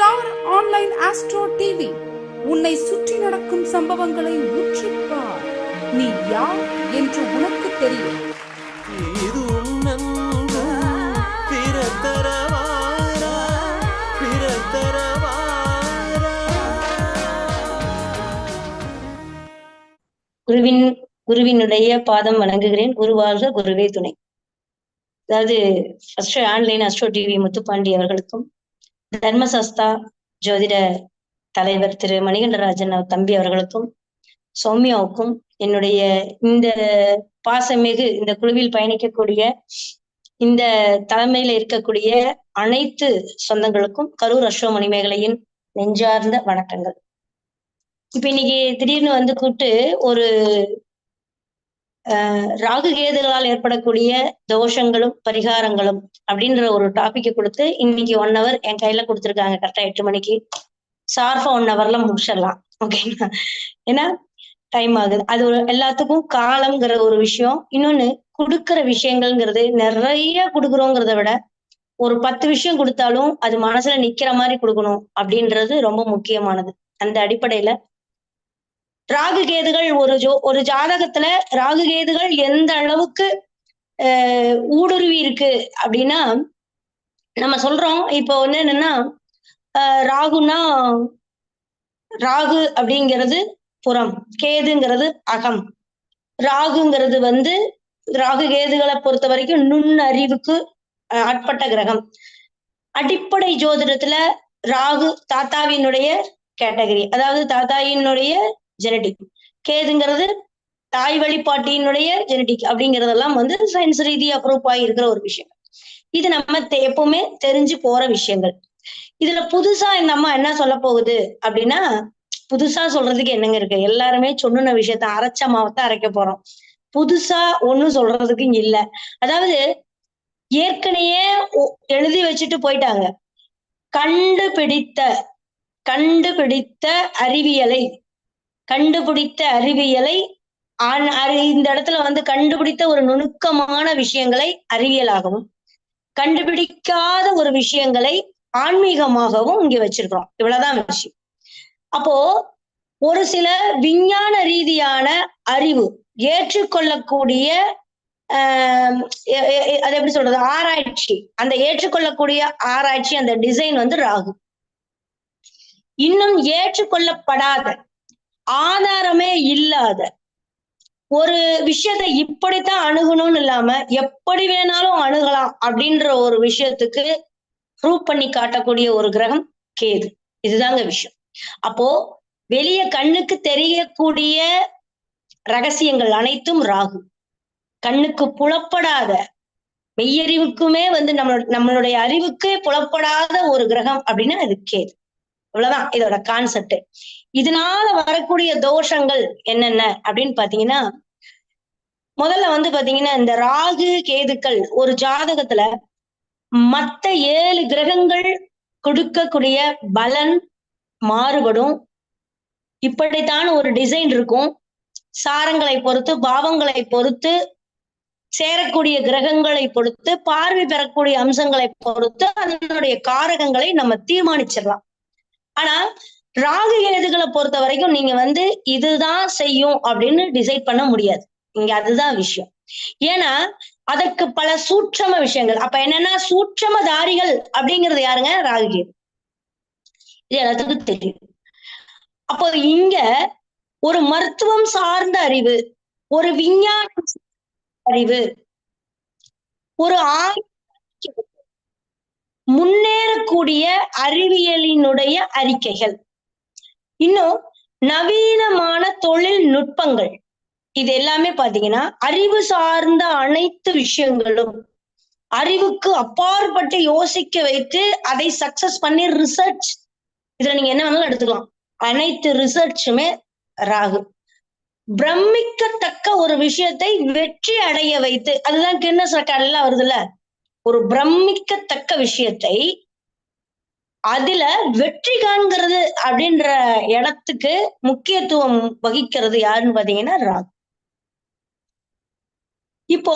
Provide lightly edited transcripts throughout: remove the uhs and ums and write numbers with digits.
Star online astro TV உன்னை சுற்றி நடக்கும் சம்பவங்களை உற்றுப்பார். நீ யார் என்று உனக்கு தெரியும். குருவினுடைய பாதம் வணங்குகிறேன். குருவாழ்க, குருவே துணை. அதாவது first online astro TV Muthupandi அவர்களுக்கும், தர்மசாஸ்தா ஜோதிட தலைவர் திரு மணிகண்டராஜன் தம்பி அவர்களுக்கும், சௌமியாவுக்கும், என்னுடைய இந்த பாசமிகு இந்த குழுவில் பயணிக்கக்கூடிய இந்த தலைமையில இருக்கக்கூடிய அனைத்து சொந்தங்களுக்கும் கரூர் அஸ்ட்ரோ மணிமேகலையின் நெஞ்சார்ந்த வணக்கங்கள். இப்ப இன்னைக்கு திடீர்னு கூப்பிட்டு ஒரு ராகு கேதுகளால் ஏற்படக்கூடிய தோஷங்களும் பரிகாரங்களும் அப்படின்ற ஒரு டாபிக் கொடுத்து இன்னைக்கு 1 hour என் கையில கொடுத்துருக்காங்க. கரெக்டா 8 மணிக்கு ஷார்ப்பா 1 hourல முடிச்சிடலாம். ஓகேங்களா? ஏன்னா டைம் ஆகுது. அது ஒரு எல்லாத்துக்கும் காலம்ங்கிற ஒரு விஷயம். இன்னொன்னு கொடுக்குற விஷயங்கள்ங்கிறது நிறைய கொடுக்குறோங்கிறத விட ஒரு 10 விஷயம் கொடுத்தாலும் அது மனசுல நிக்கிற மாதிரி கொடுக்கணும் அப்படின்றது ரொம்ப முக்கியமானது. அந்த அடிப்படையில ராகு கேதுகள் ஒரு ஜாதகத்துல ராகு கேதுகள் எந்த அளவுக்கு ஊடுருவி இருக்கு அப்படின்னா, நம்ம சொல்றோம் இப்போ என்னன்னா ராகு அப்படிங்கிறது புறம், கேதுங்கிறது அகம். ராகுங்கிறது ராகு கேதுகளை பொறுத்த வரைக்கும் நுண்ணறிவுக்கு ஆட்பட்ட கிரகம். அடிப்படை ஜோதிடத்துல ராகு தாத்தாவினுடைய கேட்டகரி, அதாவது தாத்தாயினுடைய ஜெனடிக். கேதுங்கிறது தாய் வழிபாட்டினுடைய ஜெனடிக். அப்படிங்கறதெல்லாம் சயின்ஸ் ரீதியா ப்ரூவ் ஆகி இருக்கிற ஒரு விஷயம். இது நம்ம எப்பவுமே தெரிஞ்சு போற விஷயங்கள். இதுல புதுசா இந்த அம்மா என்ன சொல்ல போகுது அப்படின்னா, புதுசா சொல்றதுக்கு என்னங்க இருக்கு? எல்லாருமே சொன்ன விஷயத்த அரைச்ச மாவத்தை அரைக்க போறோம். புதுசா ஒண்ணும் சொல்றதுக்கு இங்க இல்ல. அதாவது ஏற்கனவே எழுதி வச்சுட்டு போயிட்டாங்க. கண்டுபிடித்த அறிவியலை இந்த இடத்துல கண்டுபிடித்த ஒரு நுணுக்கமான விஷயங்களை அறிவியலாகவும், கண்டுபிடிக்காத ஒரு விஷயங்களை ஆன்மீகமாகவும் இங்க வச்சிருக்கிறோம். இவ்வளவுதான் விஷயம். அப்போ ஒரு சில விஞ்ஞான ரீதியான அறிவு ஏற்றுக்கொள்ளக்கூடிய அது எப்படி சொல்றது, ஆராய்ச்சி, அந்த ஏற்றுக்கொள்ளக்கூடிய ஆராய்ச்சி, அந்த டிசைன் ராகு. இன்னும் ஏற்றுக்கொள்ளப்படாத, ஆதாரமே இல்லாத ஒரு விஷயத்தை இப்படித்தான் அணுகணும்னு இல்லாம எப்படி வேணாலும் அணுகலாம் அப்படின்ற ஒரு விஷயத்துக்கு ப்ரூவ் பண்ணி காட்டக்கூடிய ஒரு கிரகம் கேது. இதுதாங்க விஷயம். அப்போ வெளிய கண்ணுக்கு தெரியக்கூடிய ரகசியங்கள் அனைத்தும் ராகு. கண்ணுக்கு புலப்படாத, மெய்யறிவுக்குமே நம்மளுடைய அறிவுக்கே புலப்படாத ஒரு கிரகம் அப்படின்னா அது கேது. அவ்வளவுதான் இதோட கான்செப்ட். இதனால வரக்கூடிய தோஷங்கள் என்னென்ன அப்படின்னு பாத்தீங்கன்னா, முதல்ல பாத்தீங்கன்னா, இந்த ராகு கேதுக்கள் ஒரு ஜாதகத்துல மத்த 7 கிரகங்கள் கொடுக்கக்கூடிய பலன் மாறுபடும். இப்படித்தான் ஒரு டிசைன் இருக்கும். சாரங்களை பொறுத்து, பாவங்களை பொறுத்து, சேரக்கூடிய கிரகங்களை பொறுத்து, பார்வை பெறக்கூடிய அம்சங்களை பொறுத்து அதனுடைய காரகங்களை நம்ம தீர்மானிச்சிடலாம். ஆனா ராகு கேதுகளை பொறுத்த வரைக்கும் நீங்க இதுதான் செய்யும் அப்படின்னு டிசைட் பண்ண முடியாது. இங்க அதுதான் விஷயம். ஏன்னா அதற்கு பல சூட்சம விஷயங்கள். அப்ப என்னன்னா, சூட்சமதாரிகள் அப்படிங்கிறது யாருங்க? ராகு கேது. இது எல்லாத்துக்கும் தெரியும். அப்போ இங்க ஒரு மருத்துவம் சார்ந்த அறிவு, ஒரு விஞ்ஞான அறிவு, ஒரு முன்னேறக்கூடிய அறிவியலினுடைய அறிக்கைகள், இன்னும் நவீனமான தொழில்நுட்பங்கள், இது எல்லாமே பாத்தீங்கன்னா அறிவு சார்ந்த அனைத்து விஷயங்களும், அறிவுக்கு அப்பாற்பட்டு யோசிக்க வைத்து அதை சக்சஸ் பண்ணி ரிசர்ச், இதுல நீங்க என்ன வேணாலும் எடுத்துக்கலாம். அனைத்து ரிசர்ச்சுமே ராகு. பிரமிக்கத்தக்க ஒரு விஷயத்தை வெற்றி அடைய வைத்து, அதுதான் கின்னஸ் ரெக்கார்ட் எல்லாம் வருதுல்ல, ஒரு பிரமிக்கத்தக்க விஷயத்தை அதுல வெற்றி காண்கிறது அப்படின்ற இடத்துக்கு முக்கியத்துவம் வகிக்கிறது யாருன்னு பாத்தீங்கன்னா ராகு. இப்போ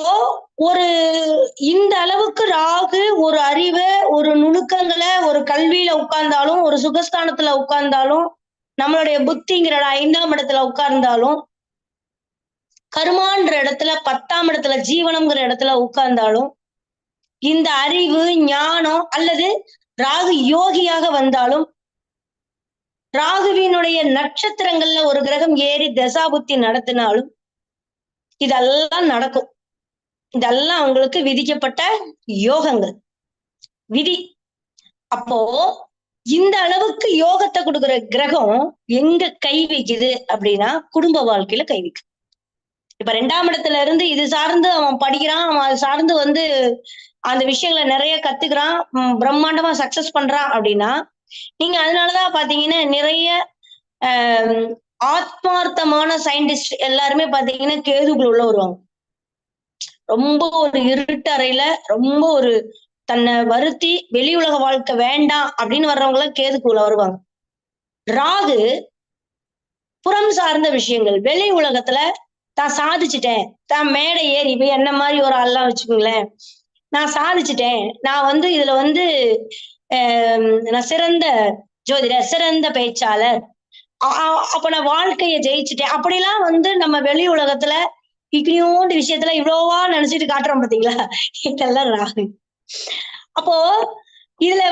ஒரு இந்த அளவுக்கு ராகு ஒரு அறிவை, ஒரு நுணுக்கங்களை, ஒரு கல்வியில உட்கார்ந்தாலும், ஒரு சுகஸ்தானத்துல உட்கார்ந்தாலும், நம்மளுடைய புத்திங்கிற 5ஆம் இடத்துல உட்கார்ந்தாலும், கர்மான்ற இடத்துல 10ஆம் இடத்துல ஜீவனம்ங்கிற இடத்துல உட்கார்ந்தாலும், இந்த அறிவு, ஞானம் அல்லது ராகு யோகியாக வந்தாலும், ராகுவினுடைய நட்சத்திரங்கள்ல ஒரு கிரகம் ஏறி தசாபுத்தி நடத்தினாலும் இதெல்லாம் நடக்கும். இதெல்லாம் அவங்களுக்கு விதிக்கப்பட்ட யோகங்கள், விதி. அப்போ இந்த அளவுக்கு யோகத்தை கொடுக்குற கிரகம் எங்க கை வைக்குது அப்படின்னா குடும்ப வாழ்க்கையில கை வைக்குது. இப்ப 2ஆம் இடத்துல இருந்து இது சார்ந்து அவன் படிக்கிறான், அவன் அது சார்ந்து அந்த விஷயங்களை நிறைய கத்துக்கிறான், பிரம்மாண்டமா சக்சஸ் பண்றான் அப்படின்னா, நீங்க அதனாலதான் பாத்தீங்கன்னா நிறைய ஆத்மார்த்தமான சயின்டிஸ்ட் எல்லாருமே பாத்தீங்கன்னா கேதுக்குள்ள உள்ள வருவாங்க. ரொம்ப ஒரு இருட்டு அறையில ரொம்ப ஒரு தன்னை வருத்தி வெளி உலக வாழ்க்கை வேண்டாம் அப்படின்னு வர்றவங்க எல்லாம் கேதுக்குள்ள வருவாங்க. ராகு புறம் சார்ந்த விஷயங்கள், வெளி உலகத்துல தான் சாதிச்சுட்டேன், தான் மேடை ஏறி இப்ப என்ன மாதிரி ஒரு ஆள்லாம் வச்சுக்கோங்களேன், நான் சாதிச்சுட்டேன், நான் இதுல நான் சிறந்த ஜோதிடர், சிறந்த பேச்சாளர், அப்ப நான் வாழ்க்கைய ஜெயிச்சுட்டேன் அப்படிலாம் நம்ம வெளி உலகத்துல இக்கினியோண்டு விஷயத்துல இவ்வளவா நினைச்சிட்டு காட்டுறோம் பாத்தீங்களா, இதெல்லாம் ராகு. அப்போ இதுல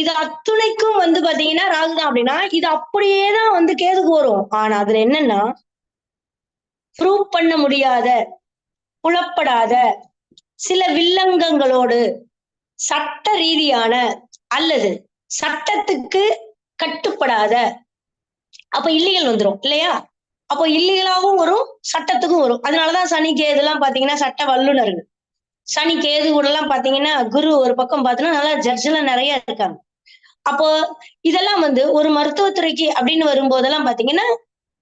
இது அத்துணைக்கும் பாத்தீங்கன்னா ராகுதான் அப்படின்னா இது அப்படியேதான் கேதுக்கு வரும். ஆனா அதுல என்னன்னா ப்ரூவ் பண்ண முடியாத, புலப்படாத சில வில்லங்கங்களோடு சட்ட ரீதியான அல்லது சட்டத்துக்கு கட்டுப்படாத, அப்ப இல்லீகல் வந்துரும் இல்லையா? அப்போ இல்லீகலாவும் வரும், சட்டத்துக்கும் வரும். அதனாலதான் சனி கேதுலாம் பாத்தீங்கன்னா சட்ட வல்லுநர்கள். சனி கேது கூட எல்லாம் பாத்தீங்கன்னா குரு ஒரு பக்கம் பாத்தீங்கன்னா நல்லா ஜட்ஜ் எல்லாம் நிறைய இருக்காங்க. அப்போ இதெல்லாம் ஒரு மருத்துவத்துறைக்கு அப்படின்னு வரும்போதெல்லாம் பாத்தீங்கன்னா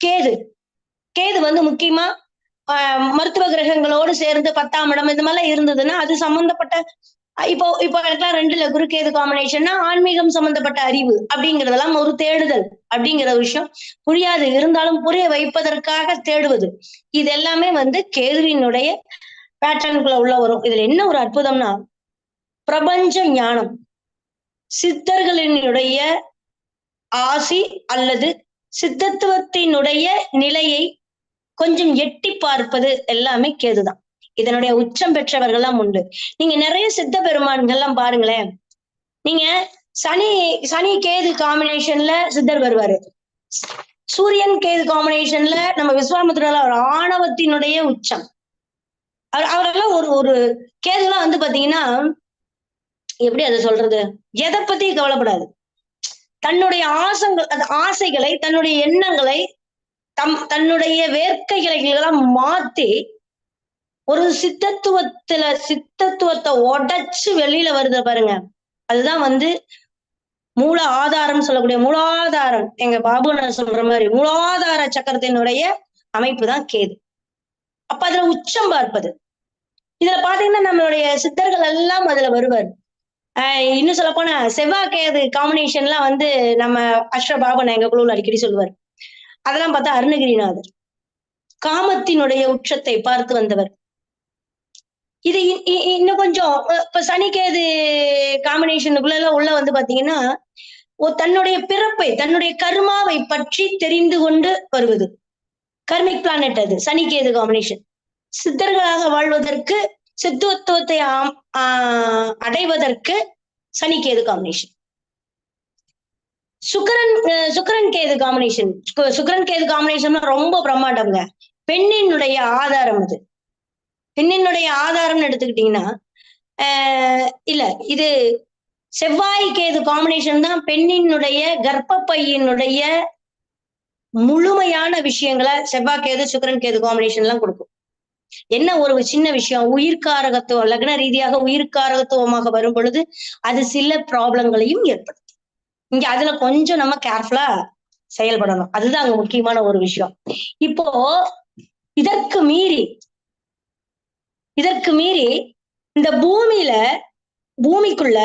கேது முக்கியமா மருத்துவ கிரகங்களோடு சேர்ந்து 10ஆம் இடம் இந்த மாதிரிலாம் இருந்ததுன்னா அது சம்பந்தப்பட்ட இப்போ எனக்குலாம் 2ல குரு கேது காம்பினேஷன்னா ஆன்மீகம் சம்பந்தப்பட்ட அறிவு அப்படிங்கறதெல்லாம் ஒரு தேடுதல் அப்படிங்கிற விஷயம் புரியாது இருந்தாலும் புரிய வைப்பதற்காக தேடுவது, இது எல்லாமே கேதுவினுடைய பேட்டர்னுக்குள்ள உள்ள வரும். இதுல என்ன ஒரு அற்புதம்னா பிரபஞ்ச ஞானம், சித்தர்களினுடைய ஆசி அல்லது சித்தத்துவத்தினுடைய நிலையை கொஞ்சம் எட்டி பார்ப்பது எல்லாமே கேதுதான். இதனுடைய உச்சம் பெற்றவர்கள்லாம் உண்டு. நீங்க நிறைய சித்த பெருமான்கள்லாம் பாருங்களேன், நீங்க சனி கேது காம்பினேஷன்ல சித்தர் வருவாரு, சூரியன் கேது காம்பினேஷன்ல நம்ம விஸ்வாமித்திரர் ஒரு ஆணவத்தினுடைய உச்சம். அவரெல்லாம் ஒரு கேதுலாம் பாத்தீங்கன்னா எப்படி அதை சொல்றது, எதை பத்தி கவலைப்படாது, தன்னுடைய ஆசைகளை தன்னுடைய எண்ணங்களை தன்னுடைய வேர்க்கைகளை எல்லாம் மாத்தி ஒரு சித்தத்துவத்தை உடைச்சு வெளியில வருது பாருங்க, அதுதான் மூல ஆதாரம் சொல்லக்கூடிய மூலாதாரம். எங்க பாபு நான் சொல்ற மாதிரி மூலாதார சக்கரத்தினுடைய அமைப்பு தான் கேது. அப்ப அதுல உச்சம் பார்ப்பது. இதுல பாத்தீங்கன்னா நம்மளுடைய சித்தர்கள் எல்லாம் அதுல வருவார். இன்னும் சொல்ல போனா செவ்வாய் கேது காம்பினேஷன்லாம் நம்ம அஸ்ரபாபன் எங்க குழுவில் அடிக்கடி சொல்லுவார். அதெல்லாம் பார்த்தா அருணகிரிநாதர் காமத்தினுடைய உச்சத்தை பார்த்து வந்தவர். இது இன்னும் கொஞ்சம் இப்ப சனிக்கேது காம்பினேஷனுக்குள்ள உள்ள பாத்தீங்கன்னா தன்னுடைய பிறப்பை தன்னுடைய கர்மாவை பற்றி தெரிந்து கொண்டு வருவது. கர்மிக் பிளானட் அது சனிக்கேது காம்பினேஷன். சித்தர்களாக வாழ்வதற்கு, சித்துவத்துவத்தை அடைவதற்கு சனிக்கேது காம்பினேஷன். சுக்கிரன் கேது காம்பினேஷன். சுக்கிரன் கேது காம்பினேஷன் ரொம்ப பிரம்மாண்டம்ங்க. பெண்ணினுடைய ஆதாரம் அது. பெண்ணினுடைய ஆதாரம்னு எடுத்துக்கிட்டீங்கன்னா இல்ல இது செவ்வாய் கேது காம்பினேஷன் தான் பெண்ணினுடைய கர்ப்பப்பையினுடைய முழுமையான விஷயங்களை செவ்வாய் கேது சுக்கிரன் கேது காம்பினேஷன் எல்லாம் கொடுக்கும். என்ன ஒரு சின்ன விஷயம், உயிர்காரகத்துவம் லக்ன ரீதியாக உயிர்காரகத்துவமாக வரும் பொழுது அது சில ப்ராப்ளங்களையும் ஏற்படுத்தும். இங்க அதுல கொஞ்சம் நம்ம கேர்ஃபுல்லா செயல்படணும், அதுதான் அங்க முக்கியமான ஒரு விஷயம். இப்போ இதற்கு மீறி இந்த பூமிக்குள்ள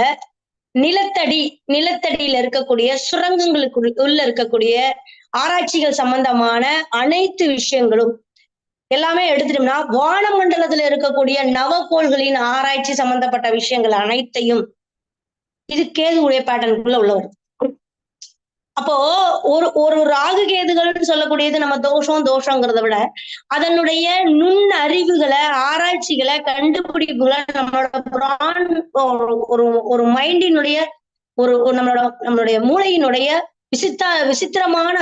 நிலத்தடியில இருக்கக்கூடிய சுரங்கங்களுக்கு உள்ள இருக்கக்கூடிய ஆராய்ச்சிகள் சம்பந்தமான அனைத்து விஷயங்களும் எல்லாமே எடுத்துட்டோம்னா வானமண்டலத்துல இருக்கக்கூடிய நவக்கோள்களின் ஆராய்ச்சி சம்பந்தப்பட்ட விஷயங்கள் அனைத்தையும் இது கேதுவுடைய பேட்டர்னுக்குள்ள உள்ளவர். அப்போ ஒரு ஒரு ராகு கேதுகள்னு சொல்லக்கூடியது நம்ம தோஷங்கிறத விட அதனுடைய நுண் அறிவுகளை, ஆராய்ச்சிகளை, கண்டுபிடிப்புகளை நம்மளோட ஒரு ஒரு மைண்டினுடைய ஒரு நம்மளுடைய மூளையினுடைய விசித்திரமான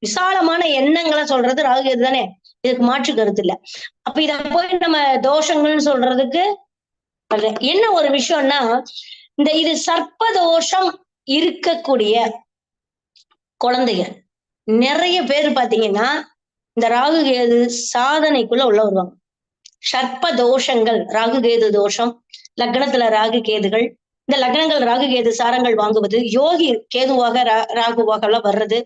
விசாலமான எண்ணங்களை சொல்றது ராகு கேது தானே. இதுக்கு மாற்று கருத்து இல்ல. அப்ப இத போய் நம்ம தோஷங்கள்னு சொல்றதுக்கு என்ன ஒரு விஷயம்னா, இது சர்ப்ப தோஷம் இருக்கக்கூடிய குழந்தைகள் நிறைய பேர் பாத்தீங்கன்னா இந்த ராகு கேது சாதனைக்குள்ள உள்ள வருவாங்க. சர்ப்ப தோஷங்கள், ராகு கேது தோஷம், லக்னத்துல ராகு கேதுகள், இந்த லக்னங்கள் ராகு கேது சாரங்கள் வாங்குவது, யோகி கேதுவாக ராகுவாக எல்லாம் வர்றது,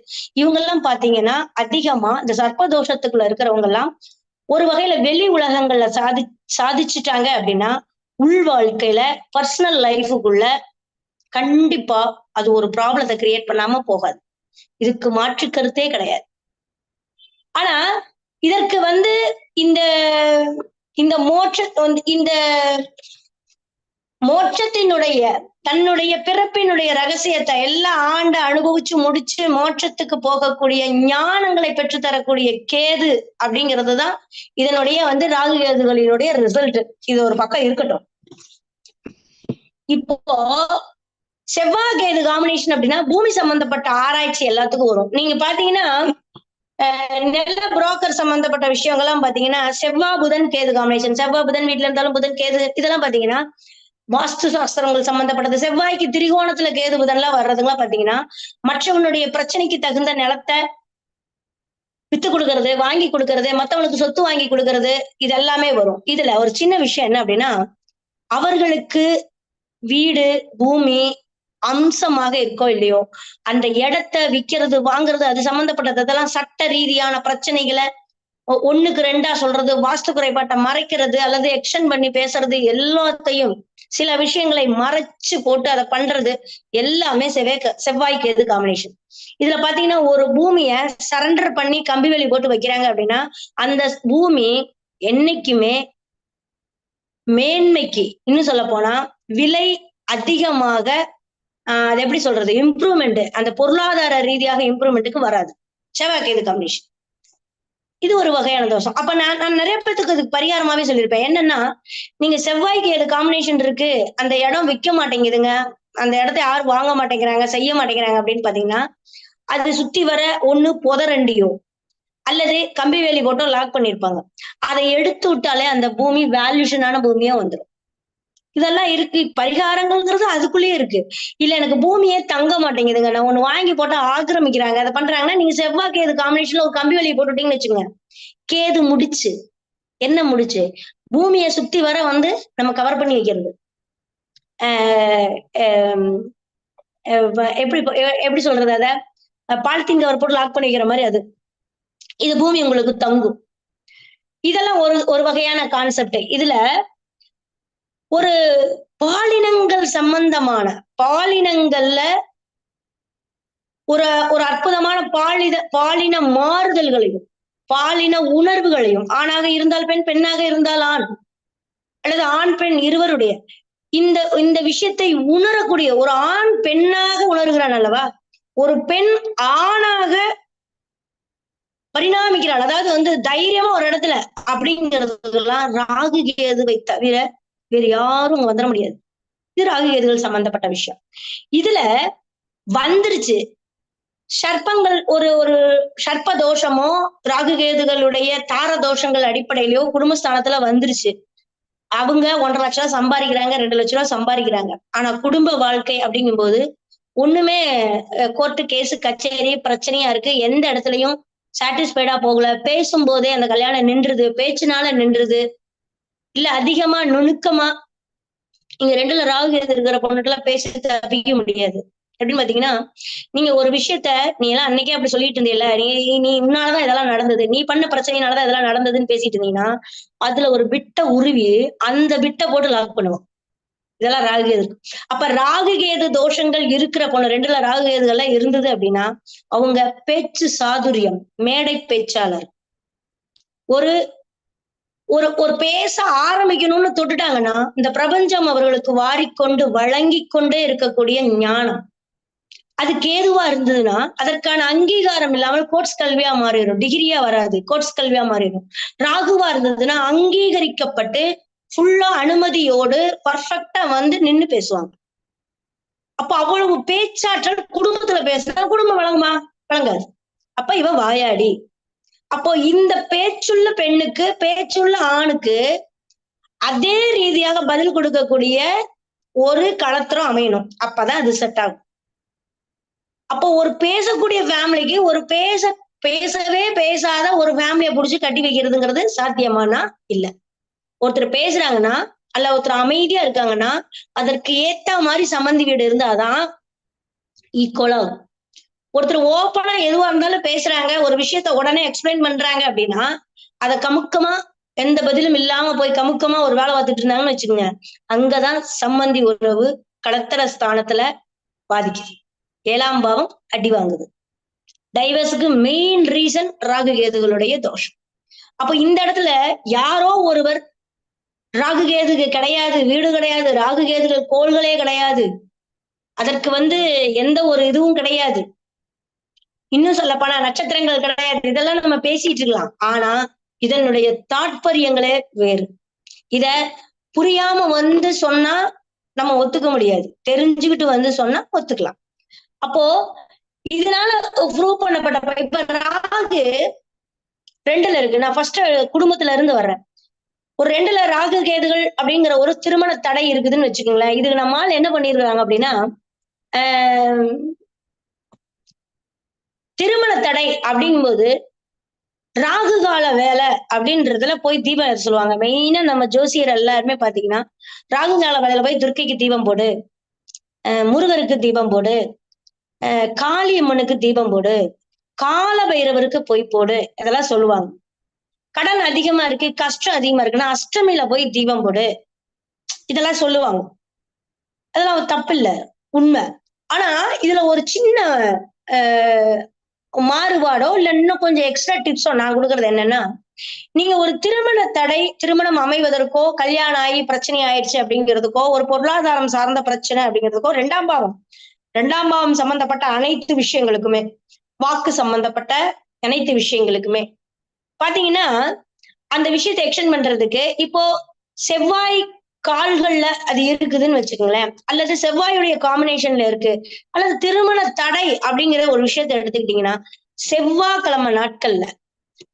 இவங்க எல்லாம் பாத்தீங்கன்னா அதிகமா இந்த சர்ப்ப தோஷத்துக்குள்ள இருக்கிறவங்க எல்லாம் ஒரு வகையில வெளி உலகங்கள்ல சாதிச்சுட்டாங்க அப்படின்னா உள் வாழ்க்கையில பர்சனல் லைஃபுக்குள்ள கண்டிப்பா அது ஒரு ப்ராப்ளத்தை கிரியேட் பண்ணாம போகாது. இதுக்கு மாற்று கருத்தே கிடையாது. ஆனா இதற்கு இந்த இந்த மோட்சத்தினுடைய தன்னுடைய பிறப்பினுடைய ரகசியத்தை எல்லாம் ஆண்டு அனுபவிச்சு முடிச்சு மோட்சத்துக்கு போகக்கூடிய ஞானங்களை பெற்று தரக்கூடிய கேது அப்படிங்கிறதுதான் இதனுடைய ராகு கேதுகளினுடைய ரிசல்ட். இது ஒரு பக்கம் இருக்கட்டும். இப்போ செவ்வாய் கேது காம்பினேஷன் அப்படின்னா பூமி சம்பந்தப்பட்ட ஆராய்ச்சி எல்லாத்துக்கும் வரும். நீங்க பாத்தீங்கன்னா நல்ல புரோக்கர் சம்பந்தப்பட்ட விஷயங்கள்லாம் பாத்தீங்கன்னா செவ்வாய் புதன் கேது காம்பினேஷன், செவ்வாய் புதன் வீட்டுல இருந்தாலும் புதன் கேது, இதெல்லாம் பாத்தீங்கன்னா வாஸ்து சாஸ்திரங்கள் சம்பந்தப்பட்டது. செவ்வாய்க்கு திரிகோணத்துல கேது புதன் எல்லாம் வர்றதுலாம் பாத்தீங்கன்னா மற்றவனுடைய பிரச்சனைக்கு தகுந்த நிலத்தை வித்து கொடுக்கறது, வாங்கி கொடுக்கறது, மத்தவனுக்கு சொத்து வாங்கி கொடுக்கறது, இது எல்லாமே வரும். இதுல ஒரு சின்ன விஷயம் என்ன அப்படின்னா, அவர்களுக்கு வீடு பூமி அம்சமாக இருக்கோ இல்லையோ அந்த இடத்தை விற்கிறது வாங்குறது அது சம்பந்தப்பட்டது அதெல்லாம் சட்ட ரீதியான பிரச்சனைகளை 1க்கு 2 சொல்றது, வாஸ்து குறைபாட்டை மறைக்கிறது அல்லது எக்ஸ்டெண்ட் பண்ணி பேசுறது, எல்லாத்தையும் சில விஷயங்களை மறைச்சு போட்டு அதை பண்றது எல்லாமே செவ்வாய் கேது காம்பினேஷன். இதுல பாத்தீங்கன்னா ஒரு பூமிய சரண்டர் பண்ணி கம்பி வேலி போட்டு வைக்கிறாங்க அப்படின்னா அந்த பூமி என்னைக்குமே மேன்மைக்கு, இன்னும் சொல்ல போனா விலை அதிகமாக அது எப்படி சொல்றது, இம்ப்ரூவ்மெண்ட், அந்த பொருளாதார ரீதியாக இம்ப்ரூவ்மெண்ட்டுக்கு வராது செவ்வாய் கேது காம்பினேஷன். இது ஒரு வகையான தோஷம். அப்ப நான் நிறைய பேருக்கு அதுக்கு பரிகாரமாவே சொல்லியிருப்பேன். என்னன்னா, நீங்க செவ்வாய் கேது காம்பினேஷன் இருக்கு, அந்த இடம் விற்க மாட்டேங்குதுங்க, அந்த இடத்த யாரும் வாங்க மாட்டேங்கிறாங்க, செய்ய மாட்டேங்கிறாங்க அப்படின்னு பாத்தீங்கன்னா அது சுத்தி வர ஒண்ணு புதரண்டியோ அல்லது கம்பி வேலி போட்டோ லாக் பண்ணிருப்பாங்க. அதை எடுத்து விட்டாலே அந்த பூமி வேல்யூஷனான பூமியா வந்துடும். இதெல்லாம் இருக்கு. பரிகாரங்கள்ங்கிறது அதுக்குள்ளேயே இருக்கு. இல்ல எனக்கு பூமியே தங்க மாட்டேங்குதுங்க, நான் ஒண்ணு வாங்கி போட்டா ஆக்கிரமிக்கிறாங்க, அதை பண்றாங்கன்னா நீங்க செவ்வாய் கேது காம்பினேஷன்ல ஒரு கம்பி வேலியை போட்டுட்டீங்கன்னு வச்சுங்க, கேது முடிச்சு என்ன முடிச்சு பூமியை சுத்தி வர நம்ம கவர் பண்ணி வைக்கிறது. எப்படி சொல்றது, அத பாலித்தீன் கவர் போட்டு லாக் பண்ணி வைக்கிற மாதிரி அது இது பூமி உங்களுக்கு தங்கும். இதெல்லாம் ஒரு வகையான கான்செப்ட். இதுல ஒரு பாலினங்கள் சம்பந்தமான பாலினங்கள்ல ஒரு அற்புதமான பாலின மாறுதல்களையும் பாலின உணர்வுகளையும், ஆணாக இருந்தால் பெண், பெண்ணாக இருந்தால் ஆண் அல்லது ஆண் பெண் இருவருடைய இந்த விஷயத்தை உணரக்கூடிய ஒரு ஆண் பெண்ணாக உணர்கிறான் அல்லவா, ஒரு பெண் ஆணாக பரிணாமிக்கிறாள், அதாவது தைரியமா ஒரு இடத்துல அப்படிங்கிறதுலாம் ராகு கேதுவை தவிர வேறு யாரும் அங்க வந்துட முடியாது. இது ராகு கேதுகள் சம்பந்தப்பட்ட விஷயம். இதுல வந்துருச்சு சர்ப்பங்கள், ஒரு சர்ப்ப தோஷமோ ராகு கேதுகளுடைய தார தோஷங்கள் அடிப்படையிலயோ குடும்பஸ்தானத்துல வந்துருச்சு. அவங்க 1.5 லட்சம் சம்பாதிக்கிறாங்க, 2 லட்சம் ரூபாய் சம்பாதிக்கிறாங்க. ஆனா குடும்ப வாழ்க்கை அப்படிங்கும் போது ஒண்ணுமே கோர்ட்டு கேஸ் கச்சேரி பிரச்சனையா இருக்கு, எந்த இடத்துலயும் சாட்டிஸ்ஃபைடா போகல, பேசும்போதே அந்த கல்யாணம் நின்றுது, பேச்சுனால நின்றுது, இல்ல அதிகமா நுணுக்கமா இங்க 2ல ராகு கேது இருக்கிற பொண்ணுக்கெல்லாம் பேசி தப்பிக்க முடியாது. எப்படின்னு பாத்தீங்கன்னா, நீங்க ஒரு விஷயத்த நீ எல்லாம் அன்னைக்கே அப்படி சொல்லிட்டு இருந்தீல்ல, நீ உன்னாலதான் இதெல்லாம் நடந்தது, நீ பண்ண பிரச்சனையினாலதான் இதெல்லாம் நடந்ததுன்னு பேசிட்டு இருந்தீங்கன்னா அதுல ஒரு பிட்ட உருவி அந்த பிட்ட போட்டு லாக் பண்ணுவோம். இதெல்லாம் ராகு கேது. அப்ப ராகு கேது தோஷங்கள் இருக்கிற பொண்ணு, 2ல ராகு கேதுகள்லாம் இருந்தது அப்படின்னா அவங்க பேச்சு சாதுரியம், மேடை பேச்சாளர், ஒரு ஒரு பேச ஆரம்பிக்கணும்னு தொட்டுட்டாங்கன்னா இந்த பிரபஞ்சம் அவர்களுக்கு வாரிக்கொண்டு வழங்கி கொண்டே இருக்கக்கூடிய ஞானம். அது கேதுவா இருந்ததுன்னா அதற்கான அங்கீகாரம் இல்லாமல் கோர்ஸ் கல்வியா மாறிடும், டிகிரியா வராது, கோர்ஸ் கல்வியா மாறிடும். ராகுவா இருந்ததுன்னா அங்கீகரிக்கப்பட்டு ஃபுல்லா அனுமதியோடு பர்ஃபெக்டா வந்து நின்னு பேசுவாங்க. அப்ப அவ்வளவு பேச்சாற்றல் குடும்பத்துல பேசினா குடும்பம் வழங்குமா? வழங்காது. அப்ப இவ வாயாடி. அப்போ இந்த பேச்சுள்ள பெண்ணுக்கு பேச்சுள்ள ஆணுக்கு அதே ரீதியாக பதில் கொடுக்கக்கூடிய ஒரு களத்திரம் அமையணும். அப்பதான் அது செட் ஆகும். அப்போ ஒரு பேசக்கூடிய ஃபேமிலிக்கு ஒரு பேசவே பேசாத ஒரு ஃபேமிலியை புடிச்சு கட்டி வைக்கிறதுங்கிறது சாத்தியமானா இல்ல. ஒருத்தர் பேசுறாங்கன்னா அல்ல ஒருத்தர் அமைதியா இருக்காங்கன்னா அதற்கு ஏத்த மாதிரி சம்மந்தி வீடு இருந்தாதான் ஈக்குவலா. ஒருத்தர் ஓப்பனா எதுவா இருந்தாலும் பேசுறாங்க, ஒரு விஷயத்த உடனே எக்ஸ்பிளைன் பண்றாங்க அப்படின்னா அதை கமுக்கமா எந்த பதிலும் இல்லாம போய் கமுக்கமா ஒரு வேலை பார்த்துட்டு இருந்தாங்கன்னு வச்சுக்கோங்க, அங்கதான் சம்மந்தி உறவு களத்திர ஸ்தானத்துல பாதிக்குது. 7ஆம் பாவம் அடி வாங்குது. டைவர்ஸுக்கு மெயின் ரீசன் ராகு கேதுகளுடைய தோஷம். அப்ப இந்த இடத்துல யாரோ ஒருவர் ராகு கேதுக்கு கிடையாது, வீடு கிடையாது, ராகு கேதுகள் கோள்களே கிடையாது, அதற்கு எந்த ஒரு இதுவும் கிடையாது, இன்னும் சொல்ல போனா நட்சத்திரங்கள் கிடையாது, இதெல்லாம் நம்ம பேசிட்டு இருக்கலாம். ஆனா இதனுடைய தாற்பயங்களே வேறு. இத புரியாம சொன்னா நம்ம ஒத்துக்க முடியாது, தெரிஞ்சுக்கிட்டு சொன்னா ஒத்துக்கலாம். அப்போ இதனால ப்ரூவ் பண்ணப்பட்ட இப்ப ராகு 2ல இருக்கு. நான் ஃபர்ஸ்ட் குடும்பத்துல இருந்து வர்றேன். ஒரு 2ல ராகு கேதுகள் அப்படிங்கிற ஒரு திருமண தடை இருக்குதுன்னு வச்சுக்கோங்களேன். இதுக்கு நம்மால் என்ன பண்ணிருக்காங்க அப்படின்னா திருமண தடை அப்படிங்கும்போது ராகு கால வேலை அப்படின்றதுல போய் தீபம் சொல்லுவாங்க. மெயினா நம்ம ஜோசியர் எல்லாருமே பாத்தீங்கன்னா ராகு கால வேலையில போய் துர்க்கைக்கு தீபம் போடு, முருகருக்கு தீபம் போடு, காளியம்மனுக்கு தீபம் போடு, கால பைரவருக்கு போய் போடு, இதெல்லாம் சொல்லுவாங்க. கடன் அதிகமா இருக்கு, கஷ்டம் அதிகமா இருக்குன்னா அஷ்டமியில போய் தீபம் போடு, இதெல்லாம் சொல்லுவாங்க. அதெல்லாம் தப்பு இல்ல, உண்மை. ஆனா இதுல ஒரு சின்ன மாறுபாடோ இல்ல இன்னும் கொஞ்சம் எக்ஸ்ட்ரா டிப்ஸோ நான் கொடுக்கறது என்னன்னா, நீங்க ஒரு திருமண தடை, திருமணம் அமைவதற்கோ, கல்யாணம் ஆகி பிரச்சனை ஆயிடுச்சு அப்படிங்கிறதுக்கோ, ஒரு பொருளாதாரம் சார்ந்த பிரச்சனை அப்படிங்கிறதுக்கோ 2ஆம் பாவம் சம்பந்தப்பட்ட அனைத்து விஷயங்களுக்குமே, வாக்கு சம்பந்தப்பட்ட அனைத்து விஷயங்களுக்குமே பாத்தீங்கன்னா அந்த விஷயத்தை எக்ஸ்டெண்ட் பண்றதுக்கு இப்போ செவ்வாய் கால்கள்ல அது இருக்குதுன்னு வச்சுக்கோங்களேன், அல்லது செவ்வாயுடைய காம்பினேஷன்ல இருக்கு, அல்லது திருமண தடை அப்படிங்கிற ஒரு விஷயத்த எடுத்துக்கிட்டீங்கன்னா செவ்வாய்க்கிழமை நாட்கள்ல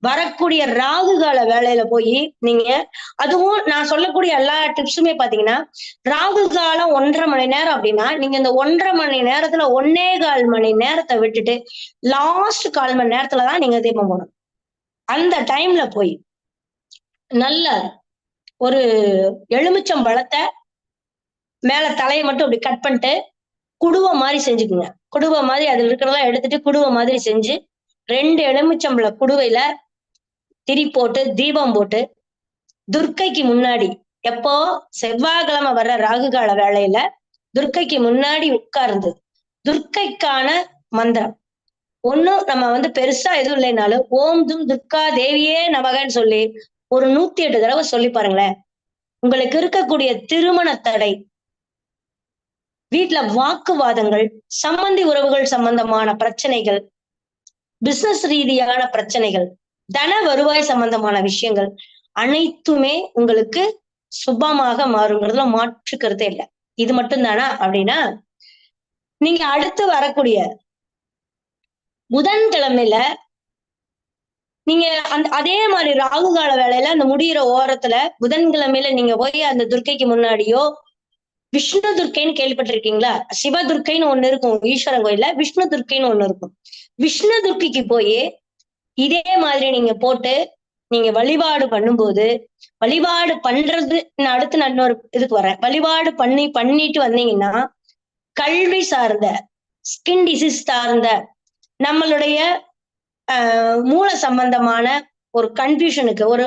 வரக்கூடிய ராகு கால வேலையில போய் நீங்க, அதுவும் நான் சொல்லக்கூடிய எல்லா டிப்ஸுமே பாத்தீங்கன்னா ராகு காலம் 1.5 மணி நேரம் அப்படின்னா நீங்க இந்த 1.5 மணி நேரத்துல 1.25 மணி நேரத்தை விட்டுட்டு லாஸ்ட் 1/4 மணி நேரத்துலதான் நீங்க தீபம் போடணும். அந்த டைம்ல போய் நல்ல ஒரு எலுமிச்சம் பழத்தை மேல தலையை மட்டும் அப்படி கட் பண்ணிட்டு குடுவை மாதிரி செஞ்சுக்குங்க. குடுவை மாதிரி அதுல இருக்கிறதெல்லாம் எடுத்துட்டு குடுவை மாதிரி செஞ்சு 2 எலுமிச்சம்பழ குடுவையில திரி போட்டு தீபம் போட்டு துர்க்கைக்கு முன்னாடி, எப்போ செவ்வாய்க்கிழமை வர்ற ராகுகால வேலையில துர்க்கைக்கு முன்னாடி உட்கார்ந்து துர்க்கைக்கான மந்திரம் ஒண்ணும் நம்ம பெருசா எதுவும் இல்லைனாலும் ஓம் தும் துர்கா தேவியே நமகன்னு சொல்லி ஒரு 108 தடவை சொல்லி பாருங்களேன். உங்களுக்கு இருக்கக்கூடிய திருமண தடை, வீட்டுல வாக்குவாதங்கள், சம்பந்தி உறவுகள் சம்பந்தமான பிரச்சனைகள், பிசினஸ் ரீதியான பிரச்சனைகள், தன வருவாய் சம்பந்தமான விஷயங்கள் அனைத்துமே உங்களுக்கு சுபமாக மாறுங்கிறதுல மாற்று கருத்தே இல்லை. இது மட்டும் தானா அப்படின்னா, நீங்க அடுத்து வரக்கூடிய புதன்கிழமையில நீங்க அதே மாதிரி ராகு கால வேலையில அந்த முடிகிற ஓரத்துல புதன்கிழமையில நீங்க போய் அந்த துர்க்கைக்கு முன்னாடியோ, விஷ்ணு துர்க்கைன்னு கேள்விப்பட்டிருக்கீங்களா? சிவ துர்க்கைன்னு ஒண்ணு இருக்கும் ஈஸ்வரன் கோயில்ல, விஷ்ணு துர்க்கைன்னு ஒண்ணு இருக்கும். விஷ்ணு துர்க்கைக்கு போய் இதே மாதிரி நீங்க போட்டு நீங்க வழிபாடு பண்ணும்போது, வழிபாடு பண்றது அடுத்து நான் இன்னொரு இதுக்கு வரேன். வழிபாடு பண்ணிட்டு வந்தீங்கன்னா கல்வி சார்ந்த, ஸ்கின் டிசீஸ் சார்ந்த, நம்மளுடைய மூல சம்பந்தமான ஒரு கன்ஃபியூஷனுக்கு, ஒரு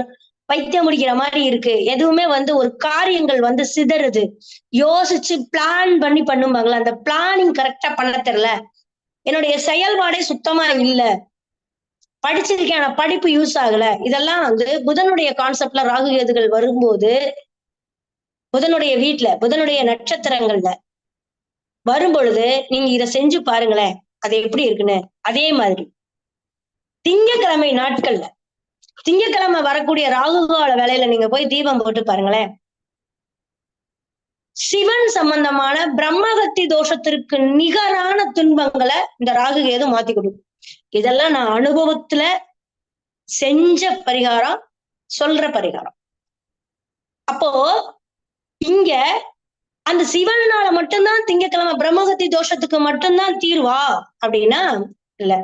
பைத்தியம் முடிக்கிற மாதிரி இருக்கு, எதுவுமே ஒரு காரியங்கள் சிதறுது, யோசிச்சு பிளான் பண்ணி பண்ணுவாங்களா, அந்த பிளானிங் கரெக்டா பண்ண தெரியல, என்னுடைய செயல்பாடே சுத்தமா இல்ல படிச்சிருக்கேன் ஆனா படிப்பு யூஸ் ஆகல. இதெல்லாம் வந்து புதனுடைய கான்செப்ட்ல ராகு கேதுகள் வரும்போது, புதனுடைய வீட்டுல, புதனுடைய நட்சத்திரங்கள்ல வரும்பொழுது நீங்க இத செஞ்சு பாருங்களேன். அது எப்படி இருக்குன்னு. அதே மாதிரி திங்கட்கிழமை நாட்கள்ல, திங்கட்கிழமை வரக்கூடிய ராகு கால வேளையில நீங்க போய் தீபம் போட்டு பாருங்களேன். சிவன் சம்பந்தமான பிரம்மகத்தி தோஷத்திற்கு நிகரான துன்பங்களை இந்த ராகு கேது மாத்தி கொடுக்கும். இதெல்லாம் நான் அனுபவத்துல செஞ்ச பரிகாரம், சொல்ற பரிகாரம். அப்போ இங்க அந்த சிவனால மட்டும்தான் திங்கட்கிழமை பிரம்மகத்தி தோஷத்துக்கு மட்டும்தான் தீர்வா அப்படின்னா இல்ல.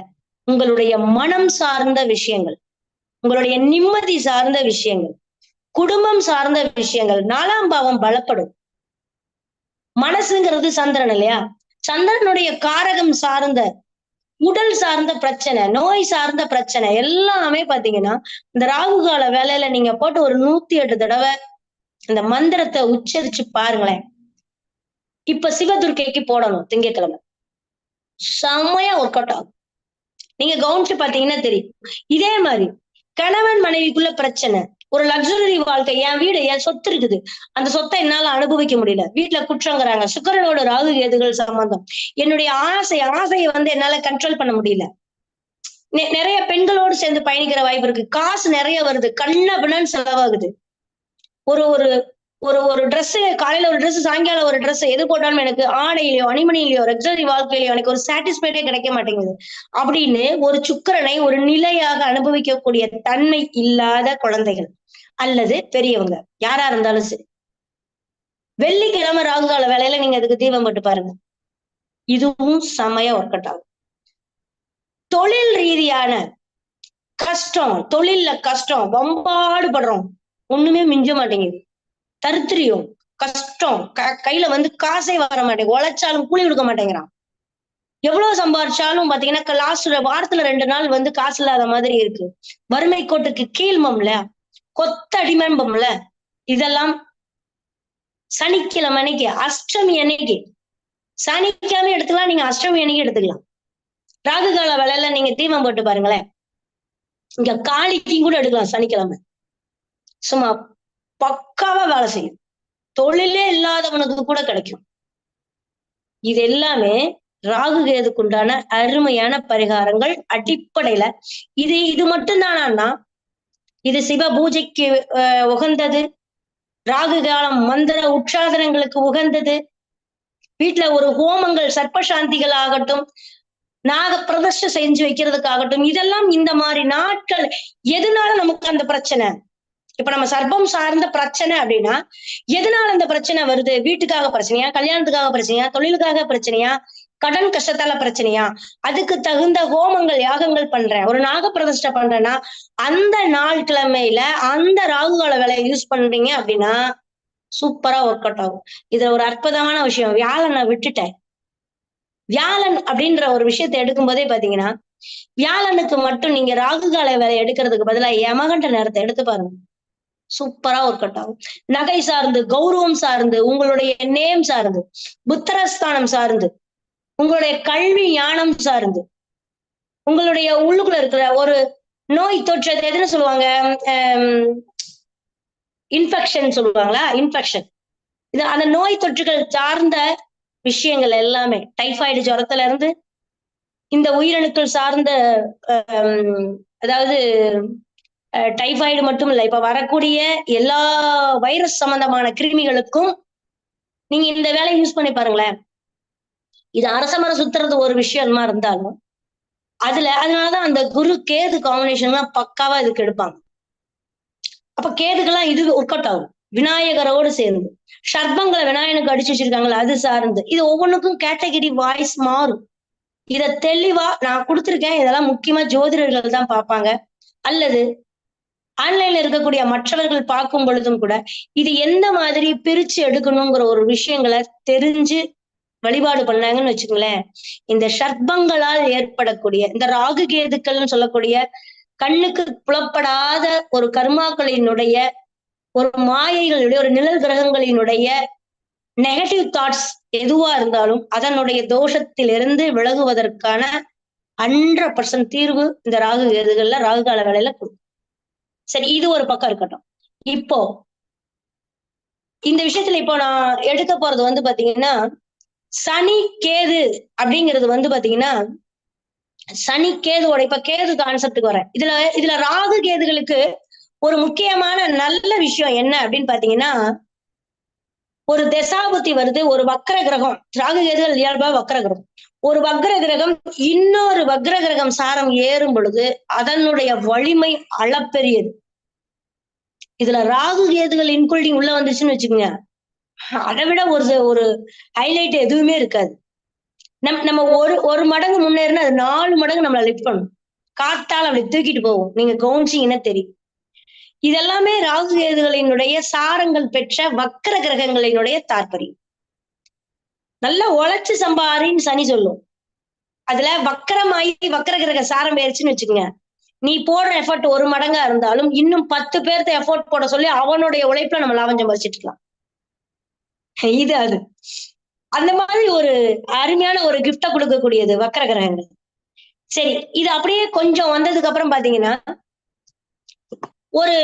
உங்களுடைய மனம் சார்ந்த விஷயங்கள், உங்களுடைய நிம்மதி சார்ந்த விஷயங்கள், குடும்பம் சார்ந்த விஷயங்கள், 4ஆம் பாவம் பலப்படும். மனசுங்கிறது சந்திரன் இல்லையா? சந்திரனுடைய காரகம் சார்ந்த உடல் சார்ந்த பிரச்சனை, நோய் சார்ந்த பிரச்சனை எல்லாமே பாத்தீங்கன்னா இந்த ராகு கால வேலையில நீங்க போட்டு ஒரு 108 தடவை இந்த மந்திரத்தை உச்சரிச்சு பாருங்களேன். இப்ப சிவதுர்க்கைக்கு போடணும் திங்கட்கிழமை, செம்மையா ஒர்க் அவுட் ஆகும். நீங்க கவனிச்சு பாத்தீங்கன்னா தெரியும். இதே மாதிரி கணவன் மனைவிக்குள்ள பிரச்சனை, ஒரு லக்ஸுரி வாழ்க்கை, என் வீடு, என் சொத்து இருக்குது, அந்த சொத்தை என்னால அனுபவிக்க முடியல, வீட்டுல குற்றங்கிறாங்க, சுக்கிரனோட ராகு கேதுகள் சம்பந்தம், என்னுடைய ஆசையை வந்து என்னால கண்ட்ரோல் பண்ண முடியல. நிறைய பெண்களோடு சேர்ந்து பயணிக்கிற வாய்ப்பு இருக்கு. காசு நிறைய வருது, கண்ண பின்னான்னு செலவாகுது. ஒரு ஒரு ஒரு ஒரு ட்ரெஸ், காலையில ஒரு ட்ரெஸ், சாயங்காலம் ஒரு ட்ரெஸ், எது போட்டாலும் எனக்கு ஆடையிலையோ அணிமணியிலையோ லக்ஸரி வாழ்க்கையிலையோ எனக்கு ஒரு சாட்டிஸ்ஃபைடே கிடைக்க மாட்டேங்குது அப்படின்னு ஒரு சுக்கிரனை ஒரு நிலையாக அனுபவிக்கக்கூடிய தன்மை இல்லாத குழந்தைகள் அல்லது பெரியவங்க யாரா இருந்தாலும் சரி, வெள்ளிக்கிழமை ராகு கால வேலையில நீங்க அதுக்கு தீபம் போட்டு பாருங்க. இதுவும் செமையா ஒர்க் அவுட் ஆகும். தொழில் ரீதியான கஷ்டம், தொழில்ல கஷ்டம், வம்பாடுபடுறோம், ஒண்ணுமே மிஞ்ச மாட்டேங்குது, தரித்திரியம், கஷ்டம், கையில வந்து காசே வர மாட்டேங்குது, உழைச்சாலும் கூலி கொடுக்க மாட்டேங்கிறான், எவ்வளவு சம்பாரிச்சாலும் பாத்தீங்கன்னா லாஸ்ட் வாரத்துல 2 நாள் வந்து காசு இல்லாத மாதிரி இருக்கு, வறுமை கோட்டுக்கு கீழ்மம்ல, கொத்தடிமம்பம்ல, இதெல்லாம் சனிக்கிழமை அன்னைக்கு, அஷ்டமி அன்னைக்கு, சனிக்கிழமை எடுத்துக்கலாம், நீங்க அஷ்டமி அன்னைக்கு எடுத்துக்கலாம். ராகு கால வேலையில நீங்க தீபம் போட்டு பாருங்களேன். இங்க காளிக்கும் கூட எடுக்கலாம் சனிக்கிழமை. சும்மா பக்காவா வேலை செய்யும், தொழிலே இல்லாதவனுக்கு கூட கிடைக்கும். இது எல்லாமே ராகு கேதுக்குண்டான அருமையான பரிகாரங்கள். அடிப்படையில இது மட்டும்தானா? இது சிவ பூஜைக்கு உகந்தது, ராகு காலம் மந்திர உற்சாதனங்களுக்கு உகந்தது, வீட்டுல ஒரு ஹோமங்கள் சர்ப்பசாந்திகள் ஆகட்டும், நாக பிரதிஷ்டை செஞ்சு வைக்கிறதுக்காகட்டும், இதெல்லாம் இந்த மாதிரி நாட்கள். எதனால நமக்கு அந்த பிரச்சனை? இப்ப நம்ம சர்ப்பம் சார்ந்த பிரச்சனை அப்படின்னா எதனால அந்த பிரச்சனை வருது? வீட்டுக்காக பிரச்சனையா, கல்யாணத்துக்காக பிரச்சனையா, தொழிலுக்காக பிரச்சனையா, கடன் கஷ்டத்தால பிரச்சனையா? அதுக்கு தகுந்த ஹோமங்கள் யாகங்கள் பண்றேன், ஒரு நாக பிரதிஷ்டை பண்றேன்னா அந்த நாள் கிழமையில அந்த ராகுகால வேலையை யூஸ் பண்றீங்க அப்படின்னா சூப்பரா ஒர்க் அவுட் ஆகும். இதுல ஒரு அற்புதமான விஷயம், வியாழன் நான் விட்டுட்டேன். வியாழன் அப்படின்ற ஒரு விஷயத்தை எடுக்கும் போதே பாத்தீங்கன்னா வியாழனுக்கு மட்டும் நீங்க ராகுகால வேலை எடுக்கிறதுக்கு பதிலா யமகண்ட நேரத்தை எடுத்து பாருங்க, சூப்பரா ஒர்க் அவுட் ஆகும். நகை சார்ந்து, கௌரவம் சார்ந்து, உங்களுடைய நேம் சார்ந்து, புத்திரஸ்தானம் சார்ந்து, உங்களுடைய கல்வி ஞானம் சார்ந்து, உங்களுடைய உள்ளுக்குள்ள இருக்கிற ஒரு நோய் தொற்று, எதுன்னு சொல்லுவாங்க, இன்ஃபெக்ஷன் சொல்லுவாங்களா, இன்ஃபெக்ஷன், இது அந்த நோய் தொற்றுகள் சார்ந்த விஷயங்கள் எல்லாமே, டைபாய்டு ஜுரத்துல இருந்து இந்த உயிரணுக்கள் சார்ந்த, அதாவது டைபாய்டு மட்டும் இல்லை, இப்ப வரக்கூடிய எல்லா வைரஸ் சம்பந்தமான கிருமிகளுக்கும் நீங்க இந்த வேலையை யூஸ் பண்ணி பாருங்களேன். இது அரச மரம் சுத்துறது ஒரு விஷயமா இருந்தாலும் அதனாலதான் அந்த குரு கேது காம்பினேஷன்லாம் பக்காவா இதுக்கு எடுப்பாங்க. அப்ப கேதுக்கெல்லாம் இது ஒர்க் அவுட் ஆகும். விநாயகரோடு சேர்ந்து சர்ப்பங்களை விநாயகனுக்கு அடிச்சு வச்சிருக்காங்களா அது சார்ந்து, இது ஒவ்வொன்றுக்கும் கேட்டகரி வாய்ஸ் மாறும். இத தெளிவா நான் கொடுத்திருக்கேன். இதெல்லாம் முக்கியமா ஜோதிடர்கள் தான் பார்ப்பாங்க, அல்லது ஆன்லைன்ல இருக்கக்கூடிய மற்றவர்கள் பார்க்கும் பொழுதும் கூட இது எந்த மாதிரி பிரிச்சு எடுக்கணுங்கிற ஒரு விஷயங்களை தெரிஞ்சு வழிபாடு பண்ணாங்கன்னு வச்சுக்கோங்களேன், இந்த சர்ப்பங்களால் ஏற்படக்கூடிய இந்த ராகு கேதுக்கள்னு சொல்லக்கூடிய கண்ணுக்கு புலப்படாத ஒரு கர்மாக்களினுடைய, ஒரு மாயைகளுடைய, ஒரு நிழல் கிரகங்களினுடைய நெகட்டிவ் தாட்ஸ் எதுவா இருந்தாலும் அதனுடைய தோஷத்திலிருந்து விலகுவதற்கான 100% தீர்வு இந்த ராகு கேதுகள்ல ராகு கால வேலையில கொடுக்கும். சரி, இது ஒரு பக்கம் இருக்கட்டும். இப்போ இந்த விஷயத்துல இப்போ நான் எடுக்க போறது வந்து பாத்தீங்கன்னா, சனி கேது அப்படிங்கிறது வந்து பாத்தீங்கன்னா, சனி கேதுவோட இப்ப கேது கான்செப்டுக்கு வரேன். இதுல ராகு கேதுகளுக்கு ஒரு முக்கியமான நல்ல விஷயம் என்ன அப்படின்னு பாத்தீங்கன்னா, ஒரு தசாபுத்தி வருது, ஒரு வக்ர கிரகம், ராகு கேதுகள் இயல்பா வக்ர கிரகம், ஒரு வக்ர கிரகம் இன்னொரு வக்ர கிரகம் சாரம் ஏறும் பொழுது அதனுடைய வலிமை அளப்பெரியது. இதுல ராகு கேதுகள் இன்க்ளூடிங் உள்ள வந்துச்சுன்னு வச்சுக்கோங்க, அதை விட ஒரு ஹைலைட் எதுவுமே இருக்காது. நம்ம ஒரு மடங்கு முன்னேறினா அது 4 மடங்கு நம்மளை லிஃப்ட் பண்ணும். காத்தால் அப்படி தூக்கிட்டு போகும். நீங்க கவனிச்சீங்கன்னா தெரியும். இதெல்லாமே ராகு கேதுகளினுடைய சாரங்கள் பெற்ற வக்ர கிரகங்களினுடைய தாற்பயம். நல்லா உழைச்சு சம்பாரின்னு சனி சொல்லும். அதுல வக்கரமாயி வக்ர கிரக சாரம் ஏறிச்சுன்னு வச்சுக்கோங்க, நீ போடுற எஃபர்ட் 1 மடங்கா இருந்தாலும் இன்னும் 10 பேர்த்த எஃபோர்ட் போட சொல்லி அவனுடைய உழைப்புல நம்ம லாபம் சம்பாதிச்சுட்டு இருக்கலாம். இது அது அந்த மாதிரி ஒரு அருமையான ஒரு கிஃப்ட கொடுக்கக்கூடியது வக்ர கிரகங்கள். சரி, இது அப்படியே கொஞ்சம் வந்ததுக்கு அப்புறம் பாத்தீங்கன்னா, ஒரு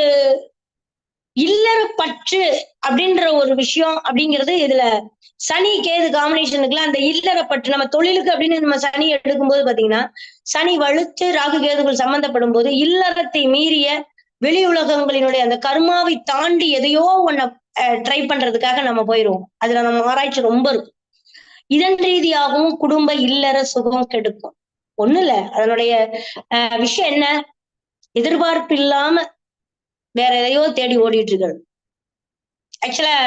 இல்லற பற்று அப்படின்ற ஒரு விஷயம் அப்படிங்கிறது இதுல சனி கேது காம்பினேஷனுக்குலாம் அந்த இல்லற பற்று நம்ம தொழிலுக்கு அப்படின்னு நம்ம சனி எடுக்கும்போது பாத்தீங்கன்னா, சனி வலுத்து ராகு கேதுகள் சம்பந்தப்படும் போது இல்லறத்தை மீறிய வெளி உலகங்களினுடைய அந்த கர்மாவை தாண்டி எதையோ ஒன்ன ட்ரை பண்றதுக்காக நம்ம போயிருவோம். அதுல நம்ம ஆராய்ச்சி ரொம்ப இருக்கும். இதன் ரீதியாகவும் குடும்ப இல்லற சுகம் கெடுக்கும். ஒண்ணு இல்ல, அதனுடைய விஷயம் என்ன, எதிர்பார்ப்பு இல்லாம வேற எதையோ தேடி ஓடிட்டு இருக்கிறது. ஆக்சுவலா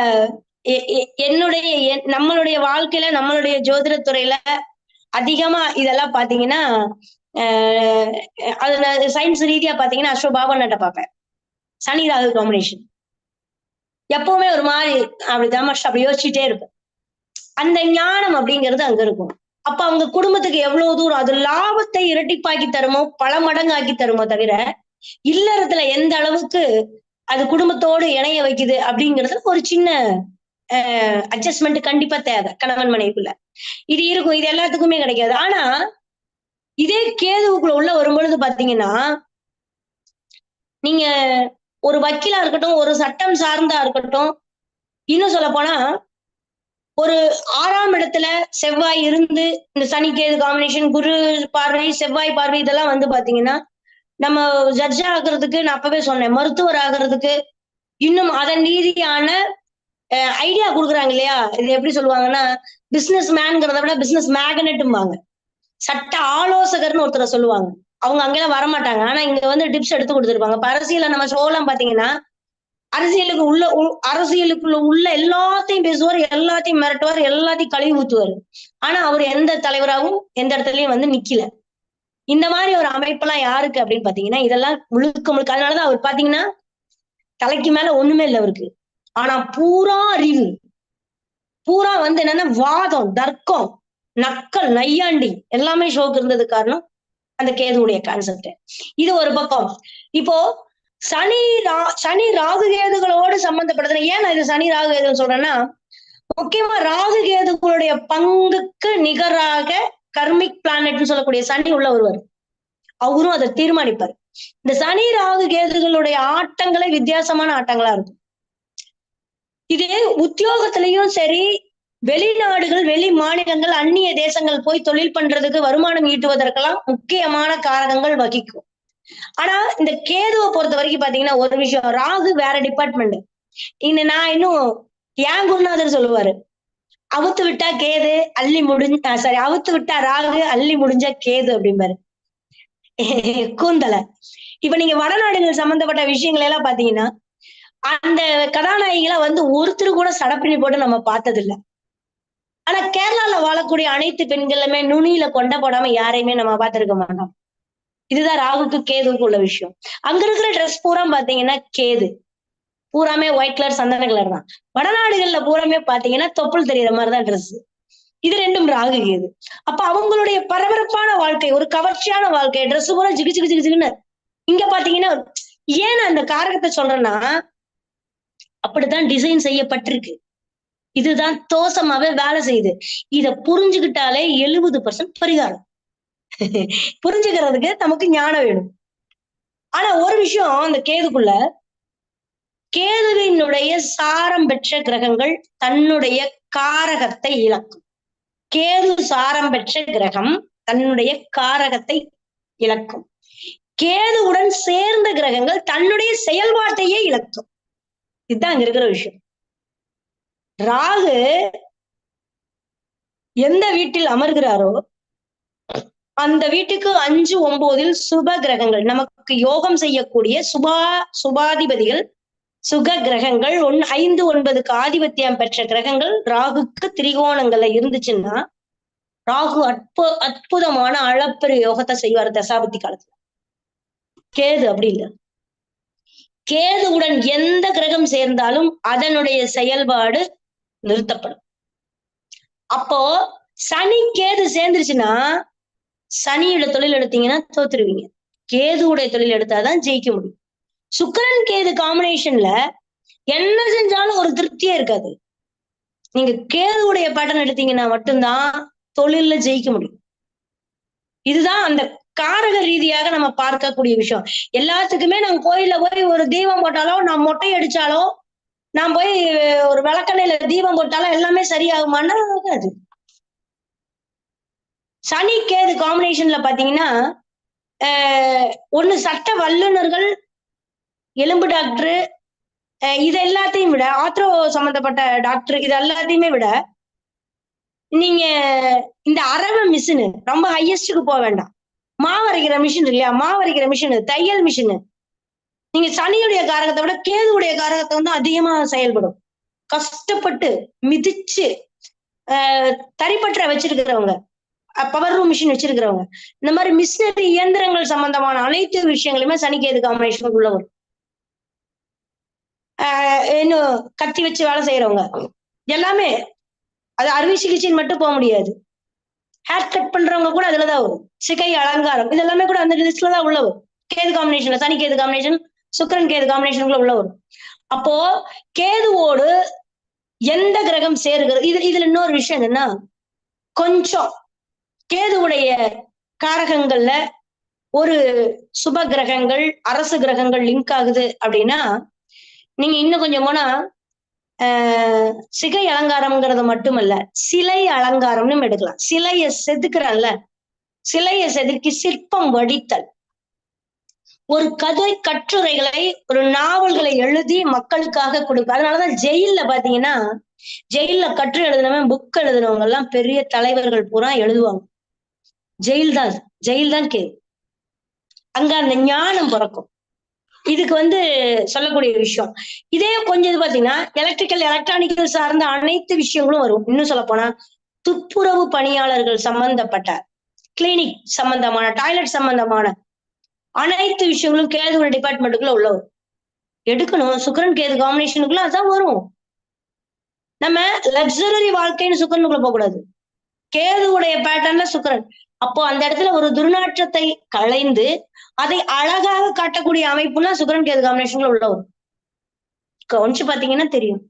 நம்மளுடைய வாழ்க்கையில நம்மளுடைய ஜோதிட துறையில அதிகமா இதெல்லாம் பாத்தீங்கன்னா, அது சயின்ஸ் ரீதியா பாத்தீங்கன்னா அஸ்வபாவன்ட்ட பார்ப்பேன். சனி ராகு காம்பினேஷன் எப்பவுமே ஒரு மாதிரி அப்படிதான் அப்படி யோசிச்சுட்டே இருப்பேன். அந்த ஞானம் அப்படிங்கிறது அங்க இருக்கும். அப்ப அவங்க குடும்பத்துக்கு எவ்வளவு தூரம் அது லாபத்தை இரட்டிப்பாக்கி தருமோ, பல மடங்கு ஆக்கி தருமோ தவிர, இல்லறத்துல எந்த அளவுக்கு அது குடும்பத்தோடு இணைய வைக்குது அப்படிங்கிறது ஒரு சின்ன அட்ஜஸ்ட்மெண்ட் கண்டிப்பா தேவை கணவன் மனைவிக்குள்ள. இது இருக்கும், இது எல்லாத்துக்குமே கிடைக்காது. ஆனா இதே கேதுவுக்குள்ள உள்ள வரும்பொழுது பாத்தீங்கன்னா, நீங்க ஒரு வக்கீலா இருக்கட்டும், ஒரு சட்டம் சார்ந்தா இருக்கட்டும், இன்னும் சொல்ல போனா ஒரு 6ஆம் இடத்துல செவ்வாய் இருந்து இந்த சனி கேது காம்பினேஷன், குரு பார்வை, செவ்வாய் பார்வை இதெல்லாம் வந்து பாத்தீங்கன்னா, நம்ம ஜட்ஜ் ஆகுறதுக்கு நான் அப்பவே சொன்னேன், மருத்துவர் ஆகுறதுக்கு இன்னும் அதன் ரீதியான ஐடியா கொடுக்குறாங்க இல்லையா? இது எப்படி சொல்லுவாங்கன்னா, பிசினஸ் மேன்ங்கிறத விட பிசினஸ் மேக்னெட்டும்பாங்க. சட்ட ஆலோசகர்னு ஒருத்தரை சொல்லுவாங்க. அவங்க அங்கெல்லாம் வரமாட்டாங்க. ஆனா இங்க வந்து டிப்ஸ் எடுத்து கொடுத்துருப்பாங்க. இப்ப அரசியல நம்ம ஷோலாம் பாத்தீங்கன்னா, அரசியலுக்குள்ள உள்ள எல்லாத்தையும் பேசுவார், எல்லாத்தையும் மிரட்டுவார், எல்லாத்தையும் கழுவி ஊத்துவாரு. ஆனா அவர் எந்த தலைவராகவும் எந்த இடத்துலயும் வந்து நிக்கல. இந்த மாதிரி ஒரு அமைப்பெல்லாம் யாருக்கு அப்படின்னு பாத்தீங்கன்னா, இதெல்லாம் முழுக்க அதனாலதான் அவர் பாத்தீங்கன்னா தலைக்கு மேல ஒண்ணுமே இல்லை அவருக்கு. ஆனா பூரா அறிவு, பூரா வந்து என்னன்னா வாதம், தர்க்கம், நக்கல், நையாண்டி எல்லாமே ஷோக்கு இருந்தது காரணம் அந்த கேதுவுடைய கான்செப்ட். இது ஒரு பக்கம். இப்போ சனி ராகு கேதுகளோடு சம்பந்தப்படுறது. ஏன் நான் இது சனி ராகு கேது சொல்றேன்னா, முக்கியமா ராகு கேதுகளுடைய பங்குக்கு நிகராக கர்மிக் பிளானட்னு சொல்லக்கூடிய சனி உள்ள வருவார். அவரும் அதை தீர்மானிப்பார். இந்த சனி ராகு கேதுகளுடைய ஆட்டங்களே வித்தியாசமான ஆட்டங்களா இருக்கும். இது உத்தியோகத்திலையும் சரி, வெளிநாடுகள், வெளி மாநிலங்கள், அந்நிய தேசங்கள் போய் தொழில் பண்றதுக்கு, வருமானம் ஈட்டுவதற்கெல்லாம் முக்கியமான காரகங்கள் வகிக்கும். ஆனா இந்த கேதுவை பொறுத்த வரைக்கும் பாத்தீங்கன்னா ஒரு விஷயம், ராகு வேற டிபார்ட்மெண்ட். நான் இன்னும் ஏன் குருநாதர் சொல்லுவாரு, அவுத்து விட்டா கேது அள்ளி அவுத்து விட்டா ராகு அள்ளி முடிஞ்ச கேது அப்படிம்பாரு. கூந்தல இப்ப நீங்க வடநாடுகள் சம்பந்தப்பட்ட விஷயங்கள் எல்லாம் பாத்தீங்கன்னா, அந்த கதாநாயகிகளை வந்து ஒருத்தர் கூட சடப்பிணி போட்டு நம்ம பார்த்தது இல்ல. ஆனா கேரளால வாழக்கூடிய அனைத்து பெண்களுமே நுனியில கொண்ட போடாம யாரையுமே நம்ம பார்த்திருக்க மாட்டோம். இதுதான் ராகுக்கு கேதுவுக்கு உள்ள விஷயம். அங்க இருக்கிற ட்ரெஸ் பூரா பாத்தீங்கன்னா கேது பூராமே ஒயிட் கலர், சந்தன கலர் தான். வடநாடுகள்ல பூராமே பாத்தீங்கன்னா தொப்புள் தெரியற மாதிரிதான் ட்ரெஸ். இது ரெண்டும் ராகு கேது. அப்ப அவங்களுடைய பரபரப்பான வாழ்க்கை, ஒரு கவர்ச்சியான வாழ்க்கை, ட்ரெஸ் பூரா ஜிகு ஜிகு ஜிகு ஜிகுன்னு. இங்க பாத்தீங்கன்னா ஏன் நான் அந்த காரகத்தை சொல்றேன்னா, அப்படித்தான் டிசைன் செய்யப்பட்டிருக்கு. இதுதான் தோசமாவே வேலை செய்யுது. இத புரிஞ்சுக்கிட்டாலே 70% பரிகாரம். புரிஞ்சுக்கிறதுக்கு நமக்கு ஞானம் வேணும். ஆனா ஒரு விஷயம் அந்த கேதுக்குள்ள, கேதுவினுடைய சாரம் பெற்ற கிரகங்கள் தன்னுடைய காரகத்தை இழக்கும். கேது சாரம் பெற்ற கிரகம் தன்னுடைய காரகத்தை இழக்கும். கேதுவுடன் சேர்ந்த கிரகங்கள் தன்னுடைய செயல்பாட்டையே இழக்கும். இதுதான் அங்க இருக்கிற விஷயம். ராகு எந்த வீட்டில் அமர்கிறாரோ அந்த வீட்டுக்கு 5, 9 சுப கிரகங்கள், நமக்கு யோகம் செய்யக்கூடிய சுபாதிபதிகள், சுக கிரகங்கள் 5, 9க்கு ஆதிபத்தியம் பெற்ற கிரகங்கள் ராகுக்கு திரிகோணங்கள்ல இருந்துச்சுன்னா ராகு அற்புதமான அளப்பெரிய யோகத்தை செய்வார் தசாபுத்தி காலத்துல. கேது அப்படி இல்லை. கேதுவுடன் எந்த கிரகம் சேர்ந்தாலும் அதனுடைய செயல்பாடு நிறுத்தப்படும். அப்போ சனி கேது சேர்ந்துருச்சுன்னா, சனியோட தொழில் எடுத்தீங்கன்னா தோத்துருவீங்க. கேதுவுடைய தொழில் எடுத்தாதான் ஜெயிக்க முடியும். சுக்கிரன் கேது காம்பினேஷன்ல என்ன செஞ்சாலும் ஒரு திருப்தியே இருக்காது. நீங்க கேதுவுடைய பேட்டர்ன் எடுத்தீங்கன்னா மட்டும்தான் தொழில்ல ஜெயிக்க முடியும். இதுதான் அந்த காரக ரீதியாக நம்ம பார்க்கக்கூடிய விஷயம். எல்லாத்துக்குமே நாங்க கோயில்ல போய் ஒரு தீபம் போட்டாலோ, நான் மொட்டை அடிச்சாலோ, நான் போய் ஒரு விளக்கெண்ணெயில தீபம் போட்டாலும் எல்லாமே சரியாகுமான்னா ஆகாது. சனி கேது காம்பினேஷன்ல பாத்தீங்கன்னா, ஒண்ணு சட்ட வல்லுநர்கள், எலும்பு டாக்டர், இது எல்லாத்தையும் விட ஆத்ரோ சம்பந்தப்பட்ட டாக்டர், இது எல்லாத்தையுமே விட நீங்க இந்த அரவ மிஷின் ரொம்ப ஹையஸ்டுக்கு போக வேண்டாம். மாவரைக்கிற மிஷின் இல்லையா, மாவரைக்கிற மிஷின், தையல் மிஷின், நீங்க சனியுடைய காரகத்தை விட கேதுவுடைய காரகத்தை வந்து அதிகமா செயல்படும். கஷ்டப்பட்டு மிதிச்சு தரிப்பற்ற வச்சிருக்கிறவங்க, பவர் ரூம் மிஷின் வச்சிருக்கிறவங்க, இந்த மாதிரி மிஷினரி இயந்திரங்கள் சம்பந்தமான அனைத்து விஷயங்களுமே சனி கேது காம்பினேஷனுக்கு உள்ள வரும். இன்னும் கத்தி வச்சு வேலை செய்யறவங்க எல்லாமே, அது அறுவை சிகிச்சைன்னு மட்டும் போக முடியாது. ஹேர் கட் பண்றவங்க கூட அதுலதான் வரும். சிகை அலங்காரம் இது எல்லாமே கூட அந்த லிஸ்ட்ல தான் உள்ள வரும். கேது காம்பினேஷன்ல, சனி கேது காம்பினேஷன், சுக்கிரன் கேது காம்பினேஷனுக்குள்ள உள்ள வரும். அப்போ கேதுவோடு எந்த கிரகம் சேருகிறது, இதுல இன்னொரு விஷயம் என்னன்னா, கொஞ்சம் கேதுவுடைய காரகங்கள்ல ஒரு சுப கிரகங்கள், அரசு கிரகங்கள் லிங்க் ஆகுது அப்படின்னா, நீங்க இன்னும் கொஞ்சம் போனா சிகை அலங்காரம்ங்கிறது மட்டுமல்ல, சிலை அலங்காரம்னு எடுக்கலாம். சிலையை செதுக்குறல்ல, சிலையை செதுக்கி சிற்பம் வடித்தல், ஒரு கதை கட்டுரைகளை, ஒரு நாவல்களை எழுதி மக்களுக்காக கொடுப்ப. அதனாலதான் ஜெயில்ல பாத்தீங்கன்னா, ஜெயில்ல கட்டுரை எழுதினவன், புக் எழுதினவங்க எல்லாம் பெரிய தலைவர்கள் பூரா எழுதுவாங்க. ஜெயில் தான் கேது. அங்க அந்த ஞானம் பிறக்கும். இதுக்கு வந்து சொல்லக்கூடிய விஷயம். இதே கொஞ்சம் இது பாத்தீங்கன்னா, எலக்ட்ரிக்கல் எலக்ட்ரானிக்கல் சார்ந்த அனைத்து விஷயங்களும் வரும். இன்னும் சொல்ல போனா துப்புரவு பணியாளர்கள் சம்பந்தப்பட்ட, கிளினிக் சம்பந்தமான, டாய்லெட் சம்பந்தமான அனைத்து விஷயங்களும் கேது டிபார்ட்மெண்ட்டுக்குள்ள உள்ள வரும். எடுக்கணும். சுக்கிரன் கேது காம்பினேஷனுக்குள்ள அதான் வரும். நம்ம லக்ஸரி வாழ்க்கைன்னு சுக்கிரனுக்குள்ள போக கூடாது. கேதுவுடைய பேட்டர்ன்ல சுக்கிரன். அப்போ அந்த இடத்துல ஒரு துர்நாற்றத்தை களைந்து அதை அழகாக காட்டக்கூடிய அமைப்புலாம் சுக்கிரன் கேது காம்பினேஷன்ல உள்ள வரும். கவனிச்சு பாத்தீங்கன்னா தெரியும்.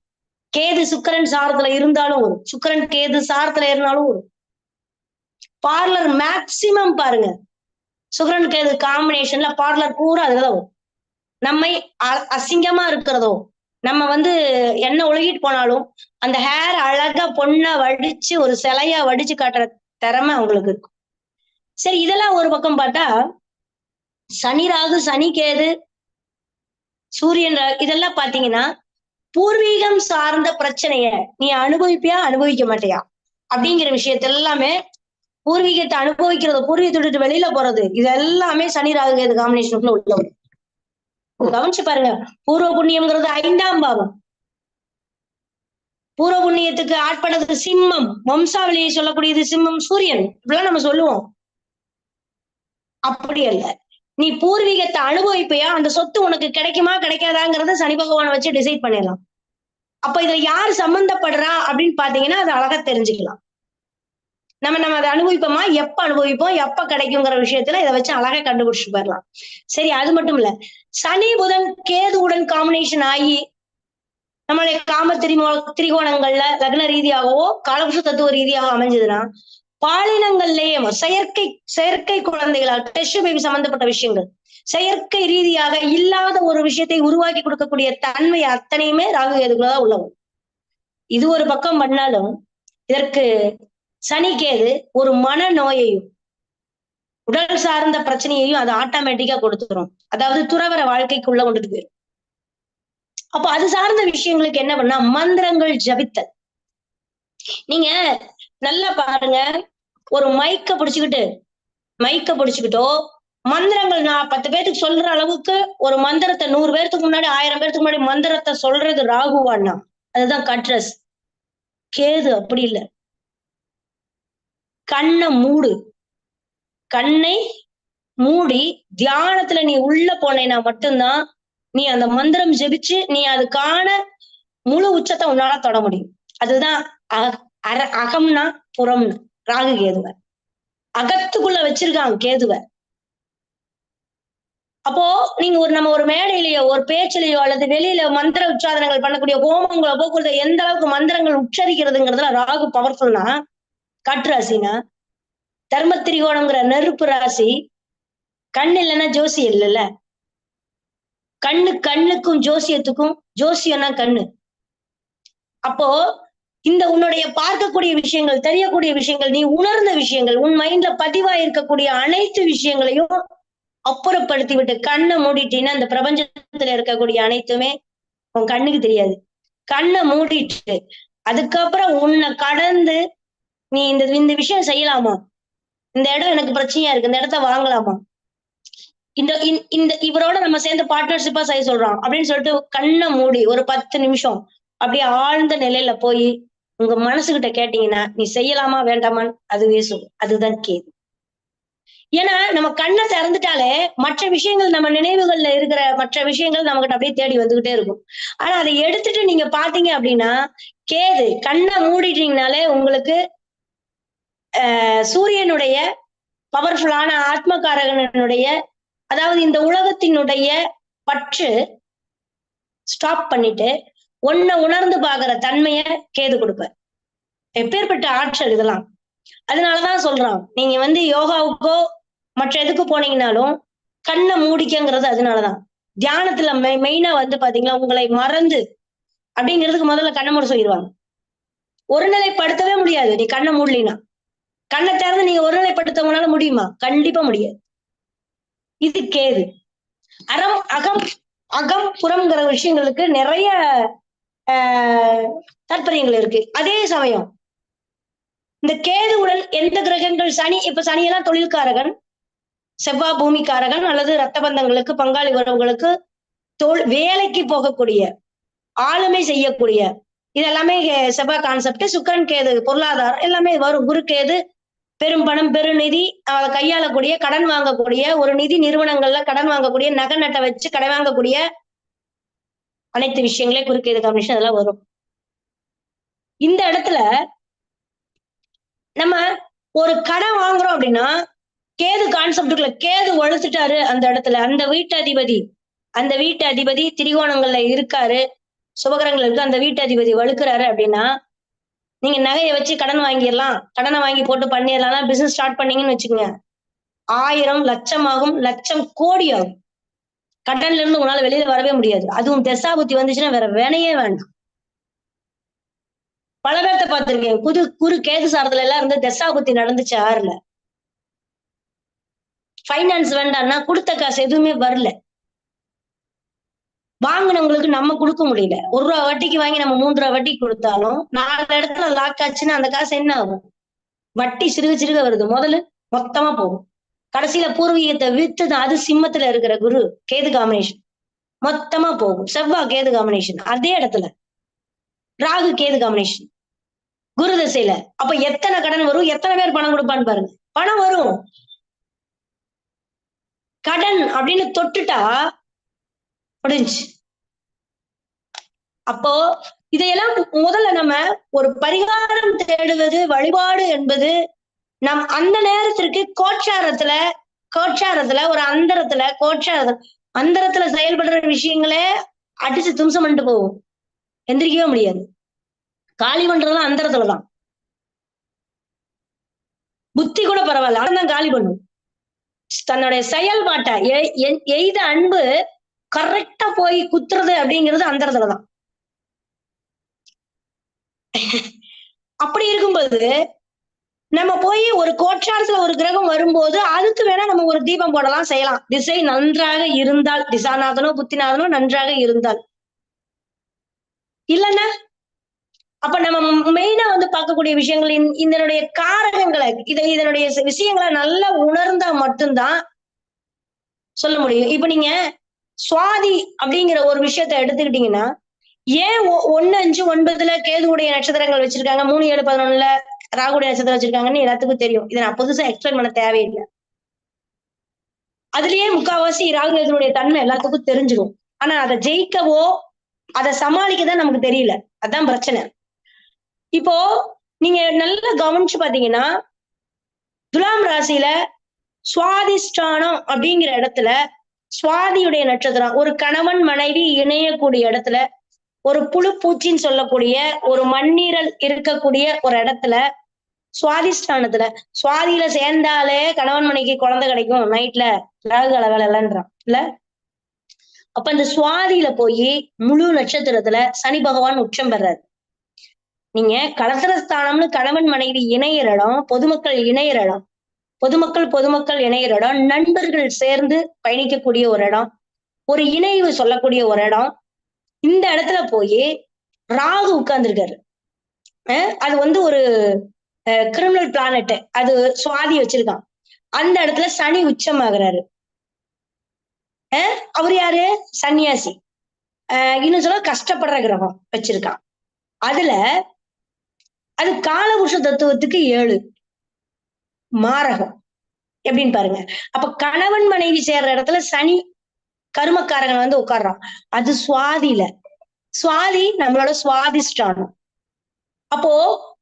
கேது சுக்கிரன் சாரத்துல இருந்தாலும் வரும், சுக்கிரன் கேது சாரத்துல இருந்தாலும் வரும். பார்லர் மேக்சிமம் பாருங்க, சுக்கிரன் கேது காம்பினேஷன்ல பார்லர் பூரா அதுலதான் வரும். நம்மை அசிங்கமா இருக்கிறதோ, நம்ம வந்து என்ன ஒழுகிட்டு போனாலும் அந்த ஹேர் அழகா பொண்ணை வடிச்சு ஒரு சிலையா வடிச்சு காட்டுற திறமை அவங்களுக்கு இருக்கும். சரி, இதெல்லாம் ஒரு பக்கம் பார்த்தா, சனி ராகு, சனி கேது, சூரியன் இதெல்லாம் பாத்தீங்கன்னா பூர்வீகம் சார்ந்த பிரச்சனைய நீ அனுபவிப்பியா அனுபவிக்க மாட்டியா அப்படிங்கிற விஷயத்த எல்லாமே, பூர்வீகத்தை அனுபவிக்கிறது, பூர்வீகத்தை விட்டு வெளியில போறது, இது எல்லாமே சனி ராகு கேது காம்பினேஷனுக்குள்ள உள்ள வரும். கவனிச்சு பாருங்க. பூர்வ புண்ணியம்ங்கிறது 5ஆம் பாவம். பூர்வ புண்ணியத்துக்கு ஆட்படுறது சிம்மம், வம்சாவளியை சொல்லக்கூடியது சிம்மம், சூரியன், இப்படிலாம் நம்ம சொல்லுவோம். அப்படி அல்ல. நீ பூர்வீகத்தை அனுபவிப்பையா, அந்த சொத்து உனக்கு கிடைக்குமா கிடைக்காதாங்கிறத சனி பகவானை வச்சு டிசைட் பண்ணிடலாம். அப்ப இதுல யார் சம்பந்தப்படுறா அப்படின்னு பாத்தீங்கன்னா அது அழகா தெரிஞ்சுக்கலாம். நம்ம அதை அனுபவிப்போமா, எப்ப அனுபவிப்போம், எப்ப கிடைக்குங்கிற விஷயத்துல இதை வச்சு அழகா கண்டுபிடிச்சிட்டு போயிடலாம். சரி, அது மட்டும் இல்ல, சனி புதன் கேதுவுடன் காம்பினேஷன் ஆகி நம்மளுடைய காம திரிகோணங்கள்ல லக்ன ரீதியாகவோ காலபுருஷ தத்துவ ரீதியாக அமைஞ்சதுன்னா பாலினங்கள்லயே செயற்கை குழந்தைகளால் டெஸ்ட் பேபி சம்பந்தப்பட்ட விஷயங்கள், செயற்கை ரீதியாக இல்லாத ஒரு விஷயத்தை உருவாக்கி கொடுக்கக்கூடிய தன்மை அத்தனையுமே ராகு கேதுக்குள்ளதான் உள்ளவங்க. இது ஒரு பக்கம் பண்ணாலும் இதற்கு சனி கேது ஒரு மனநோயையும் உடல் சார்ந்த பிரச்சனையையும் அது ஆட்டோமேட்டிக்கா கொடுத்துரும். அதாவது துறவற வாழ்க்கைக்குள்ள கொண்டுட்டு போயிடும். அப்ப அது சார்ந்த விஷயங்களுக்கு என்ன பண்ணா மந்திரங்கள் ஜபித்தல். நீங்க நல்லா பாருங்க, ஒரு மைக்க பிடிச்சுக்கிட்டோ மந்திரங்கள் நான் 10 பேருக்கு சொல்ற அளவுக்கு ஒரு மந்திரத்தை 100 பேருக்கு முன்னாடி 1000 பேருக்கு முன்னாடி மந்திரத்தை சொல்றது ராகுவான்னா அதுதான் கட்ரஸ். கேது அப்படி இல்லை. கண்ணை மூடி தியானத்துல நீ உள்ள போனேன்னா மட்டும்தான் நீ அந்த மந்திரம் ஜெபிச்சு நீ அதுக்கான முழு உச்சத்தை உன்னால தொட முடியும். அதுதான் அகம்னா புறம்னு ராகு கேதுவ அகத்துக்குள்ள வச்சிருக்காங்க கேதுவ. அப்போ நீங்க நம்ம ஒரு மேடையிலயோ ஒரு பேச்சிலையோ அல்லது வெளியில மந்திர உச்சாதனங்கள் பண்ணக்கூடிய ஹோமங்களை போக்குவரத்து எந்த அளவுக்கு மந்திரங்கள் உச்சரிக்கிறதுங்கிறதுல ராகு பவர்ஃபுல்னா காற்று ராசினா தர்ம திரிகோணம்ங்கிற நெருப்பு ராசி. கண் இல்லைன்னா ஜோசியம் இல்லைல்ல. கண்ணுக்கும் ஜோசியத்துக்கும் ஜோசியம்னா கண்ணு. அப்போ இந்த உன்னுடைய பார்க்கக்கூடிய விஷயங்கள், தெரியக்கூடிய விஷயங்கள், நீ உணர்ந்த விஷயங்கள், உன் மைண்ட்ல பதிவா இருக்கக்கூடிய அனைத்து விஷயங்களையும் அப்புறப்படுத்தி விட்டு கண்ணை மூடிட்டீங்கன்னா இந்த பிரபஞ்சத்துல இருக்கக்கூடிய அனைத்துமே உன் கண்ணுக்கு தெரியாது. கண்ணை மூடிட்டு அதுக்கப்புறம் உன்னை கடந்து நீ இந்த விஷயம் செய்யலாமா, இந்த இடம் எனக்கு பிரச்சனையா இருக்கு, இந்த இடத்த வாங்கலாமா, இந்த இவரோட நம்ம சேர்ந்து பார்ட்னர்ஷிப்பா செய்ய சொல்றோம் அப்படின்னு சொல்லிட்டு கண்ணை மூடி ஒரு 10 நிமிஷம் அப்படியே ஆழ்ந்த நிலையில போய் உங்க மனசுகிட்ட கேட்டீங்கன்னா நீ செய்யலாமா வேண்டாமான்னு அதுவே சொல்லும். அதுதான் கேது. ஏன்னா நம்ம கண்ணை திறந்துட்டாலே மற்ற விஷயங்கள், நம்ம நினைவுகள்ல இருக்கிற மற்ற விஷயங்கள் நமக்கிட்ட அப்படியே தேடி வந்துகிட்டே இருக்கும். ஆனா அதை எடுத்துட்டு நீங்க பாத்தீங்க அப்படின்னா கேது கண்ணை மூடிட்டீங்கனாலே உங்களுக்கு சூரியனுடைய பவர்ஃபுல்லான ஆத்மகாரகனுடைய, அதாவது இந்த உலகத்தினுடைய பற்று ஸ்டாப் பண்ணிட்டு ஒன்ன உணர்ந்து பாக்குற தன்மைய கேது கொடுப்பார். எப்பேற்பட்ட ஆற்றல் இதெல்லாம். அதனாலதான் சொல்றான், நீங்க யோகாவுக்கோ மற்ற எதுக்கு போனீங்கன்னாலும் கண்ணை மூடிக்கங்கிறது. அதனாலதான் தியானத்துல மெயினா பாத்தீங்களா உங்களை மறந்து அப்படிங்கிறதுக்கு முதல்ல கண்ணை மூட சொல்லிடுவாங்க. ஒருநிலைப்படுத்தவே முடியாது நீ கண்ணை மூடலினா. கண்ணை திறந்து நீங்க ஒருநிலைப்படுத்தவங்களால முடியுமா? கண்டிப்பா முடியாது. இது கேது. அகம் புறம்ங்கிற விஷயங்களுக்கு நிறைய தாற்பயங்கள் இருக்கு. அதே சமயம் இந்த கேதுவுடன் எந்த கிரகங்கள், இப்ப சனியெல்லாம் தொழில்காரகன், செவ்வாய் பூமிக்காரகன் அல்லது ரத்த பந்தங்களுக்கு பங்காளி உறவுகளுக்கு வேலைக்கு போகக்கூடிய ஆளுமை செய்யக்கூடிய இதெல்லாமே செவ்வாய் கான்செப்ட். சுக்கிரன் கேது பொருளாதாரம் எல்லாமே வரும். குரு கேது பெரும் பணம் பெருநிதி கையாளக்கூடிய, கடன் வாங்கக்கூடிய, ஒரு நிதி நிறுவனங்கள்ல கடன் வாங்கக்கூடிய, நகை நட்டை வச்சு கடன் வாங்கக்கூடிய அனைத்து விஷயங்களே குறுக்கேது காம்பினேஷன் அதெல்லாம் வரும். இந்த இடத்துல நம்ம ஒரு கடன் வாங்குறோம் அப்படின்னா கேது கான்செப்டுக்குள்ள கேது வலுத்துட்டாரு அந்த இடத்துல. அந்த வீட்டு அதிபதி திரிகோணங்கள்ல இருக்காரு, சுபகிரகங்கள் இருக்கு, அந்த வீட்டு அதிபதி வலுக்குறாரு அப்படின்னா நீங்க நகையை வச்சு கடன் வாங்கிடலாம், கடனை வாங்கி போட்டு பண்ணிடலாம். பிசினஸ் ஸ்டார்ட் பண்ணீங்கன்னு வச்சுக்கோங்க, 1000 லட்சம் ஆகும், லட்சம் கோடி ஆகும். கடன்ல இருந்து உங்களால வெளியில வரவே முடியாது. அதுவும் தசாபுத்தி வந்துச்சுன்னா வேற வேணையே வேண்டாம். பல பேர்த்த பார்த்திருக்கேன், குரு கேது சாரத்துல எல்லாம் இருந்து தசாபுத்தி நடந்துச்சு 6ல. பைனான்ஸ் வேண்டாம்னா கொடுத்த காசு எதுவுமே வரல. வாங்கினவங்களுக்கு நம்ம கொடுக்க முடியல. 1 ரூபா வட்டிக்கு வாங்கி நம்ம 3 ரூபா வட்டிக்கு கொடுத்தாலும் 4 இடத்துல லாக் ஆச்சுன்னா அந்த காசு என்ன ஆகும்? வட்டி சிறுக வருது, முதல்ல மொத்தமா போகும். கடைசியில பூர்வீகத்தை வித்துதான். அது சிம்மத்துல இருக்கிற குரு கேது காம்பினேஷன் மொத்தமா போகும். செவ்வாய் கேது காம்பினேஷன் அதே இடத்துல ராகு கேது காம்பினேஷன் குரு திசையில. அப்ப எத்தனை கடன் வரும், எத்தனை பேர் பணம் கொடுப்பான்னு பாருங்க. பணம் வரும். கடன் அப்படின்னு தொட்டுட்டா முடிஞ்சு. அப்போ இதையெல்லாம் முதல்ல நம்ம ஒரு பரிகாரம் தேடுவது, வழிபாடு என்பது நம் அந்த நேரத்திற்கு கோட்சாரத்துல ஒரு அந்தரத்துல செயல்படுற விஷயங்களே அடிச்சு தும்சம் பண்ணிட்டு போகும். எந்திரிக்கவே முடியாது. காளி பண்றதுலாம் அந்தரத்துலதான். புத்தி கூட பரவாயில்ல, ஆனா காலி பண்ணும். தன்னுடைய செயல்பாட்டை எய்த அன்பு கரெக்டா போய் குத்துறது அப்படிங்கிறது அந்த இடத்துலதான். அப்படி இருக்கும்போது நம்ம போய் ஒரு கோட்சாரத்துல ஒரு கிரகம் வரும்போது அதுக்கு வேணா நம்ம ஒரு தீபம் போடலாம், செய்யலாம். திசை நன்றாக இருந்தால், திசாநாதனோ புத்திநாதனோ நன்றாக இருந்தால். இல்லன்னா அப்ப நம்ம மெயினா வந்து பார்க்கக்கூடிய விஷயங்கள் இதனுடைய காரகங்களை, இதனுடைய விஷயங்களை நல்லா உணர்ந்தா மட்டும்தான் சொல்ல முடியும். இப்ப நீங்க சுவாதி அப்படிங்கிற ஒரு விஷயத்த எடுத்துக்கிட்டீங்கன்னா, ஏன் 1, 5, 9 கேதுவுடைய நட்சத்திரங்கள் வச்சிருக்காங்க, 3, 7, 11 ராகுடைய நட்சத்திரம் வச்சிருக்காங்கன்னு எல்லாத்துக்கும் தெரியும். இதை நான் புதுசா எக்ஸ்பிளைன் பண்ண தேவையில்லை. அதுலயே முக்காவாசி ராகு கேதுவுடைய தன்மை எல்லாத்துக்கும் தெரிஞ்சிடும். ஆனா அதை ஜெயிக்கவோ அதை சமாளிக்கதான் நமக்கு தெரியல. அதான் பிரச்சனை. இப்போ நீங்க நல்லா கவனிச்சு பாத்தீங்கன்னா, துலாம் ராசியில சுவாதிஷ்டானம் அப்படிங்கிற இடத்துல சுவாதியுடைய நட்சத்திரம் ஒரு கணவன் மனைவி இணையக்கூடிய இடத்துல, ஒரு புழு பூச்சின்னு சொல்லக்கூடிய ஒரு மண்ணீரல் இருக்கக்கூடிய ஒரு இடத்துல, சுவாதிஷ்டானத்துல சுவாதியில சேர்ந்தாலே கணவன் மனைவிக்கு குழந்தை கிடைக்கும் நைட்ல, ராகு கால வேலை இல்லைன்றான் இல்ல. அப்ப இந்த சுவாதியில போய் முழு நட்சத்திரத்துல சனி பகவான் உச்சம் பெறாரு. நீங்க கலசரஸ்தானம்னு கணவன் மனைவி இணையிற இடம், பொதுமக்கள் இணையிற இடம், பொதுமக்கள் இணையிற இடம், நண்பர்கள் சேர்ந்து பயணிக்கக்கூடிய ஒரு இடம், ஒரு இணைவு சொல்லக்கூடிய ஒரு இடம். இந்த இடத்துல போய் ராகு உட்கார்ந்துருக்காரு. அது வந்து ஒரு கிரிமினல் பிளானட், அது சுவாதி வச்சிருக்கான். அந்த இடத்துல சனி உச்சமாகிறாரு. அவர் யாரு? சன்னியாசி. இன்னும் சொல்ல கஷ்டப்படுற கிரகம் வச்சிருக்கான். அதுல அது காலபுருஷ தத்துவத்துக்கு 7 மாரகம். எப்படின்னு பாருங்க. அப்ப கணவன் மனைவி சேர்ற இடத்துல சனி கருமக்காரகன் வந்து உட்கார்றான். அது சுவாதியில. சுவாதி நம்மளோட சுவாதிஷ்டானம். அப்போ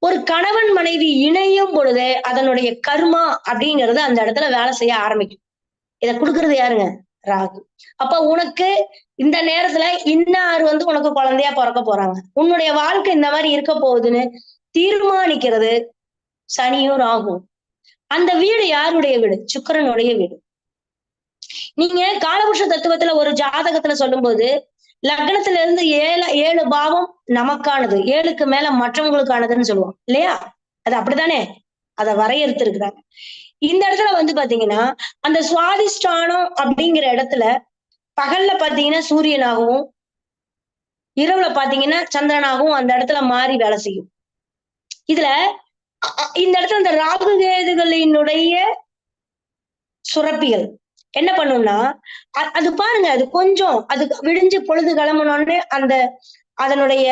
ஒரு கணவன் மனைவி இணையும் பொழுது அதனுடைய கர்மா அப்படிங்கிறது அந்த இடத்துல வேலை செய்ய ஆரம்பிக்கும். இதை கொடுக்கறது யாருங்க? ராகு. அப்ப உனக்கு இந்த நேரத்துல இன்னார் வந்து உனக்கு குழந்தையா பிறக்க போறாங்க, உன்னுடைய வாழ்க்கை இந்த மாதிரி இருக்க போகுதுன்னு தீர்மானிக்கிறது சனியும் ராகும். அந்த வீடு யாருடைய வீடு? சுக்கிரனுடைய வீடு. நீங்க காலபுருஷ தத்துவத்துல ஒரு ஜாதகத்துல சொல்லும் போது லக்னத்துல இருந்து 7 பாவம் நமக்கானது, 7க்கு மேல மற்றவங்களுக்கானதுன்னு சொல்லுவோம் இல்லையா? அது அப்படித்தானே அதை வரையறுத்து இருக்கிறாங்க. இந்த இடத்துல வந்து பாத்தீங்கன்னா அந்த சுவாதிஷ்டானம் அப்படிங்கிற இடத்துல பகல்ல பாத்தீங்கன்னா சூரியனாகவும், இரவுல பாத்தீங்கன்னா சந்திரனாகவும் அந்த இடத்துல மாறி வேலை செய்யும். இதுல இந்த இடத்துல இந்த ராகு கேதுகளினுடைய சுரப்பிகள் என்ன பண்ணும்னா, அது பாருங்க, அது கொஞ்சம் அது விடிஞ்சு பொழுது கிளம்பினோடனே அந்த அதனுடைய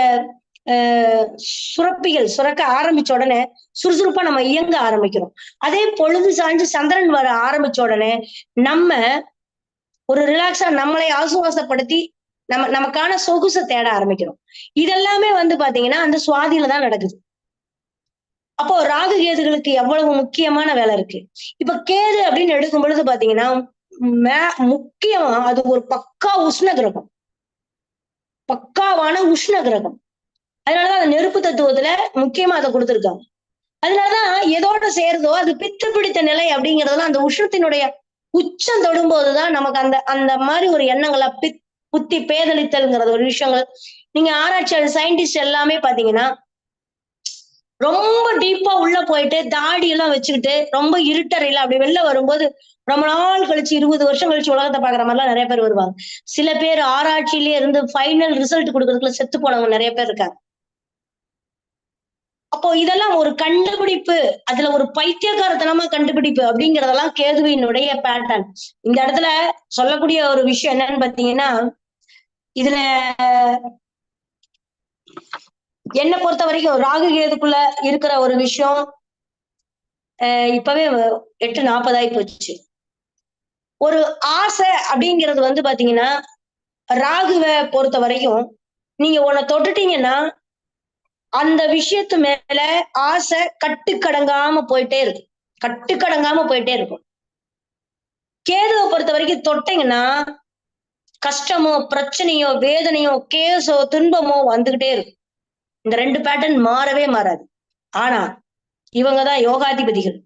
சுரப்பிகள் சுரக்க ஆரம்பிச்ச உடனே சுறுசுறுப்பா நம்ம இயங்க ஆரம்பிக்கிறோம். அதே பொழுது சாஞ்சு சந்திரன் வர ஆரம்பிச்ச உடனே நம்ம ஒரு ரிலாக்ஸா நம்மளை ஆசுவாசப்படுத்தி நமக்கான சொகுசை தேட ஆரம்பிக்கிறோம். இதெல்லாமே வந்து பாத்தீங்கன்னா அந்த சுவாதியில தான் நடக்குது. அப்போ ராகு கேதுகளுக்கு எவ்வளவு முக்கியமான வேலை இருக்கு. இப்ப கேது அப்படின்னு எடுக்கும் பொழுது பாத்தீங்கன்னா முக்கியமா அது ஒரு பக்கா உஷ்ண கிரகம், பக்காவான உஷ்ண கிரகம். அதனாலதான் அந்த நெருப்பு தத்துவத்துல முக்கியமா அதை கொடுத்திருக்காங்க. அதனாலதான் எதோட சேருதோ அது பித்து பிடித்த நிலை அப்படிங்கறதுலாம் அந்த உஷ்ணத்தினுடைய உச்சம் தொடும்போதுதான் நமக்கு அந்த அந்த மாதிரி ஒரு எண்ணங்களை புத்தி பேதளித்தல்ங்கிறது ஒரு விஷயங்கள். நீங்க ஆராய்ச்சியாளர் சயின்டிஸ்ட் எல்லாமே பாத்தீங்கன்னா ரொம்ப டீப்பா உள்ள போயிட்டு தாடி எல்லாம் வச்சுக்கிட்டு ரொம்ப இருட்டறையில அப்படி வெளில வரும்போது ரொம்ப நாள் கழிச்சு 20 வருஷம் கழிச்சு உலகத்தை பாக்குற மாதிரிலாம் நிறைய பேர் வருவாங்க. சில பேர் ஆராய்ச்சியிலேயே இருந்து ஃபைனல் ரிசல்ட் கொடுக்கறதுக்குள்ள செத்து போனவங்க நிறைய பேர் இருக்காங்க. அப்போ இதெல்லாம் ஒரு கண்டுபிடிப்பு, அதுல ஒரு பைத்தியக்காரத்தனமா கண்டுபிடிப்பு அப்படிங்கறதெல்லாம் கேதுவினுடைய பேட்டர்ன். இந்த இடத்துல சொல்லக்கூடிய ஒரு விஷயம் என்னன்னு பாத்தீங்கன்னா, இதுல என்னை பொறுத்த வரைக்கும் ராகு கேதுக்குள்ள இருக்கிற ஒரு விஷயம், இப்பவே 8:40 ஆகி போச்சு. ஒரு ஆசை அப்படிங்கிறது வந்து பாத்தீங்கன்னா ராகுவை பொறுத்த வரைக்கும் நீங்க உன்னை தொட்டுட்டீங்கன்னா அந்த விஷயத்து மேல ஆசை கட்டுக்கடங்காம போயிட்டே இருக்கும், கட்டுக்கடங்காம போயிட்டே இருக்கும். கேதுவை பொறுத்த வரைக்கும் தொட்டீங்கன்னா கஷ்டமோ பிரச்சனையோ வேதனையோ கேஸோ துன்பமோ வந்துகிட்டே இருக்கும். இந்த 2 பேட்டர்ன் மாறவே மாறாது. ஆனா இவங்கதான் யோகாதிபதிகள்.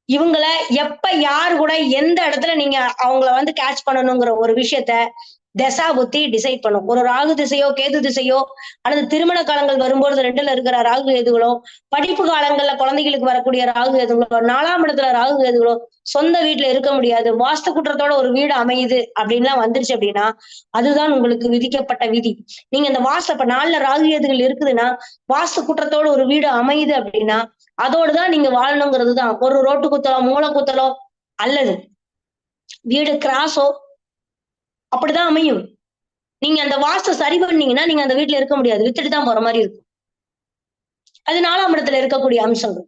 இவங்கள எப்ப யாரு கூட எந்த இடத்துல நீங்க அவங்கள வந்து கேட்ச் பண்ணணுங்கிற ஒரு விஷயத்த தசா புத்தி டிசைட் பண்ணும். ஒரு ராகு திசையோ கேது திசையோ அல்லது திருமண காலங்கள் வரும்போது 2ல இருக்கிற ராகு கேதுகளோ, படிப்பு காலங்கள்ல குழந்தைகளுக்கு வரக்கூடிய ராகு கேதுகளோ, 4ஆம் இடத்துல ராகு கேதுகளோ, சொந்த வீட்டுல இருக்க முடியாது, வாஸ்து குற்றத்தோட ஒரு வீடு அமையுது அப்படின்லாம் வந்துருச்சு அப்படின்னா அதுதான் உங்களுக்கு விதிக்கப்பட்ட விதி. நீங்க இந்த வாஸ்து இப்ப 4ல ராகு கேதுகள் இருக்குதுன்னா வாஸ்து குற்றத்தோட ஒரு வீடு அமையுது அப்படின்னா அதோடுதான் நீங்க வாழணுங்கிறது தான். ஒரு ரோட்டு குத்தலோ, மூல குத்தலோ அல்லது வீடு கிராஸோ அப்படிதான் அமையும். நீங்க அந்த வாஸ்து சரி பண்ணீங்கன்னா நீங்க அந்த வீட்டுல இருக்க முடியாது. வித்துட்டு தான் போற மாதிரி இருக்கும். அது 4ஆம் இடத்துல இருக்கக்கூடிய அம்சங்கள்.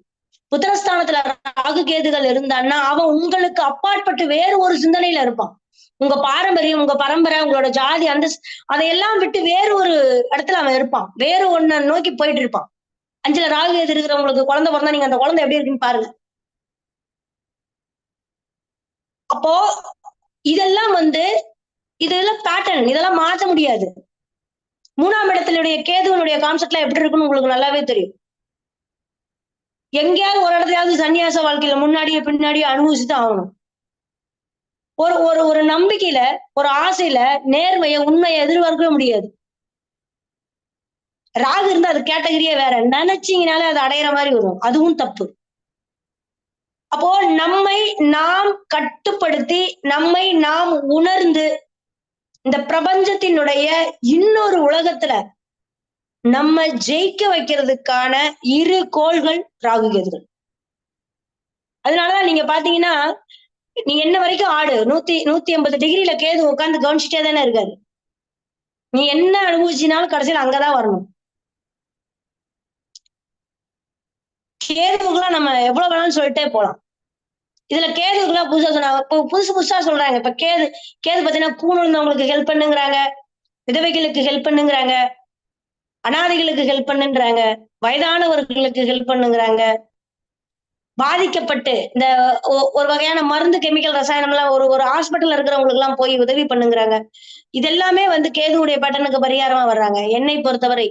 புத்திரஸ்தானத்துல ராகு கேதுகள் இருந்தான்னா அவன் உங்களுக்கு அப்பாற்பட்டு வேறு ஒரு சிந்தனையில இருப்பான். உங்க பாரம்பரியம், உங்க பரம்பரை, உங்களோட ஜாதி அந்த அதையெல்லாம் விட்டு வேறு ஒரு இடத்துல அவன் இருப்பான். வேறு ஒண்ண நோக்கி போயிட்டு இருப்பான். 5ல ராகு கேது இருக்கிறவங்களுக்கு குழந்தை பிறந்தா நீங்க அந்த குழந்தை எப்படி இருக்குன்னு பாருங்க. அப்போ இதெல்லாம் வந்து இதெல்லாம் பேட்டர்ன், இதெல்லாம் மாற்ற முடியாது. 3ஆம் இடத்தினுடைய கேதுவனுடைய கான்செப்ட்லாம் எப்படி இருக்குன்னு உங்களுக்கு நல்லாவே தெரியும். எங்கேயாவது ஒரு இடத்துலயாவது சன்னியாச வாழ்க்கையில முன்னாடியே பின்னாடியே அனுபவிச்சுதான் ஆகணும். ஒரு ஒரு ஒரு நம்பிக்கையில, ஒரு ஆசையில நேர்மைய, உண்மையை எதிர்பார்க்கவே முடியாது. ராகு இருந்தா அது கேட்டகரியே வேற. நினைச்சீங்கனாலே அது அடையிற மாதிரி வரும். அதுவும் தப்பு. அப்போ நம்மை நாம் கட்டுப்படுத்தி, நம்மை நாம் உணர்ந்து, இந்த பிரபஞ்சத்தினுடைய இன்னொரு உலகத்துல நம்ம ஜெயிக்க வைக்கிறதுக்கான 2 கோள்கள் ராகு கேதுகள். அதனாலதான் நீங்க பாத்தீங்கன்னா, நீ என்ன வரைக்கும் ஆடு 180 டிகிரில கேது உட்கார்ந்து கவனிச்சுட்டே தானே இருக்காரு. நீ என்ன அனுபவிச்சினாலும் கடைசியில அங்கதான் வரணும். கேதுவுக்குலாம் நம்ம எவ்வளவு வேணாலும் சொல்லிட்டே போலாம். இதுல கேதுவுக்குலாம் புதுசா சொன்னாங்க. இப்போ புதுசு புதுசா சொல்றாங்க. இப்ப கேது பாத்தீங்கன்னா கூண் விழுந்தவங்களுக்கு ஹெல்ப் பண்ணுங்கிறாங்க, விதவைகளுக்கு ஹெல்ப் பண்ணுங்கிறாங்க, அனாதைகளுக்கு ஹெல்ப் பண்ணுன்றாங்க, வயதானவர்களுக்கு ஹெல்ப் பண்ணுங்கிறாங்க. பாதிக்கப்பட்டு இந்த ஒரு வகையான மருந்து கெமிக்கல் ரசாயனம் எல்லாம் ஒரு ஹாஸ்பிட்டல்ல இருக்கிறவங்களுக்கு எல்லாம் போய் உதவி பண்ணுங்கிறாங்க. இதெல்லாமே வந்து கேதுவுடைய பேட்டர்னுக்கு பரிகாரமா வர்றாங்க. என்னை பொறுத்தவரை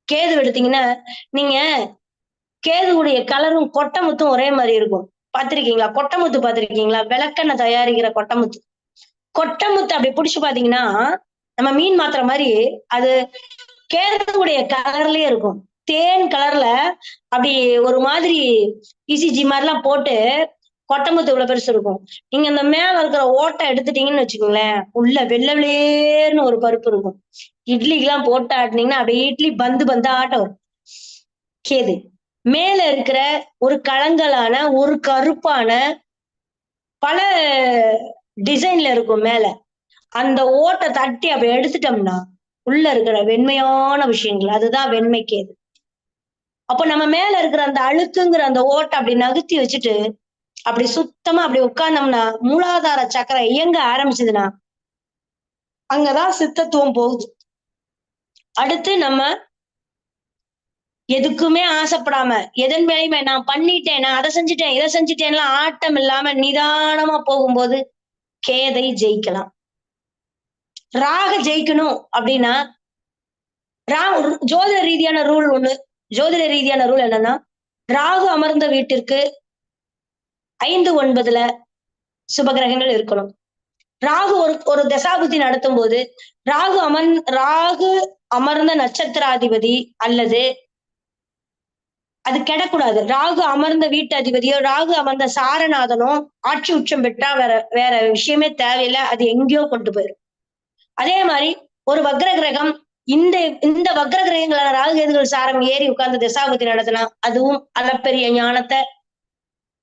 கேது எடுத்தீங்கன்னா நீங்க கேதுவுடைய கலரும் கொட்டமுத்தும் ஒரே மாதிரி இருக்கும். பாத்திருக்கீங்களா? கொட்டமுத்து பாத்திருக்கீங்களா? விளக்கெண்ணெய் தயாரிக்கிற கொட்டமுத்து. கொட்டமுத்து அப்படி புடிச்சு பாத்தீங்கன்னா நம்ம மீன் மாத்திர மாதிரி அது கேதுவுடைய கலர்லயே இருக்கும். தேன் கலர்ல அப்படி ஒரு மாதிரி இசிஜி மாதிரிலாம் போட்டு கொட்டமுத்து இவ்வளவு பெருசு இருக்கும். நீங்க இந்த மேல இருக்கிற ஓட்டை எடுத்துட்டீங்கன்னு வச்சுக்கோங்களேன், உள்ள வெள்ளை வெளியேன்னு ஒரு பருப்பு இருக்கும். இட்லிக்கு எல்லாம் போட்டு ஆட்டினீங்கன்னா அப்படியே இட்லி பந்து பந்தா ஆட்டம் வரும். கேது மேல இருக்கிற ஒரு கலங்கலான ஒரு கருப்பான பல டிசைன்ல இருக்கும் மேல. அந்த ஓட்டை தட்டி அப்படி எடுத்துட்டோம்னா உள்ள இருக்கிற வெண்மையான விஷயங்கள் அதுதான் வெண்மை கேது. அப்ப நம்ம மேல இருக்கிற அந்த அழுக்குங்கிற அந்த ஓட்டை அப்படி நகர்த்தி வச்சுட்டு அப்படி சுத்தமா அப்படி உட்கார்ந்தோம்னா மூலாதார சக்கரை இயங்க ஆரம்பிச்சதுன்னா அங்கதான் சித்தத்துவம் போகுது. அடுத்து நம்ம எதுக்குமே ஆசைப்படாம எதன் மேலையுமே நான் பண்ணிட்டேன், நான் அதை செஞ்சுட்டேன், இதை செஞ்சுட்டேன்லாம் ஆட்டம் இல்லாம நிதானமா போகும்போது கேதை ஜெயிக்கலாம். ராக ஜெயிக்கணும் அப்படின்னா ஜோதிட ரீதியான ரூல் ஒண்ணு. ஜோதிட ரீதியான ரூல் என்னன்னா ராகு அமர்ந்த வீட்டிற்கு 5, 9ல சுபகிரகங்கள் இருக்கணும். ராகு ஒரு தசாபுத்தி நடத்தும் போது ராகு அமர்ந்த நட்சத்திராதிபதி அல்லது அது கெடக்கூடாது. ராகு அமர்ந்த வீட்டு அதிபதியோ ராகு அமர்ந்த சாரநாதனோ ஆட்சி உச்சம் பெற்றா வேற விஷயமே தேவையில்லை. அது எங்கேயோ கொண்டு போயிடும். அதே மாதிரி ஒரு வக்ர கிரகம் இந்த வக்ர கிரகங்களான ராகு கேதுகள் சாரம் ஏறி உட்கார்ந்து தசாபுத்தி நடத்தினா அதுவும் அளப்பெரிய ஞானத்தை,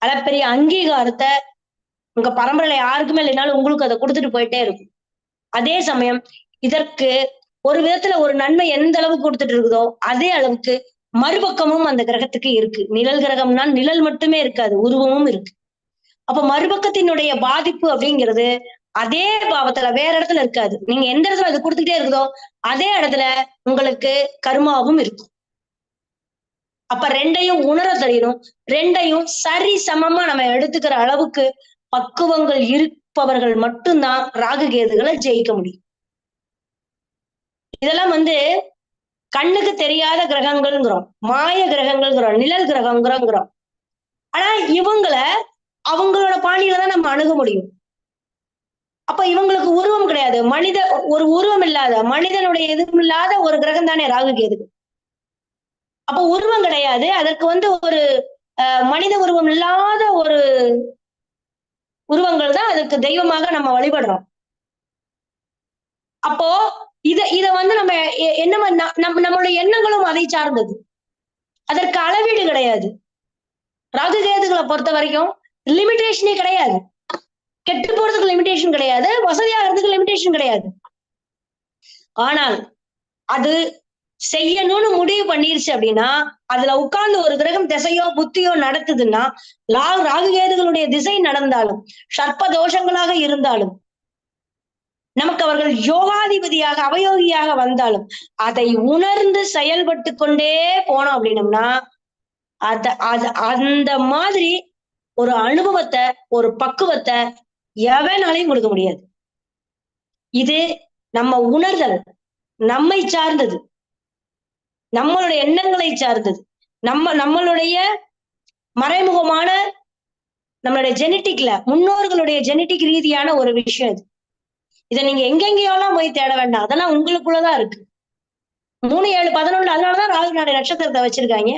அளப்பெரிய அங்கீகாரத்தை உங்க பரம்பரையில யாருக்குமே இல்லைனாலும் உங்களுக்கு அதை கொடுத்துட்டு போயிட்டே இருக்கும். அதே சமயம் இதற்கு ஒரு விதத்துல ஒரு நன்மை எந்த அளவுக்கு கொடுத்துட்டு இருக்குதோ அதே அளவுக்கு மறுபக்கமும் அந்த கிரகத்துக்கு இருக்கு. நிழல் கிரகம்னா நிழல் மட்டுமே இருக்காது, உருவமும் இருக்கு. அப்ப மறுபக்கத்தினுடைய பாதிப்பு அப்படிங்கிறது அதே பாவத்துல வேற இடத்துல இருக்காது. நீங்க எந்த இடத்துல அது கொடுத்துக்கிட்டே இருக்குதோ அதே இடத்துல உங்களுக்கு கர்மாவும் இருக்கும். அப்ப 2யும் உணர தெரியணும். 2யும் சரி சமமா நம்ம எடுத்துக்கிற அளவுக்கு பக்குவங்கள் இருப்பவர்கள் மட்டும்தான் ராகு கேதுகளை ஜெயிக்க முடியும். இதெல்லாம் வந்து கண்ணுக்கு தெரியாத கிரகங்கள்ங்கிறோம், மாய கிரகங்கள்ங்கிறோம், நிழல் கிரகங்கிறோம். ஆனா இவங்களை அவங்களோட பாணியில தான் நம்ம அணுக முடியும். அப்ப இவங்களுக்கு உருவம் கிடையாது. ஒரு உருவம் இல்லாத மனிதனுடைய எதுவும் இல்லாத ஒரு கிரகம் தானே ராகு கேது. அப்ப உருவம் கிடையாது. அதற்கு ஒரு மனித உருவம் இல்லாத ஒரு உருவங்கள் தான் அதற்கு தெய்வமாக நம்ம வழிபடுறோம். அப்போ இத நம்ம என்ன நம்மளுடைய எண்ணங்களும் அதை சார்ந்தது. அதற்கு அளவீடு கிடையாது. ராகு கேதுகளை பொறுத்த வரைக்கும் லிமிடேஷனே கிடையாது. கெட்டு போறதுக்கு லிமிடேஷன் கிடையாது, வசதியாகிறதுக்கு லிமிடேஷன் கிடையாது. ஆனால் அது செய்யணும்னு முடிவு பண்ணிருச்சு அப்படின்னா, அதுல உட்கார்ந்து ஒரு கிரகம் திசையோ புத்தியோ நடத்துதுன்னா, ராகு கேதுகளுடைய திசை நடந்தாலும் சர்ப்ப தோஷங்களாக இருந்தாலும் நமக்கு அவர்கள் யோகாதிபதியாக அவயோகியாக வந்தாலும் அதை உணர்ந்து செயல்பட்டு கொண்டே போனோம் அப்படின்னம்னா அந்த மாதிரி ஒரு அனுபவத்தை ஒரு பக்குவத்தை எவனாலையும் கொடுக்க முடியாது. இது நம்ம உணர்தல், நம்மை சார்ந்தது, நம்மளுடைய எண்ணங்களை சார்ந்தது, நம்மளுடைய மறைமுகமான நம்மளுடைய ஜெனட்டிக்ல முன்னோர்களுடைய ஜெனட்டிக் ரீதியான ஒரு விஷயம் இது. இதை நீங்க எங்கெங்கயோலாம் போய் தேட வேண்டாம். அதெல்லாம் உங்களுக்குள்ளதான் இருக்கு. 3, 7, 11 அதனாலதான் ராகு நட்சத்திரத்தை வச்சிருக்காங்க.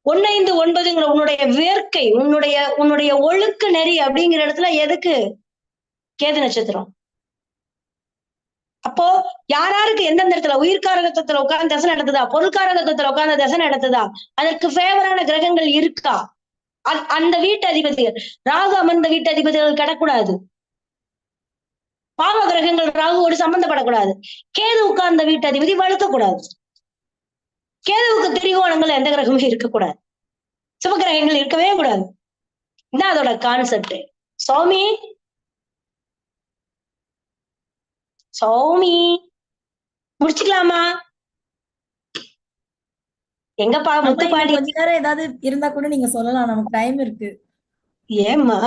1, 5, 9ங்கிற உன்னுடைய வேர்க்கை, உன்னுடைய ஒழுக்க நெறி அப்படிங்கிற இடத்துல எதுக்கு கேது நட்சத்திரம்? அப்போ யாராருக்கு எந்தெந்த இடத்துல உயிர்காரகத்துல உட்கார்ந்து தசை நடத்துதா, பொருள்காரகத்துல உட்கார்ந்து தசை நடத்துதா, அதற்கு ஃபேவரான கிரகங்கள் இருக்கா, அந்த வீட்டு அதிபதிகள் ராகு அமர்ந்த வீட்டு அதிபதிகள் கிடக்கூடாது. பாவ கிரகங்கள் ராகுவோடு சம்பந்தப்படக்கூடாது. கேது உட்கார்ந்த வீட்டு அதிபதி வழுக்கக்கூடாது. கேதுவுக்கு திரிகோணங்கள் எந்த கிரகமும் இருக்கக்கூடாது. சுபகிரகங்கள் இருக்கவே கூடாது. இதான் அதோட கான்செப்ட். சௌமி சௌமி முடிச்சுக்கலாமா? எங்கப்பா முத்துப்பாடி? கொஞ்ச நேரம் ஏதாவது இருந்தா கூட நீங்க சொல்லலாம், நமக்கு டைம் இருக்கு. ஏம்மா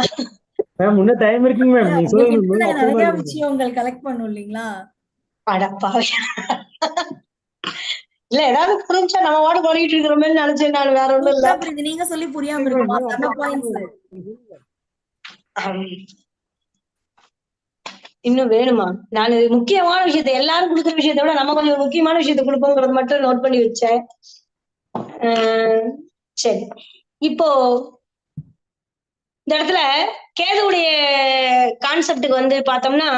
முன்ன டைம் இருக்குங்க மேம். நீங்க சொல்லுங்க. நிறைய விஷயங்கள் கலெக்ட் பண்ணும் இல்லீங்களா? அடப்பா இல்ல ஏதாவது புரிஞ்சா நம்ம வாட ஓடிட்டு இருக்கிற மாதிரி நினைச்சேன். நான் வேற ஒண்ணும் இல்ல. நீங்க சொல்லி புரியாம இருக்குமா? இன்னும் வேணுமா? நான் முக்கியமான விஷயத்த எல்லாரும் கொடுக்குற விஷயத்த விட நம்ம கொஞ்சம் முக்கியமான விஷயத்த கொடுப்போங்கிறது மட்டும் நோட் பண்ணி வச்சேன். சரி, இப்போ இந்த இடத்துல கேதுவுடைய கான்செப்டுக்கு பார்த்தோம்னா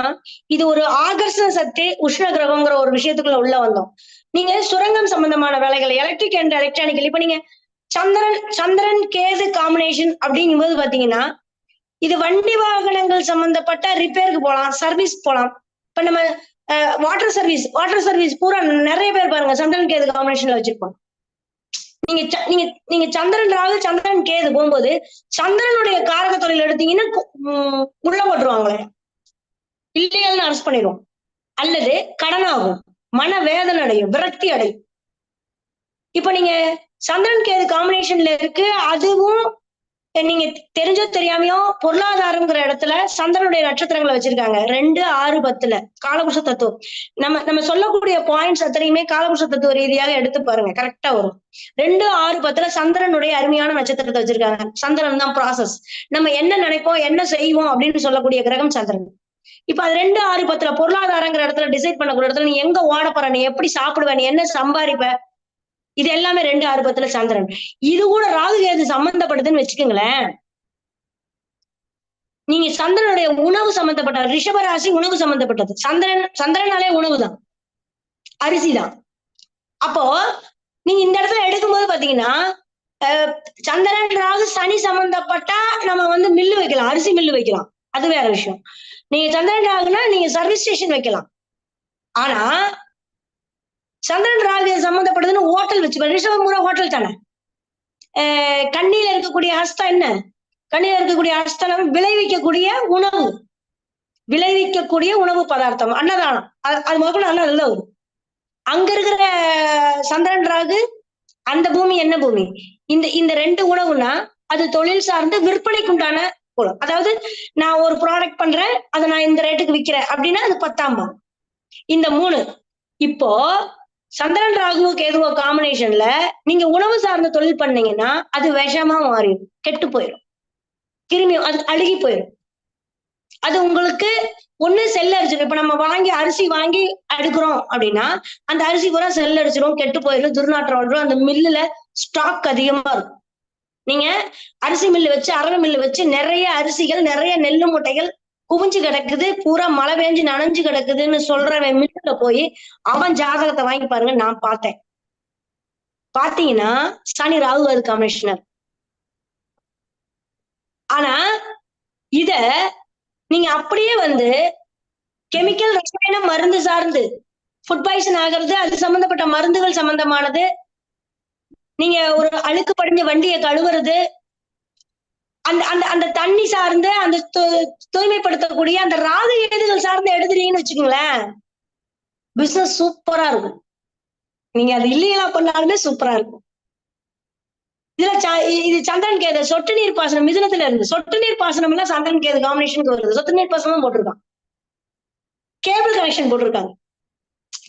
இது ஒரு ஆகர்ஷண சக்தி உஷ்ண கிரகங்கிற ஒரு விஷயத்துக்குள்ள உள்ள வந்தோம். நீங்க சுரங்கம் சம்பந்தமான வேலைகள் எலக்ட்ரிக் அண்ட் எலக்ட்ரானிக்கல், இப்ப நீங்க சந்திரன் கேது காம்பினேஷன் அப்படிங்கும்போது பாத்தீங்கன்னா இது வண்டி வாகனங்கள் சம்பந்தப்பட்ட ரிப்பேருக்கு போலாம், சர்வீஸ் போலாம். இப்ப நம்ம வாட்டர் சர்வீஸ் பூரா நிறைய பேர் பாருங்க சந்திரன் கேது காம்பினேஷன்ல வச்சிருப்போம். நீங்க சந்திரன் ராகு சந்திரன் கேது போகும்போது சந்திரனுடைய காரக தொழில் எடுத்தீங்கன்னா உள்ள போட்டுருவாங்களே, இல்லையல்னு அரசு பண்ணிடுவோம். அல்லது கடனாகும், மன வேதனை அடையும், விரக்தி அடையும். இப்ப நீங்க சந்திரன் கேது காம்பினேஷன்ல இருக்கு. அதுவும் நீங்க தெரிஞ்சோ தெரியாமையோ பொருளாதாரம்ங்கிற இடத்துல சந்திரனுடைய நட்சத்திரங்களை வச்சிருக்காங்க. 2, 6, 10ல காலபுருஷ தத்துவம். நம்ம சொல்லக்கூடிய பாயிண்ட்ஸ் அத்தனையுமே காலபுருஷ தத்துவ ரீதியாக எடுத்து பாருங்க, கரெக்டா வரும். 2, 6, 10ல சந்திரனுடைய அருமையான நட்சத்திரத்தை வச்சிருக்காங்க. சந்திரன் தான் ப்ராசஸ். நம்ம என்ன நினைப்போம் என்ன செய்வோம் அப்படின்னு சொல்லக்கூடிய கிரகம் சந்திரன். இப்ப அது 2, 6, 10ல பொருளாதாரங்கிற இடத்துல டிசைட் பண்ணக்கூடிய இடத்துல நீ எங்க ஓட போற, நீ எப்படி சாப்பிடுவ, நீ என்ன சம்பாதிப்ப, இது எல்லாமே 2, 6, 10ல சந்திரன். இது கூட ராகு கேது சம்பந்தப்படுதுன்னு வச்சுக்கோங்களேன். நீங்க சந்திரனுடைய உணவு சம்பந்தப்பட்ட ரிஷபராசி உணவு சம்பந்தப்பட்டது. சந்திரனாலே உணவு தான், அரிசி தான். அப்போ நீங்க இந்த இடத்துல எடுக்கும்போது பாத்தீங்கன்னா சந்திரன் ராகு சனி சம்பந்தப்பட்டா நம்ம மில்லு வைக்கலாம், அரிசி மில்லு வைக்கலாம், அது வேற விஷயம். நீங்க சந்திரன் ராகுனா நீங்க சர்வீஸ் ஸ்டேஷன் வைக்கலாம். ஆனா சந்திரன் ராகு சம்பந்தப்பட்டதுன்னு ஹோட்டல் வச்சு ரிஷபம் பூரா ஹோட்டல் தானே. கண்ணியில இருக்கக்கூடிய ஹஸ்தம் என்ன, கண்ணியில இருக்கக்கூடிய ஹஸ்தம் விளைவிக்கக்கூடிய உணவு பதார்த்தம், அன்னதானம். அது முதல்ல நல்ல வரும். அங்க இருக்கிற சந்திரன் ராகு அந்த பூமி என்ன பூமி, இந்த 2 உணவுனா அது தொழில் சார்ந்து விற்பனைக்கு உண்டான குணம். அதாவது நான் ஒரு ப்ராடக்ட் பண்றேன், அதை நான் இந்த ரேட்டுக்கு விற்கிறேன் அப்படின்னா அது 10ஆம் பாவம். இந்த 3 இப்போ சந்திரன் ராகுவோ கேதுவோ காம்பினேஷன்ல நீங்க உணவு சார்ந்த தொழில் பண்ணீங்கன்னா அது விஷமா மாறிடும், கெட்டு போயிடும், கிருமி அது அழுகி போயிடும். அது உங்களுக்கு ஒண்ணு செல் அடிச்சிடும். இப்ப நம்ம வாங்கி அரிசி வாங்கி அடுக்கிறோம் அப்படின்னா அந்த அரிசி பூரா செல் அடிச்சிடும், கெட்டு போயிடும், துர்நாற்றம் வந்துடும். அந்த மில்லுல ஸ்டாக் அதிகமா இருக்கும். நீங்க அரிசி மில்லு வச்சு அரவை மில்லு வச்சு நிறைய அரிசிகள் நிறைய நெல்லு மூட்டைகள் குவிஞ்சு கிடக்குது, பூரா மழை பெஞ்சு நனைஞ்சு கிடக்குதுன்னு சொல்றவன் மில்லுல போய் அவன் ஜாதகத்தை வாங்கி பாருங்க. நான் பார்த்தேன். பாத்தீங்கன்னா சனி ராகு அது கமிஷனர். ஆனா இத நீங்க அப்படியே கெமிக்கல் ரசாயன மருந்து சார்ந்து ஃபுட் பாய்சன் ஆகிறது, அது சம்பந்தப்பட்ட மருந்துகள் சம்பந்தமானது, நீங்க ஒரு அழுக்கு படிஞ்ச வண்டியை கழுவுறது, அந்த அந்த அந்த தண்ணி சார்ந்து அந்த தூய்மைப்படுத்தக்கூடிய அந்த ராகு ஏதுகள் சார்ந்து எடுத்துட்டீங்கன்னு வச்சுக்கோங்களேன், பிசினஸ் சூப்பரா இருக்கும். நீங்க அது இல்லையா பண்ணாலுமே சூப்பரா இருக்கும். இதுல இது சந்திரன் கேது சொட்டு நீர் பாசனம் மிதுனத்துல இருந்து சொட்டு நீர் பாசனம் எல்லாம் சந்திரன் கேது காம்பினேஷனுக்கு வருது. சொட்டு நீர் பாசனம் போட்டிருக்கான், கேபிள் கனெக்ஷன் போட்டிருக்காங்க.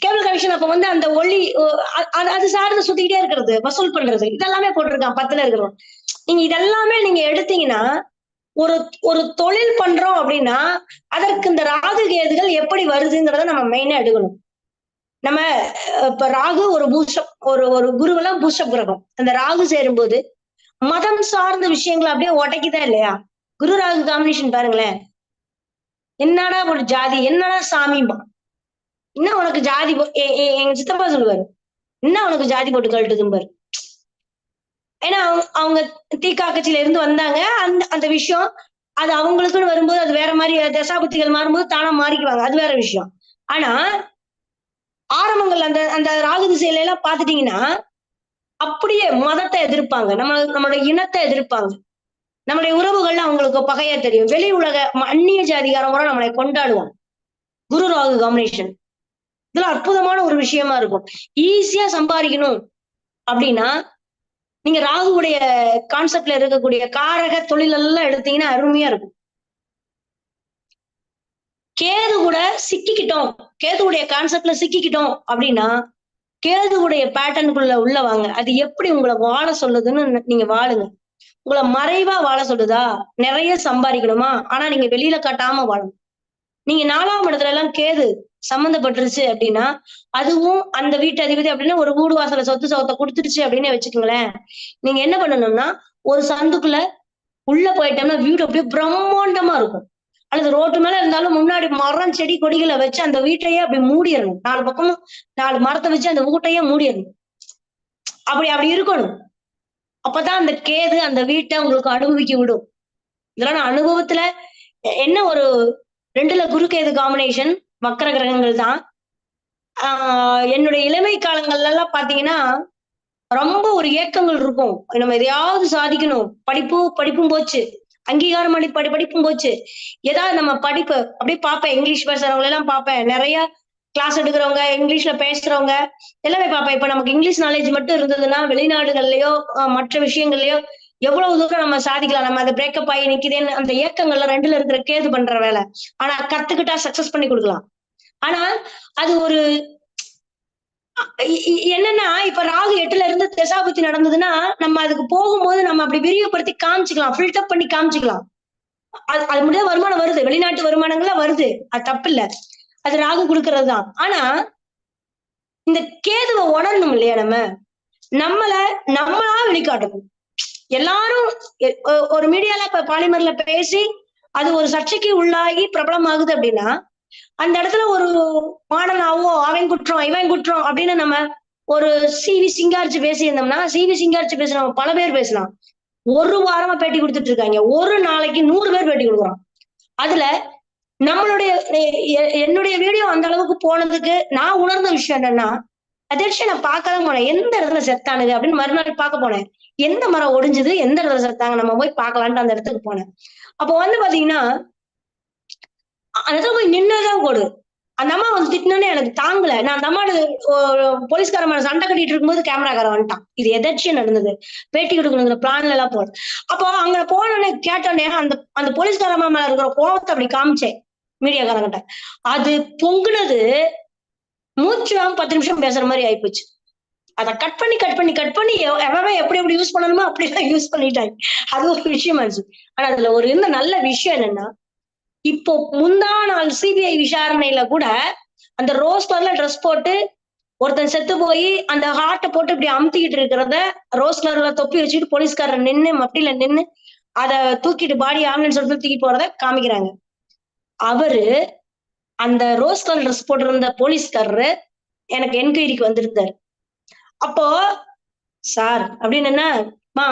கேபிள் கனெக்ஷன் அப்ப அந்த ஒளி அது சார்ந்து சுத்திக்கிட்டே இருக்கிறது, வசூல் பண்றது, இதெல்லாமே போட்டிருக்கான் 10ல இருக்கிறோம். நீங்க இதெல்லாமே நீங்க எடுத்தீங்கன்னா ஒரு ஒரு தொழில் பண்றோம் அப்படின்னா அதற்கு இந்த ராகு கேதுகள் எப்படி வருதுங்கிறத நம்ம மெயினா எடுக்கணும். நம்ம இப்ப ராகு ஒரு பூஷப், ஒரு குருவெல்லாம் பூஷப் கிரகம். அந்த ராகு சேரும்போது மதம் சார்ந்த விஷயங்களை அப்படியே உடைக்குதா இல்லையா? குரு ராகு காம்பினேஷன் பாருங்களேன். என்னடா ஒரு ஜாதி, என்னடா சாமிமா, என்ன உனக்கு ஜாதி எங்க சித்தப்பா சொல்லுவாரு, என்ன உனக்கு ஜாதி போட்டு கழட்டுதும்பாரு. ஏன்னா அவங்க தீக்கா கட்சியில இருந்து வந்தாங்க. அந்த அந்த விஷயம் அது அவங்களுக்குன்னு வரும்போது அது வேற மாதிரி தசாபுத்திகள் மாறும்போது தானா மாறிக்குவாங்க, அது வேற விஷயம். ஆனா ஆரம்பங்கள் அந்த அந்த ராகு திசையில எல்லாம் பாத்துட்டீங்கன்னா அப்படியே மதத்தை எதிர்ப்பாங்க, நம்மளுடைய இனத்தை எதிர்ப்பாங்க, நம்மளுடைய உறவுகள்ல அவங்களுக்கு பகையா தெரியும். வெளி உலக அந்நிய ஜாதிகாரம் கூட நம்மளை கொண்டாடுவோம். குரு ராகு காம்பினேஷன் இதுல அற்புதமான ஒரு விஷயமா இருக்கும். ஈஸியா சம்பாதிக்கணும் அப்படின்னா நீங்க ராகுவுடைய கான்செப்ட்ல இருக்கக்கூடிய காரக தொழில் எல்லாம் எடுத்தீங்கன்னா அருமையா இருக்கும். கேது கூட சிக்கிக்கிட்டோம், கேதுவுடைய கான்செப்ட்ல சிக்கிக்கிட்டோம் அப்படின்னா கேதுவுடைய பேட்டர்னுக்குள்ள உள்ளவாங்க. அது எப்படி உங்களை வாழ சொல்லுதுன்னு நீங்க வாழுங்க. உங்களை மறைவா வாழ சொல்லுதா, நிறைய சம்பாதிக்கணுமா, ஆனா நீங்க வெளியில காட்டாம வாழணும். நீங்க 4ஆம் இடத்துல எல்லாம் கேது சம்மந்தப்பட்டுருச்சு அப்படின்னா அதுவும் அந்த வீட்டு அதிபதி அப்படின்னா ஒரு வீடு வாசல சொத்து சவத்தை கொடுத்துருச்சு அப்படின்னு வச்சுக்கோங்களேன். நீங்க என்ன பண்ணணும்னா ஒரு சந்துக்குள்ள உள்ள போயிட்டோம்னா வீடு அப்படியே பிரம்மாண்டமா இருக்கும். அல்லது ரோட்டு மேல இருந்தாலும் முன்னாடி மரம் செடி கொடிகளை வச்சு அந்த வீட்டையே அப்படி மூடிடணும். 4 பக்கமும் 4 மரத்தை வச்சு அந்த வீட்டையே மூடிடணும். அப்படி இருக்கணும். அப்பதான் அந்த கேது அந்த வீட்டை உங்களுக்கு அனுபவிக்க விடும். இதெல்லாம் நான் அனுபவத்துல என்ன ஒரு 2ல குரு கேது காம்பினேஷன் வக்கர கிரகங்கள் தான். என்னுடைய இளமை காலங்கள்ல எல்லாம் பாத்தீங்கன்னா ரொம்ப ஒரு ஏக்கங்கள் இருக்கும். நம்ம எதையாவது சாதிக்கணும், படிப்பும் போச்சு, அங்கீகாரம் படிப்பும் போச்சு. ஏதாவது நம்ம படிப்பு அப்படியே பார்ப்பேன், இங்கிலீஷ் பேசுறவங்க எல்லாம் பார்ப்பேன், நிறைய கிளாஸ் எடுக்கிறவங்க, இங்கிலீஷ்ல பேசுறவங்க எல்லாமே பார்ப்பேன். இப்ப நமக்கு இங்கிலீஷ் நாலேஜ் மட்டும் இருந்ததுன்னா வெளிநாடுகள்லயோ மற்ற விஷயங்கள்லயோ எவ்வளவு தூரம் நம்ம சாதிக்கலாம். நம்ம அதை பிரேக்கப் ஆகி நிக்குதேன்னு அந்த இயக்கங்கள்ல 2ல இருக்கிற கேது பண்ற வேலை. ஆனா கத்துக்கிட்டா சக்சஸ் பண்ணி கொடுக்கலாம். ஆனா அது ஒரு என்னன்னா இப்ப ராகு 8ல இருந்து தசாபுத்தி நடந்ததுன்னா நம்ம அதுக்கு போகும்போது நம்ம அப்படி விரிவுபடுத்தி காமிச்சுக்கலாம், ஃபில்டர் பண்ணி காமிச்சுக்கலாம். அது முடியாத வருமானம் வருது, வெளிநாட்டு வருமானங்கள வருது, அது தப்பு இல்ல, அது ராகு கொடுக்கறதுதான். ஆனா இந்த கேதுவை உணரணும் இல்லையா? நம்மளா வெளிக்காட்டணும். எல்லாரும் ஒரு மீடியால இப்ப பாலிமர்ல பேசி அது ஒரு சர்ச்சைக்கு உள்ளாகி பிரபலம் ஆகுது அப்படின்னா அந்த இடத்துல ஒரு மாடனாவோ அவன் குற்றம் இவன் குற்றம் அப்படின்னு நம்ம ஒரு சிவி சிங்காரிச்சு பேசியிருந்தோம்னா, சிவி சிங்காரிச்சு பேசுறவங்க பல பேர் பேசலாம். ஒரு வாரமா பேட்டி கொடுத்துட்டு இருக்காங்க, ஒரு நாளைக்கு 100 பேர் பேட்டி கொடுக்குறோம். அதுல என்னுடைய வீடியோ அந்த அளவுக்கு போனதுக்கு நான் உணர்ந்த விஷயம் என்னன்னா, அதிர்ச்சி நான் பார்க்கதான் போனேன், எந்த இடத்துல செத்தானுங்க அப்படின்னு மறுநாள் பார்க்க போனேன். எந்த மரம் ஒடிஞ்சது, எந்த இடத்துல செத்தாங்க, நம்ம போய் பார்க்கலான்ட்டு அந்த இடத்துக்கு போனேன். அப்போ பாத்தீங்கன்னா அந்த இடத்துல போய் நின்னதான் போடு. அந்த அம்மா திட்டினோன்னு எனக்கு தாங்கல. நான் அந்த அம்மா போலீஸ்காரமான சண்டை கட்டிட்டு இருக்கும்போது கேமராக்காரன் வந்துட்டான். இது எதாச்சியும் நடந்தது, பேட்டி கொடுக்கணுங்கிற பிளான்ல எல்லாம் போடு. அப்போ அங்க போனோன்னு கேட்டோன்னே அந்த போலீஸ்காரமா மேல இருக்கிற கோபத்தை அப்படி காமிச்சேன் மீடியாக்காரங்கிட்ட. அது பொங்குனது மூச்சு வாங்க 10 நிமிஷம் பேசுற மாதிரி ஆயிப்போச்சு. அதை கட் பண்ணி எவன் எப்படி யூஸ் பண்ணணுமோ அப்படிலாம் யூஸ் பண்ணிட்டாங்க. அது ஒரு விஷயமா இருந்துச்சு. ஆனா அதுல ஒரு இருந்த நல்ல விஷயம் என்னன்னா, இப்போ முந்தா நாள் சிபிஐ விசாரணையில கூட அந்த ரோஸ் கலர்ல ட்ரெஸ் போட்டு ஒருத்தன் செத்து போய் அந்த ஹார்ட்டை போட்டு இப்படி அமுத்திக்கிட்டு இருக்கிறத ரோஸ் கலர்ல தொப்பி வச்சுட்டு போலீஸ்காரர் நின்னு மப்டியில நின்னு அதை தூக்கிட்டு பாடி ஆம்புலன்ஸ் தூக்கி போறத காமிக்கிறாங்க. அவரு அந்த ரோஸ் கலர் ட்ரெஸ் போட்டிருந்த போலீஸ்காரரு எனக்கு என்கொயரிக்கு வந்திருந்தாரு. அப்போ சார் அப்படின்னு என்னமா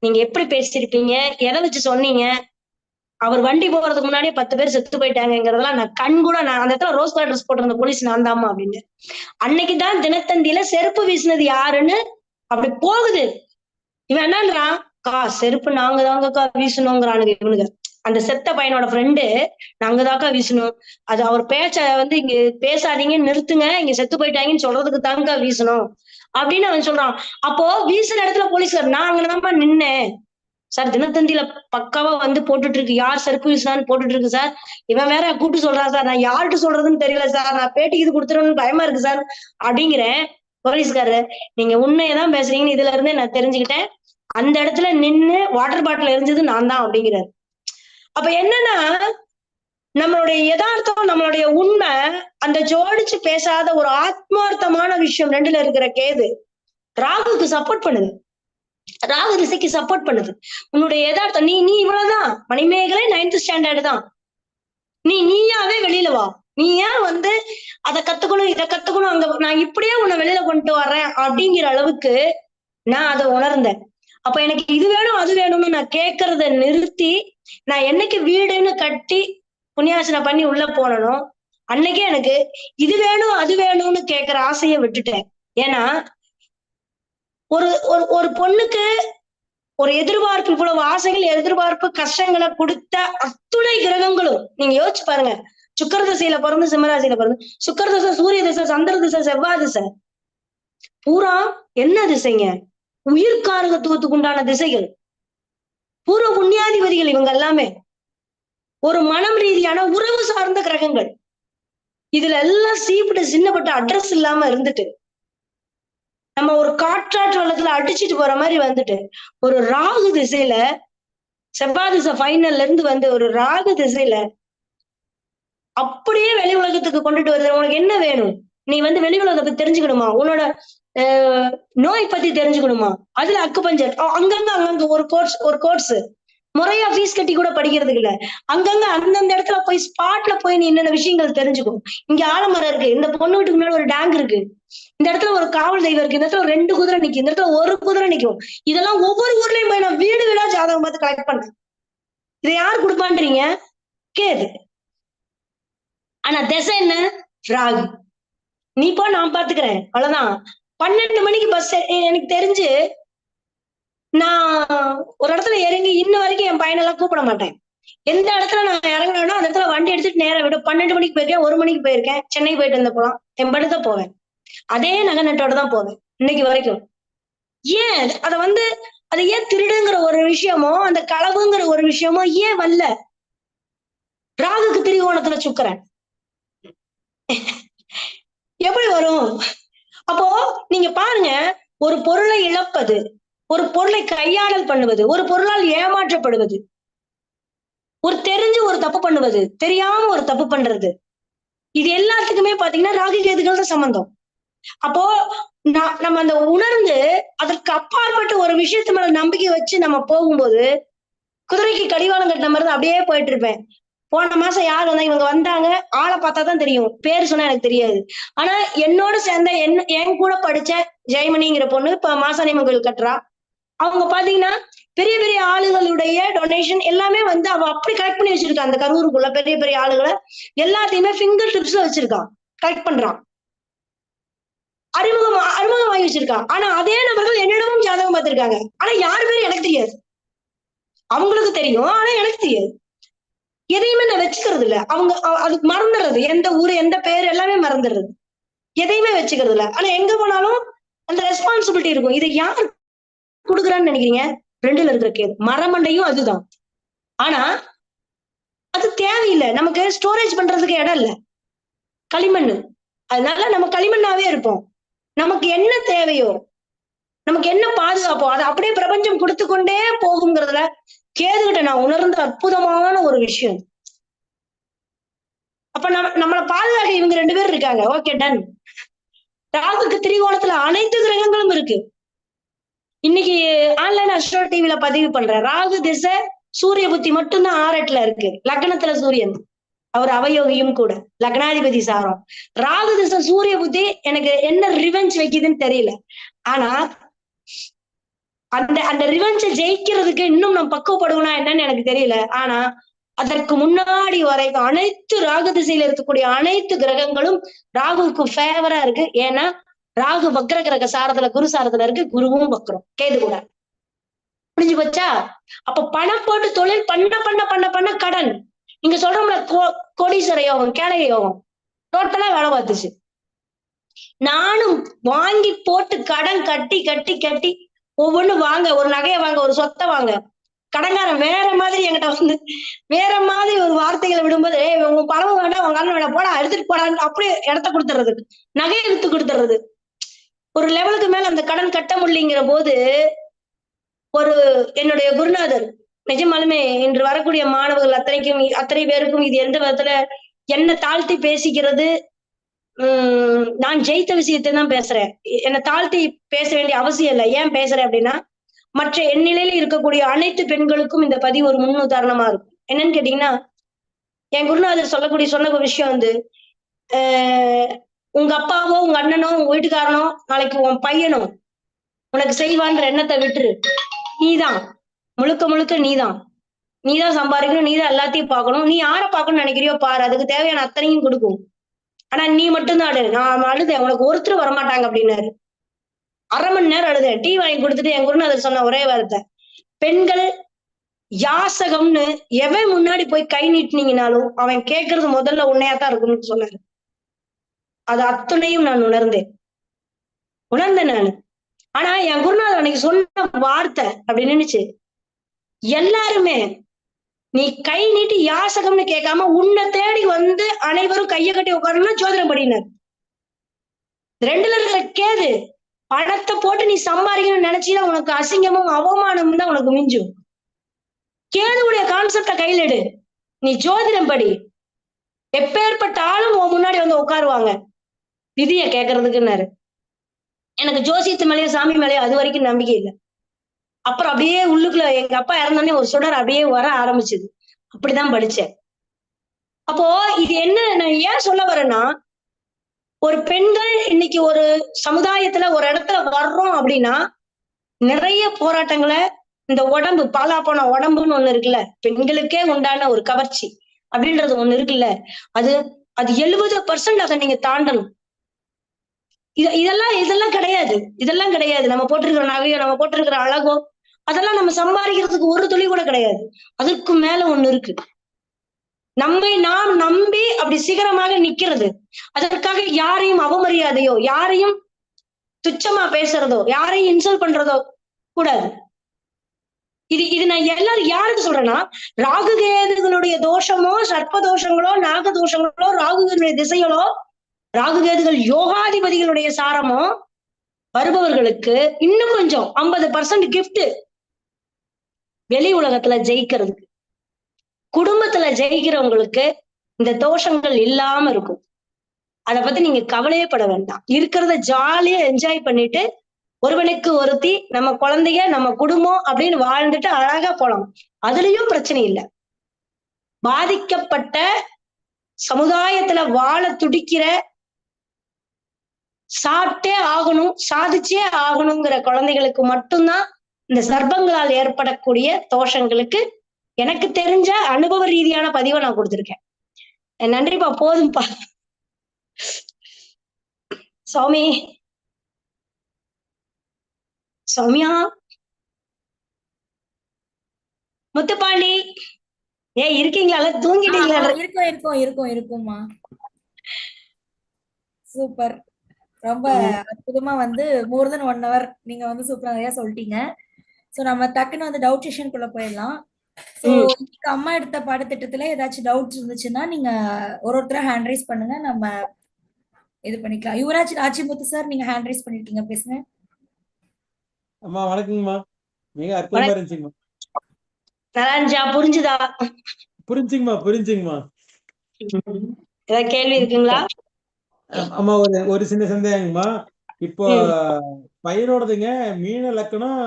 நீங்க எப்படி பேசிருப்பீங்க, எதை வச்சு சொன்னீங்க, அவர் வண்டி போறதுக்கு முன்னாடியே 10 பேர் செத்து போயிட்டாங்கிறதெல்லாம் நான் கண் கூட நான் அந்த இடத்துல ரோஸ் கலர் ட்ரெஸ் போட்டிருந்த போலீஸ் நான் தாமா அப்படின்னு. அன்னைக்குதான் தினத்தந்தியில செருப்பு வீசினது யாருன்னு அப்படி போகுது. இவன் என்னன்றான், செருப்பு நாங்க தாங்கக்கா வீசணுங்கிறானுங்க இவனுங்க. அந்த செத்த பையனோட ஃப்ரெண்டு நாங்க தாக்கா வீசணும், அது அவர் பேச்ச இங்க பேசாதீங்க நிறுத்துங்க, இங்க செத்து போயிட்டாங்கன்னு சொல்றதுக்கு தாங்க வீசணும் அப்படின்னு அவன் சொல்றான். அப்போ வீசுற இடத்துல போலீஸ்கார் நான் அங்கதான்ப்பா நின்னேன் சார், தினத்தந்தியில பக்காவா போட்டுட்டு இருக்கு, யார் செருப்பு வீசினான்னு போட்டுட்டு இருக்கு சார், இவன் வேற கூப்பிட்டு சொல்றான் சார், நான் யார்கிட்ட சொல்றதுன்னு தெரியல சார், நான் பேட்டிக்கு இது கொடுத்துருன்னு பயமா இருக்கு சார் அப்படிங்கிறேன். போலீஸ்காரரு நீங்க உண்மையதான் பேசுறீங்கன்னு இதுல இருந்தே நான் தெரிஞ்சுக்கிட்டேன், அந்த இடத்துல நின்னு வாட்டர் பாட்டில் எரிஞ்சது நான் தான் அப்படிங்கிறாரு. அப்ப என்னன்னா நம்மளுடைய யதார்த்தம் நம்மளுடைய உண்மை அந்த ஜோடிச்சு பேசாத ஒரு ஆத்மார்த்தமான விஷயம் ரெண்டுல இருக்கிற கேது ராகுக்கு சப்போர்ட் பண்ணுது, ராகு திசைக்கு சப்போர்ட் பண்ணுது. உன்னுடைய யதார்த்தம் நீ இவ்வளவுதான் மணிமேகலை 9th ஸ்டாண்டர்ட் தான், நீயாவே வெளியில வா, நீ ஏன் அதை கத்துக்கணும் இதை கத்துக்கணும் அங்க நான் இப்படியே உன்னை வெளியில கொண்டு வர்றேன் அப்படிங்கிற அளவுக்கு நான் அதை உணர்ந்தேன். அப்ப எனக்கு இது வேணும் அது வேணும்னு நான் கேட்கறத நிறுத்தி நான் என்னைக்கு வீடுன்னு கட்டி புண்ணியாசனை பண்ணி உள்ள போனனும் அன்னைக்கே எனக்கு இது வேணும் அது வேணும்னு கேட்கிற ஆசையை விட்டுட்டேன். ஏன்னா ஒரு பொண்ணுக்கு ஒரு எதிர்பார்ப்பு, இவ்வளவு ஆசைகள் எதிர்பார்ப்பு கஷ்டங்களை கொடுத்த அத்துணை கிரகங்களும் நீங்க யோசிச்சு பாருங்க. சுக்கர திசையில பிறந்து சிம்மராசியில பிறந்து சுக்கர திசை சூரிய திசை சந்திர திசை செவ்வாய் திசை பூரா என்ன திசைங்க, உயிர்காரகத்துவத்துக்கு உண்டான திசைகள், பூர்வ புண்ணியாதிபதிகள் இவங்க எல்லாமே ஒரு மனம் ரீதியான உறவு சார்ந்த கிரகங்கள். இதுல எல்லாம் சீப்பிட்டு சின்னப்பட்ட அட்ரஸ் இல்லாம இருந்துட்டு நம்ம ஒரு காற்றாற்று வெள்ளத்துல அடிச்சுட்டு போற மாதிரி ஒரு ராகு திசையில செவ்வாய் திசை ஃபைனல்ல இருந்து ஒரு ராகு திசையில அப்படியே வெளி உலகத்துக்கு கொண்டுட்டு வருது. உனக்கு என்ன வேணும், நீ வெளி உலகத்தை தெரிஞ்சுக்கணுமா, உன்னோட நோய் பத்தி தெரிஞ்சுக்கணுமா, அதுல அக்குபஞ்சர் அங்கங்க ஒரு கோர்ஸ் முறையா ஃபீஸ் கட்டி கூட படிக்கிறதுக்கு இல்ல, அங்கங்க அந்தந்த இடத்துல போய் ஸ்பாட்ல போய் நீ என்னென்ன விஷயங்கள் தெரிஞ்சுக்கும். இங்க ஆலமரம் இருக்கு, இந்த பொண்ணு வீட்டுக்கு முன்னாடி ஒரு டேங்க் இருக்கு, இந்த இடத்துல ஒரு காவல் தெய்வம் இருக்கு, இந்த இடத்துல 2 குதிரை நிக்கும், இந்த இடத்துல 1 குதிரை நிக்கும். இதெல்லாம் ஒவ்வொரு ஊர்லயும் போய் நான் வீடு வீடா ஜாதகம் பார்த்து கலெக்ட் பண்றேன். இதை யார் கொடுப்பான்றீங்க, கேது. ஆனா திசை என்ன, ராகு. நீ போ நான் பாத்துக்கிறேன் அவ்வளவுதான். 12 மணிக்கு பஸ் எனக்கு தெரிஞ்சு நான் ஒரு இடத்துல இறங்கி இன்ன வரைக்கும் என் பையனெல்லாம் கூப்பிட மாட்டேன். எந்த இடத்துல நான் இறங்கினேன்னா அந்த இடத்துல வண்டி எடுத்துட்டு நேரம் விட 12 மணிக்கு போயிருக்கேன், 1 மணிக்கு போயிருக்கேன், சென்னை போயிட்டு வந்த போலாம், என் படுதான் போவேன், அதே நகை நட்டோட தான் போவேன் இன்னைக்கு வரைக்கும். ஏன் அதை ஏன் திருடுங்கிற ஒரு விஷயமோ அந்த களவுங்கிற ஒரு விஷயமோ ஏன் வரல? ராகுக்கு திரிகோணத்துல சுக்கரன் எப்படி வரும்? அப்போ நீங்க பாருங்க, ஒரு பொருளை இழப்பது, ஒரு பொருளை கையாடல் பண்ணுவது, ஒரு பொருளால் ஏமாற்றப்படுவது, ஒரு தெரிஞ்சு ஒரு தப்பு பண்ணுவது, தெரியாம ஒரு தப்பு பண்றது, இது எல்லாத்துக்குமே பாத்தீங்கன்னா ராகு கேதுகள் தான் சம்பந்தம். அப்போ நம்ம அந்த உணர்ந்து அதற்கு அப்பாற்பட்ட ஒரு விஷயத்து மேல நம்பிக்கை வச்சு நம்ம போகும்போது குதிரைக்கு கடிவாளம் கட்டின மாதிரி தான் அப்படியே போயிட்டு இருப்பேன். போன மாசம் யார் இவங்க வந்தாங்க, ஆளை பார்த்தா தான் தெரியும், பேர் சொன்னா எனக்கு தெரியாது. ஆனா என்னோட சேர்ந்த என் கூட படிச்ச ஜெயமணிங்கிற பொண்ணு இப்ப மாசாணியம்மன் கோயில் கட்டுறா. அவங்க பாத்தீங்கன்னா பெரிய பெரிய ஆளுகளுடைய டொனேஷன் எல்லாமே அவ அப்படி கலெக்ட் பண்ணி வச்சிருக்கான். அந்த கரூருக்குள்ள பெரிய பெரிய ஆளுகளை எல்லாத்தையுமே ஃபிங்கர் டிப்ஸ்ல வச்சிருக்கான், கலெக்ட் பண்றான், அறிமுகம் வாங்கி வச்சிருக்கான். ஆனா அதே நபர்கள் என்னிடமும் ஜாதகம் பார்த்திருக்காங்க. ஆனா யாரு பேரும் எனக்கு தெரியாது, அவங்களுக்கு தெரியும் ஆனா எனக்கு தெரியாது. எதையுமே நான் வச்சுக்கிறது இல்ல, அவங்க அதுக்கு மறந்துடுறது, எந்த ஊரு எந்த பேர் எல்லாமே மறந்துடுறது, எதையுமே வச்சுக்கிறது இல்ல. ஆனா எங்க போனாலும் அந்த ரெஸ்பான்சிபிலிட்டி இருக்கும். இதை யார் கொடுக்குறான்னு நினைக்கிறீங்க? 2ல இருக்கிற கேது மரமண்டையும் அதுதான். ஆனா அது தேவையில்லை, நமக்கு ஸ்டோரேஜ் பண்றதுக்கு இடம் இல்ல, களிமண்ணு அதனால நம்ம களிமண்ணாவே இருப்போம். நமக்கு என்ன தேவையோ, நமக்கு என்ன பாதுகாப்போ அதை அப்படியே பிரபஞ்சம் கொடுத்து கொண்டே போகுங்கிறதுல கேதுகிட்ட நான் உணர்ந்த அற்புதமான ஒரு விஷயம். அப்ப நம்மளை பாதுகாக்க இவங்க 2 பேர் இருக்காங்க. Okay, done. ராகுக்கு திரிகோணத்துல அனைத்து கிரகங்களும் இருக்கு. இன்னைக்கு ஆன்லைன் அஸ்ட்ரோ டிவில பதிவு பண்றேன். ராகு திசை சூரிய புத்தி மட்டும்தான் 6-8ல இருக்கு. லக்னத்துல சூரியன், அவர் அவயோகியும் கூட, லக்னாதிபதி சாரம். ராகு திசை சூரிய புத்தி எனக்கு என்ன ரிவெஞ்ச் வைக்குதுன்னு தெரியல. ஆனா அந்த அந்த ரிவெஞ்சை ஜெயிக்கிறதுக்கு இன்னும் நான் பக்குவப்படுவனா என்னன்னு எனக்கு தெரியல. ஆனா அதற்கு முன்னாடி வரைக்கும் அனைத்து ராகு திசையில இருக்கக்கூடிய அனைத்து கிரகங்களும் ராகுவுக்கு ஃபேவரா இருக்கு. ஏன்னா ராகு வக்ர கிரக சாரத்துல, குரு சாரத்துல இருக்கு. குருவும் வக்ரம், கேது கூட. புரிஞ்சு போச்சா? அப்ப பணம் போட்டு தொழில் பண்ண பண்ண பண்ண பண்ண கடன், நீங்க சொல்றோம்ல கோடீஸ்வர யோகம், கேளக யோகம், டோட்டலா வேலை பார்த்துச்சு. நானும் வாங்கி போட்டு கடன் கட்டி கட்டி கட்டி ஒவ்வொன்னு வாங்க, ஒரு நகையை வாங்க, ஒரு சொத்தை வாங்க, கடன்காரன் வேற மாதிரி என்கிட்ட வந்து வேற மாதிரி ஒரு வார்த்தைகளை விடும்போது, உன் பணம் வேண்டாம், உங்க அண்ணன் வேண்டாம், போடா எடுத்துட்டு போடான்னு அப்படியே இடத்த கொடுத்துறது, நகையை எடுத்து கொடுத்துறது. ஒரு லெவலுக்கு மேல அந்த கடன் கட்ட முடியலைங்கிற போது ஒரு என்னுடைய குருநாதர், நிஜமாலுமே இன்று வரக்கூடிய மாணவர்கள் அத்தனை பேருக்கும் இது எந்த விதத்துல என்ன தாழ்த்தி பேசிக்கிறது, நான் ஜெயித்த விஷயத்தை தான் பேசுறேன். என்னை தாழ்த்தி பேச வேண்டிய அவசியம் இல்லை. ஏன் பேசுறேன் அப்படின்னா, மற்ற என் நிலையில இருக்கக்கூடிய அனைத்து பெண்களுக்கும் இந்த பதிவு ஒரு முன் உதாரணமா இருக்கும். என்னன்னு கேட்டீங்கன்னா, என் குருநாதர் சொன்ன ஒரு விஷயம் வந்து, உங்க அப்பாவோ உங்க அண்ணனோ உங்க வீட்டுக்காரனோ நாளைக்கு உன் பையனோ உனக்கு செய்வான்ற எண்ணத்தை விட்டுரு. நீதான் முழுக்க முழுக்க நீதான் சம்பாதிக்கணும், நீதான் எல்லாத்தையும் பார்க்கணும். நீ யாரை பார்க்கணும்னு நினைக்கிறியோ பாரு, அதுக்கு தேவையான அத்தனையும் கொடுக்கும். ஆனா நீ மட்டும்தான் அழு. நான் அழுதேன், உனக்கு ஒருத்தர் வரமாட்டாங்க அப்படின்னாரு. 1/2 மணி நேரம் அழுதேன். டீ வாங்கி கொடுத்துட்டு என் குருநாதர் சொன்ன ஒரே வார்த்தை, பெண்கள் யாசகம்னு எவன் முன்னாடி போய் கை நீட்டினீங்கனாலும் அவன் கேட்கறது முதல்ல உன்னையாத்தான் இருக்கும்னு சொன்னாரு. அது அத்தனையும் நான் உணர்ந்தேன் நானு. ஆனா என் குருநாதர் அன்னைக்கு சொன்ன வார்த்தை அப்படி நின்னுச்சு, எல்லாருமே நீ கை நீட்டி யாசகம்னு கேட்காம உன்னை தேடி வந்து அனைவரும் கையை கட்டி உட்காரணும்னா ஜோதிடம் படினார். 2ல இருக்கிற கேது, பணத்தை போட்டு நீ சம்பாதிக்கணும்னு நினைச்சீன்னா உனக்கு அசிங்கமும் அவமானமும் தான் உனக்கு மிஞ்சும். கேதுவுடைய கான்செப்ட கையில் எடு, நீ ஜோதிடம் படி. எப்பேற்பட்ட ஆளும் உன் முன்னாடி வந்து உட்காருவாங்க விதிய கேட்கறதுக்குன்னாரு. எனக்கு ஜோசியத்து மேலேயும் சாமி மேலேயும் அது வரைக்கும் நம்பிக்கை இல்லை. அப்புறம் அப்படியே உள்ளுக்குள்ள எங்க அப்பா இறந்தோடனே ஒரு சுடர் அப்படியே வர ஆரம்பிச்சது. அப்படிதான் படிச்சேன். அப்போ இது என்ன நான் ஏன் சொல்ல வரேன்னா, ஒரு பெண்கள் இன்னைக்கு ஒரு சமுதாயத்துல ஒரு இடத்துல வர்றோம் அப்படின்னா நிறைய போராட்டங்களை, இந்த உடம்பு பாலா போன உடம்புன்னு ஒண்ணு இருக்குல்ல, பெண்களுக்கே உண்டான ஒரு கவர்ச்சி அப்படின்றது ஒண்ணு இருக்குல்ல, அது 70% அதை நீங்க தாண்டணும். இதெல்லாம் கிடையாது. நம்ம போட்டிருக்கிற நகையோ, நம்ம போட்டிருக்கிற அழகோ, அதெல்லாம் நம்ம சம்பாதிக்கிறதுக்கு ஒரு துளி கூட கிடையாது. அதுக்கு மேல ஒண்ணு இருக்கு. நம்மை நாம் நம்பி அப்படி சிகரமாக நிக்கிறது. அதற்காக யாரையும் அவமரியாதையோ, யாரையும் துச்சமா பேசுறதோ, யாரையும் இன்சல்ட் பண்றதோ கூடாது. இது நான் எல்லாரும் யாருக்கு சொல்றேன்னா, ராகு கேதுகளுடைய தோஷமோ, சர்ப்ப தோஷங்களோ, நாக தோஷங்களோ, ராகுகளுடைய திசைகளோ, ராகு கேதுகள் யோகாதிபதிகளுடைய சாரமோ வருபவர்களுக்கு இன்னும் கொஞ்சம் 50% கிஃப்ட் வெளி உலகத்துல ஜெயிக்கிறதுக்கு. குடும்பத்துல ஜெயிக்கிறவங்களுக்கு இந்த தோஷங்கள் இல்லாம இருக்கும். அதை பத்தி நீங்க கவலையே பட வேண்டாம். இருக்கிறத ஜாலியா என்ஜாய் பண்ணிட்டு ஒருவனுக்கு ஒருத்தி, நம்ம குழந்தைங்க, நம்ம குடும்பம் அப்படின்னு வாழ்ந்துட்டு அழகா போலாம். அதுலயும் பிரச்சனை இல்லை. பாதிக்கப்பட்ட சமுதாயத்துல வாழ துடிக்கிற, சாப்பிட்டே ஆகணும், சாதிச்சே ஆகணுங்கிற குழந்தைகளுக்கு மட்டும்தான் இந்த சர்ப்பங்களால் ஏற்படக்கூடிய தோஷங்களுக்கு எனக்கு தெரிஞ்ச அனுபவ ரீதியான பதிவை நான் கொடுத்திருக்கேன். நன்றிப்பா, போதும்பா. சௌமியா, முத்துப்பாண்டி, இருக்கீங்களா? தூங்கிட்டீங்களா? இருக்கும்மா. சூப்பர். ரொம்ப அற்புதமா வந்து மோர் தென் 1 hour நீங்க வந்து சூப்பரா நிறைய சொல்லிட்டீங்க. சோ நம்ம டக்குன்னு வந்து டவுட் செஷனுக்குள்ள போயிடலாம். சோ இன்னைக்கு அம்மா எடுத்த பாடத்திட்டத்துல ஏதாச்சும் டவுட்ஸ் இருந்துச்சுன்னா நீங்க ஒருத்தரா ஹேண்ட் ரைஸ் பண்ணுங்க. நம்ம இது பண்ணிக்கலாம். யுவராஜ் ராஜிமுத்து சார், நீங்க ஹேண்ட் ரைஸ் பண்ணிருக்கீங்க, பேசுங்க. அம்மா வணக்கங்கம்மா. மிக அற்புதமா இருந்துச்சுங்கம்மா. நல்லா இருந்துச்சா? புரிஞ்சுதா? புரிஞ்சுங்கம்மா. ஏதாவது கேள்வி இருக்குங்களா? அம்மா ஒரு சின்ன சந்தேகங்கம்மா. இப்போ பையனோடதுங்க மீன லக்கணம்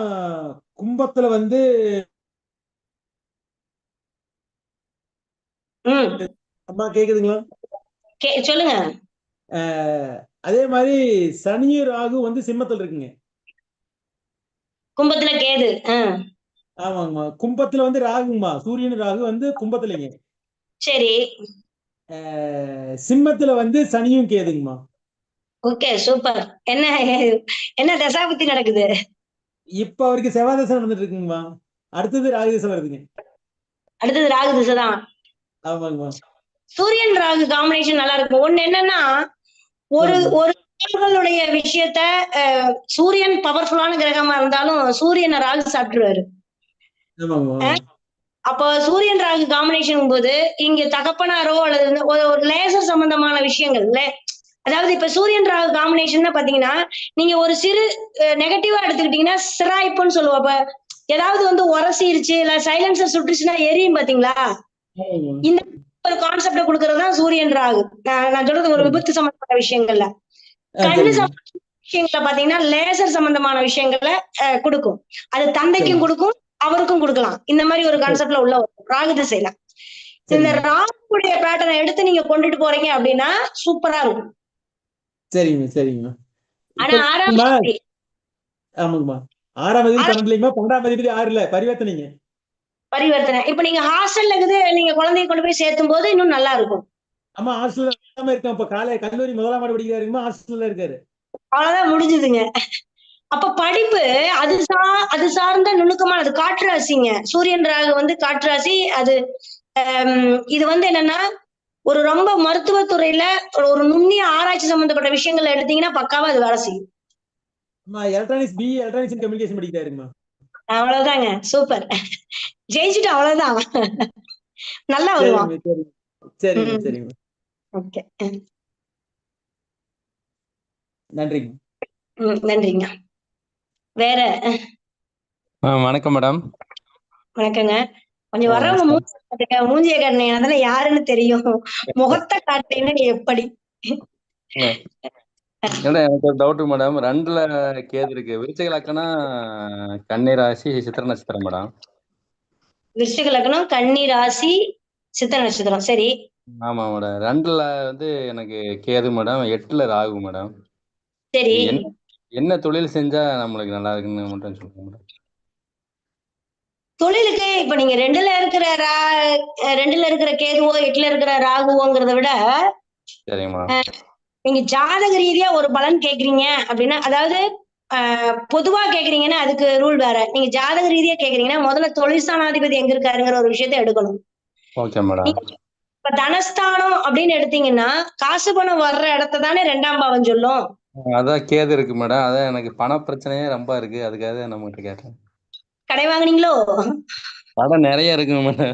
கும்பத்துல வந்து அம்மா கேக்குதுங்களா? சொல்லுங்க. அதே மாதிரி சனி ராகு வந்து சிம்மத்துல இருக்குங்க. கும்பத்துல கேது. ஆமாங்கம்மா. கும்பத்துல வந்து ராகுங்கம்மா. சூரியன் ராகு வந்து கும்பத்துலங்க. சரி. சிம்மத்துல வந்து சனியும் கேதுங்கம்மா. Okay, super. என்ன தசாபுத்தி நடக்குது? இப்ப அவருக்கு செவ்வாய் தசை நடந்துட்டு இருக்குங்கம்மா. அடுத்தது ராகு தசை வருதுங்க. அடுத்தது ராகு திசை தான். ஆமாங்கம்மா. சூரியன் ராகு காம்பினேஷன் நல்லா இருக்கும். ஒண்ணு என்னன்னா, ஒரு கிரகங்களுடைய விஷயத்த சூரியன் பவர்ஃபுல்லான கிரகமா இருந்தாலும் சூரியனை ராகு சாப்பிட்டுருவாரு. அப்போ சூரியன் ராகு காம்பினேஷன் போது இங்க தகப்பனாரோ அல்லது ஒரு லேசர் சம்பந்தமான விஷயங்கள், அதாவது இப்ப சூரியன் ராகு காம்பினேஷன் பாத்தீங்கன்னா, நீங்க ஒரு சிறு நெகட்டிவா எடுத்துக்கிட்டீங்கன்னா சிராய்ப்புன்னு சொல்லுவோம். அப்ப ஏதாவது வந்து உரசிருச்சு இல்ல சைலன்சர் சுட்டுச்சுன்னா எரியும் பாத்தீங்களா? இந்த ஒரு கான்செப்ட கொடுக்கறதுதான் சூரியன் ராகு. நான் சொல்றது ஒரு விபத்து சம்பந்தமான விஷயங்கள்ல, கண்ணு சம்பந்தமான விஷயங்கள்ல பாத்தீங்கன்னா லேசர் சம்பந்தமான விஷயங்களை கொடுக்கும். அது தந்தைக்கும் கொடுக்கும், அவருக்கும் கொடுக்கலாம். இந்த மாதிரி ஒரு கான்செப்ட்ல உள்ள ராகு திசையில இந்த ராகுடைய பேட்டர்னை எடுத்து நீங்க கொண்டுட்டு போறீங்க அப்படின்னா சூப்பரா இருக்கும். சரிங்க. ஆனா ஆமாங்கம்மா. 6ஆம் அதிபதி 12ங்கம்மா, 12ஆம் அதிபதி 6ல பரிவர்த்தனைங்க. பரிவர்த்தனை. இப்ப நீங்க ஹாஸ்டல்ல இருக்குது, நீங்க குழந்தைய கொண்டு போய் சேர்த்தும் போது இன்னும் நல்லா இருக்கும். ஆமா, ஹாஸ்டல்ல இருக்கேன். இப்ப கல்லூரி 1ஆம் ஆண்டு படிக்கிறாருங்கம்மா. ஹாஸ்டல்ல இருக்காரு. அவ்வளவுதான், முடிஞ்சதுங்க. அப்ப படிப்பு அது சார்ந்த நுணுக்கமானது. காற்று ராசிங்க. சூரியன் ராகு வந்து காற்று ராசி. அது இது வந்து என்னன்னா, ஒரு ரொம்ப மருத்துவத்துறையில ஒரு நுண்ணிய ஆராய்ச்சி சம்பந்தப்பட்ட விஷயங்கள் எடுத்தீங்கன்னா பக்காவா அது வேலை செய்யும். Electronics BE electronics and communication படிக்கிறாருங்கம்மா. அவ்வளவுதாங்க, சூப்பர். ஜெயிச்சுட்டு அவ்வளவுதான். நல்லா வருவான். சரிங்க. ஓகே, நன்றிங்க. நன்றிங்க. வேற? வணக்கம் மேடம். வணக்கங்க. கொஞ்சம் வரவங்க மூஞ்சிய காட்டினீங்க, அதெல்லாம் யாருன்னு தெரியும். முகத்தை காட்டீங்கன்னா எப்படி? எனக்கு ஒரு டவுட் மேடம். 2ல கேது இருக்கு. விருச்சிக லக்கணம் கன்னி ராசி சித்திர நட்சத்திரம் மேடம். விருச்சிக லக்கணம் கன்னி ராசி சித்திர நட்சத்திரம். சரி. ஆமா மேடம். 2ல வந்து எனக்கு கேது மேடம். 8ல ராகு மேடம். சரி. என்ன தொழில் செஞ்சா நம்மளுக்கு நல்லா இருக்குன்னு மட்டும் சொல்லுங்க மேடம். தொழிலுக்கு இப்ப நீங்க 2ல இருக்கிற கேதுவோ 8ல இருக்கிற ராகுவோங்கிறத விட, சரிங்கம்மா, நீங்க ஜாதக ரீதியா ஒரு பலன் கேக்குறீங்க அப்படின்னா, அதாவது பொதுவா கேக்குறீங்கன்னா அதுக்கு ரூல் வேற. நீங்க ஜாதக ரீதியா கேக்குறீங்கன்னா முதல்ல தொழிற்சானாதிபதி எங்க இருக்காருங்கிற ஒரு விஷயத்த எடுக்கணும். Okay madam. இப்ப தனஸ்தானம் அப்படின்னு எடுத்தீங்கன்னா காசு பணம் வர்ற இடத்த தானே 2ஆம் பாவம் சொல்லும். அதான் கேது இருக்கு மேடம். அதான் எனக்கு பண பிரச்சனையே ரொம்ப இருக்கு. அதுக்காக நம்மகிட்ட கேட்டேன். கடை வாங்குனீங்களோ? கடன் நிறைய இருக்குங்க மேடம்.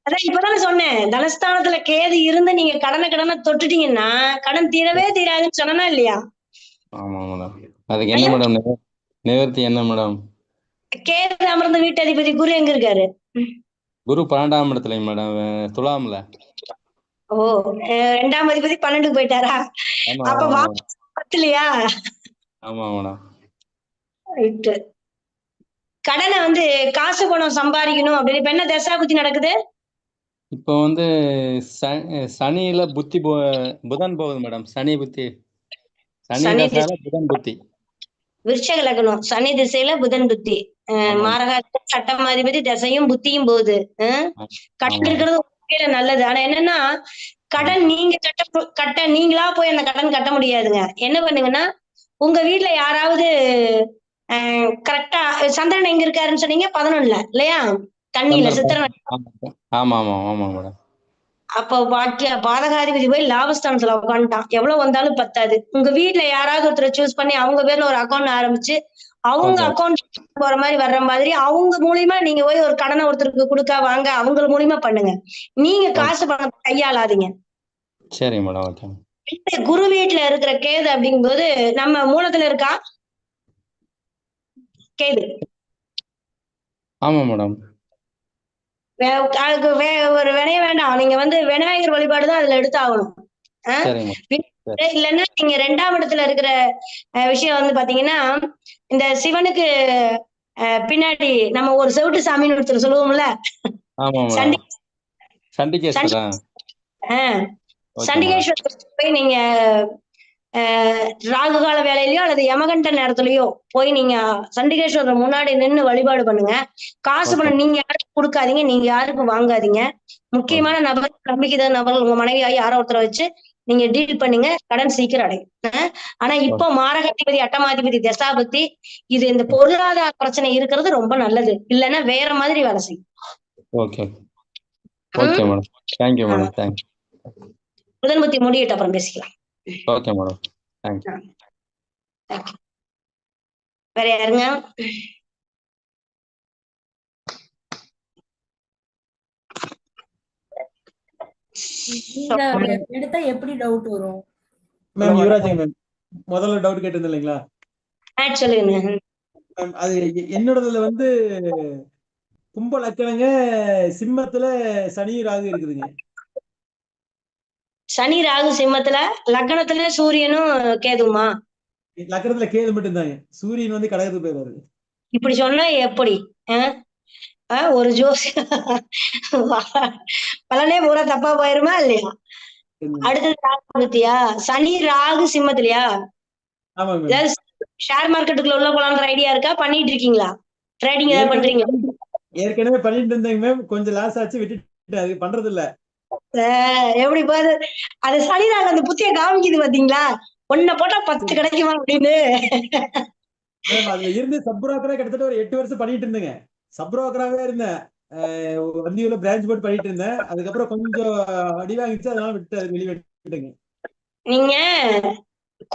அதான் இப்பதானே சொன்னேன், தனஸ்தானத்துல கேது இருந்து நீங்க கடனை தொட்டுட்டீங்கன்னா கடன் தீரவே தீராதுன்னு சொன்னா இல்லையா? ஆமா மேடம். அதுக்கு என்ன மேடம் நிவர்த்தி என்ன மேடம்? கேது அமர்ந்த வீட்டு அதிபதி குரு எங்க இருக்காரு? குரு 12ஆம் இடத்துலங்க மேடம், துலாம்ல. ஓ, 2ஆம் அதிபதி 12க்கு போயிட்டாரா? அப்ப 10லையா? ஆமா மேடம். ரைட்டு. கடனை வந்து காசு பணம் சம்பாதிக்கணும் அப்படின்னு இப்ப என்ன தசாபுத்தி நடக்குது? இப்போ வந்து சனியில புதன் போகுது மேடம். சனி புத்தி. சனி திசையில புதன் புத்தி. விருச்சக லக்னம் சனி திசையில புதன் புத்தி. மாரக சட்டமாதிபதி தசையும் புத்தியும் போகுது. கடன் இருக்கிறது நல்லது. ஆனா என்னன்னா, கடன் நீங்களா போய் அந்த கடன் கட்ட முடியாதுங்க. என்ன பண்ணுங்கன்னா, உங்க வீட்டுல யாராவது கரெக்டா சந்திரன் எங்க இருக்காருன்னு சொன்னீங்க? 11ல இல்லையா? கண்ணியில சித்திரன். ஆமா மேடம். அப்ப பாதகாதிபதி போய் லாபஸ்தானத்துல உட்காந்துட்டான். எவ்வளவு வந்தாலும் பத்தாது. உங்க வீட்டுல யாராவது ஒருத்தரை சூஸ் பண்ணி அவங்க பேர்ல ஒரு அக்கௌண்ட் ஆரம்பிச்சு அவங்க அக்கௌண்ட் போற மாதிரி வர்ற மாதிரி அவங்க மூலியமா நீங்க போய் ஒரு கடனை ஒருத்தருக்கு கொடுக்க வாங்க அவங்க மூலியமா பண்ணுங்க. நீங்க காசு பணம் கையாளாதீங்க. சரி மேடம். ஓகே. குரு வீட்டுல இருக்கிற கேது அப்படிங்கும்போது நம்ம மூலத்துல இருக்கா கேது? ஆமா மேடம். அதுக்கு ஒரு வினைய வேண்டாம், நீங்க வந்து விநாயகர் வழிபாடுதான் அதுல எடுத்து ஆகணும். சரிங்க மேடம். இல்லைன்னா நீங்க 2ஆம் இடத்துல இருக்கிற விஷயம் வந்து பாத்தீங்கன்னா, இந்த சிவனுக்கு பின்னாடி நம்ம ஒரு செவிட்டு சாமின்னு ஒருத்தர் சொல்லுவோம்ல, ஆமா Chandi madam. Chandikeswara? Okay madam. Chandikeswarar போய் நீங்க ராகு கால வேலையிலயோ அல்லது யமகண்ட நேரத்திலயோ போய் நீங்க சண்டிகேஸ்வரர் முன்னாடி நின்னு வழிபாடு பண்ணுங்க. காசு ஓகே. பணம் நீங்க யாருக்கும் கொடுக்காதீங்க, நீங்க யாருக்கும் வாங்காதீங்க. முக்கியமான நபர், நம்பிக்கை நபர்கள், உங்க மனைவியாகி யாரோ ஒருத்தரை வச்சு நீங்க டீல் பண்ணுங்க, கடன் சீக்கிரம் அடையும். ஆனா இப்போ மாரகாதிபதி அட்டமாதிபதி தசாபதி இது இந்த பொருளாதார பிரச்சனை இருக்கிறது ரொம்ப நல்லது, இல்லைன்னா வேற மாதிரி வேலை செய்யும். Okay okay madam. Thank you madam. Thank you. புதன் புத்தி முடியட்டும், அப்புறம் பேசிக்கலாம். Okay madam. தேங்க்யூ. வேற யாருங்க? நீங்க எடுத்தா எப்படி டவுட் வரும்? மேம் யுவராஜ் மேம் முதல்ல டவுட் கேட்டிருந்தேன் இல்லைங்களா? சொல்லுங்க. மேம் அது என்னோடதுல வந்து கும்ப லக்கணங்க, சிம்மத்துல சனி ராகு இருக்குதுங்க. சனி ராகு சிம்மத்துல, லக்னத்துல சூரியனும் கேதுமா? லக்கணத்துல கேது மட்டும் தாங்க, சூரியன் வந்து கடகத்துக்கு போயிடுவாரு. இப்படி சொன்னா எப்படி? ஒரு ஜோசி பலனே பூரா தப்பா போயிருமா இல்லையா? அடுத்தது ராகு பத்தியா, சனி ராகு சிம்மத்திலயா? ஆமாங்க. ஏதாவது ஷேர் மார்க்கெட்டுக்குள்ள உள்ள போலான்ற ஐடியா இருக்கா? பண்ணிட்டு இருக்கீங்களா? ட்ரேடிங் ஏதாவது பண்றீங்க? ஏற்கனவே பண்ணிட்டு இருந்தேங்க மேம், கொஞ்சம் லாஸ் ஆச்சு, விட்டுட்டு அது பண்றது இல்ல. எப்படி பாரு, அது சனி ராகு அந்த புத்திய காமிக்குது பாத்தீங்களா, ஒன்ன போட்டா 10 கிடைக்குமா அப்படின்னு. அதுல இருந்து சப்ரோக்கரா கிட்டத்தட்ட ஒரு 8 வருஷம் பண்ணிட்டு இருந்தேங்க. சப்ரோக்கராவே இருந்தேன், வண்டியில பிரான்ச் போட்டு பண்ணிட்டு இருந்தேன். அதுக்கப்புறம் கொஞ்சம் அடி வாங்கிச்சு, அதனால விட்டு வெளியே விட்டுங்க. நீங்க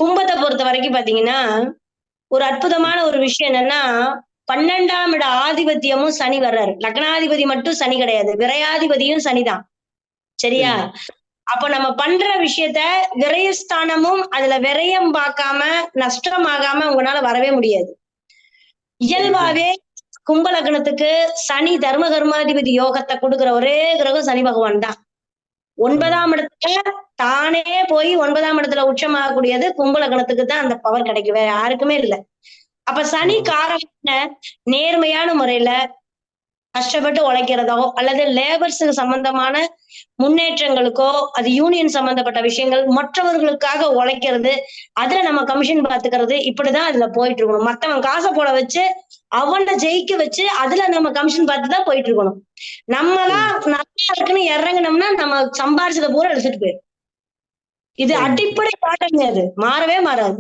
கும்பத்தை பொறுத்த வரைக்கும் பாத்தீங்கன்னா ஒரு அற்புதமான ஒரு விஷயம் என்னன்னா, 12ஆம் இட ஆதிபத்தியமும் சனி வர்றாரு. லக்னாதிபதி மட்டும் சனி கிடையாது, விரையாதிபதியும் சனிதான். சரியா? அப்ப நம்ம பண்ற விஷயத்த விரயஸ்தானமும் அதுல விரயம் பார்க்காம நஷ்டம் ஆகாம உங்களால வரவே முடியாது. இயல்பாவே கும்ப லக்னத்துக்கு சனி தர்ம கர்மாதிபதி யோகத்தை கொடுக்கிற ஒரே கிரகம் சனி பகவான் தான். 9ஆம் இடத்துல தானே போய் 9ஆம் இடத்துல உச்சமாகக்கூடியது கும்ப லக்னத்துக்கு தான் அந்த பவர் கிடைக்கும், வேற யாருக்குமே இல்லை. அப்ப சனி காரமான நேர்மையான முறையில கஷ்டப்பட்டு உழைக்கிறதோ அல்லது லேபர்ஸுக்கு சம்பந்தமான முன்னேற்றங்களுக்கோ, அது யூனியன் சம்பந்தப்பட்ட விஷயங்கள், மற்றவர்களுக்காக உழைக்கிறது, அதுல நம்ம கமிஷன் பாத்துக்கிறது, இப்படிதான் அதுல போயிட்டு இருக்கணும். மத்தவன் காசை போட வச்சு அவனை ஜெயிக்க வச்சு அதுல நம்ம கமிஷன் பார்த்துதான் போயிட்டு இருக்கணும். நம்மளாம் நல்லா இருக்குன்னு இறங்கினோம்னா நம்ம சம்பாரிச்சதை பூரா எடுத்துட்டு போயிடும். இது அடிப்படை பாட்டங்க, அது மாறவே மாறாது.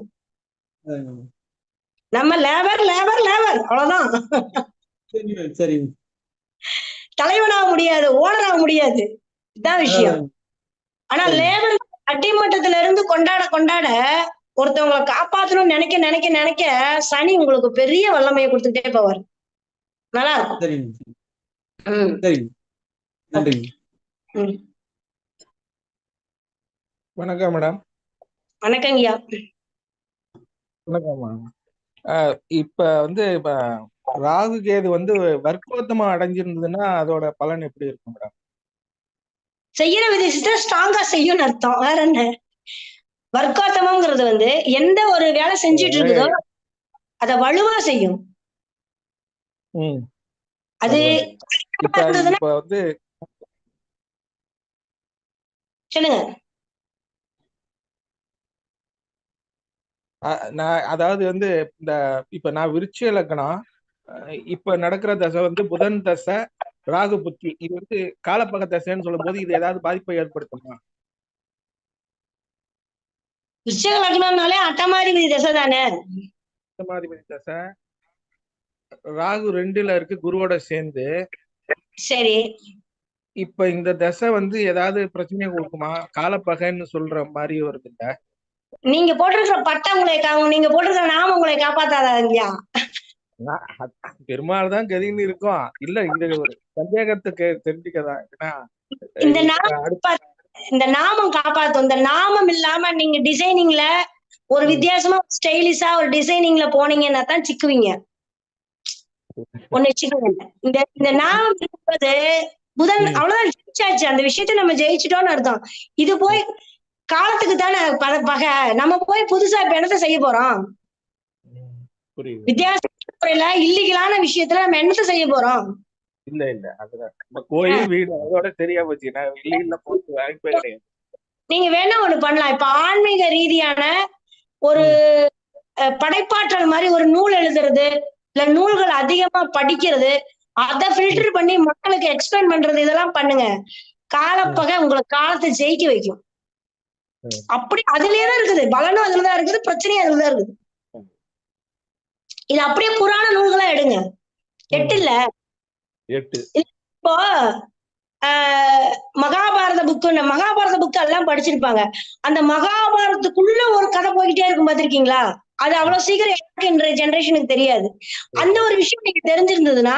நம்ம லேபர் லேபர் லேபர் அவ்வளவுதான். சரி, தலைவனாக முடியாது, ஓனராக முடியாது, இதுதான் விஷயம். ஆனா லேபர் அடிமட்டத்துல இருந்து கொண்டாட கொண்டாட ஒருத்தவங்களை காப்பாத்தணும்னு நினைக்க நினைக்க நினைக்க சனி உங்களுக்கு பெரிய வல்லமையை கொடுத்துட்டே போவார். நல்லா இருக்கும். வணக்கம் மேடம். வணக்கம் ஐயா. வணக்கம் மேடம். இப்ப வந்து ராகு கேது வந்து வர்க்கோத்தமா அடைஞ்சிருந்ததுன்னா அதோட பலன் எப்படி இருக்கும் மேடம்? செய்யற விதத்தை ஸ்ட்ராங்கா செய்யும் அர்த்தம், வேற என்ன. வர்க்கோத்தமங்கிறது வந்து எந்த ஒரு வேலை செஞ்சுட்டு இருக்குதோ அத வலுவா செய்யும். அது வந்து சொல்லுங்க. அதாவது வந்து இந்த இப்ப நான் விருச்சிக லக்னம், இப்ப நடக்கிற தசை வந்து புதன் தசை, ராகு புத்தி, இது வந்து காலப்பக தசைன்னு சொல்லும் போது இது ஏதாவது பாதிப்பை ஏற்படுத்துமா? விருச்சிக லக்னம்னாலே அட்டமாதிபதி தசை தானே. அட்டமாதிபதி தசை, ராகு 2ல இருக்கு குருவோட சேர்ந்து. சரி, இப்ப இந்த தசை வந்து ஏதாவது பிரச்சனையை கொடுக்குமா? காலப்பகைன்னு சொல்ற மாதிரி வருது இல்ல? நீங்க போட்டிருக்கிற பட்டம் உங்களை நீங்க போட்டிருக்கிற நாம உங்களை காப்பாத்தாதா இல்லையா? பெருமாள் தான் கதின்னு இருக்கும். இல்ல, இது ஒரு சந்தேகத்துக்கு தெரிஞ்சுக்கதான். இந்த நாமம் காப்பாத்தும். இந்த நாமம் இல்லாம நீங்க டிசைனிங்ல ஒரு வித்தியாசமா ஸ்டைலிஷா ஒரு டிசைனிங்ல போனீங்கன்னா தான் சிக்குவீங்க. ஒண்ணு வச்சுக்கோங்க. இந்த நாமம் என்பது புதன் அவ்வளவுதான், ஜெயிச்சாச்சு. அந்த விஷயத்த நம்ம ஜெயிச்சிட்டோம்னு அர்த்தம். இது போய் காலத்துக்கு தானே பகை. நம்ம போய் புதுசா இப்ப என்னத்த செய்ய போறோம்? வித்தியாச முறையில இல்லீகலான விஷயத்துல நம்ம என்னத்த செய்ய போறோம்? இல்ல அதுதான் நம்ம கோயில் வீடு அதோட சரியா போச்சு. நான் இல்ல போட்டு வாய்ப்பே கிடையாது. நீங்க வேணா ஒண்ணு பண்ணலாம். இப்ப ஆன்மீக ரீதியான ஒரு படைப்பாற்றல் மாதிரி ஒரு நூல் எழுதுறது, இல்ல நூல்கள் அதிகமா படிக்கிறது, அதை ஃபில்டர் பண்ணி மக்களுக்கு எக்ஸ்பிளைன் பண்றது, இதெல்லாம் பண்ணுங்க. காலப்பகை உங்களுக்கு காலத்தை ஜெயிக்க வைக்கும். அப்படி அதுலயேதான் இருக்குது பலனும், அதுலதான் இருக்குது பிரச்சனையும், அதுலதான் இருக்குது. இது அப்படியே புராண நூல்களா எடுங்க. 8 இல்ல 8 இப்போ மகாபாரத புக்கு எல்லாம் படிச்சிருப்பாங்க. அந்த மகாபாரதத்துக்குள்ள ஒரு கதை போய்கிட்டே இருக்கும், பார்த்திருக்கீங்களா? அது அவ்வளவு சீக்கிரம் எனக்கு இன்றைய ஜெனரேஷனுக்கு தெரியாது. அந்த ஒரு விஷயம் நீங்க தெரிஞ்சிருந்ததுன்னா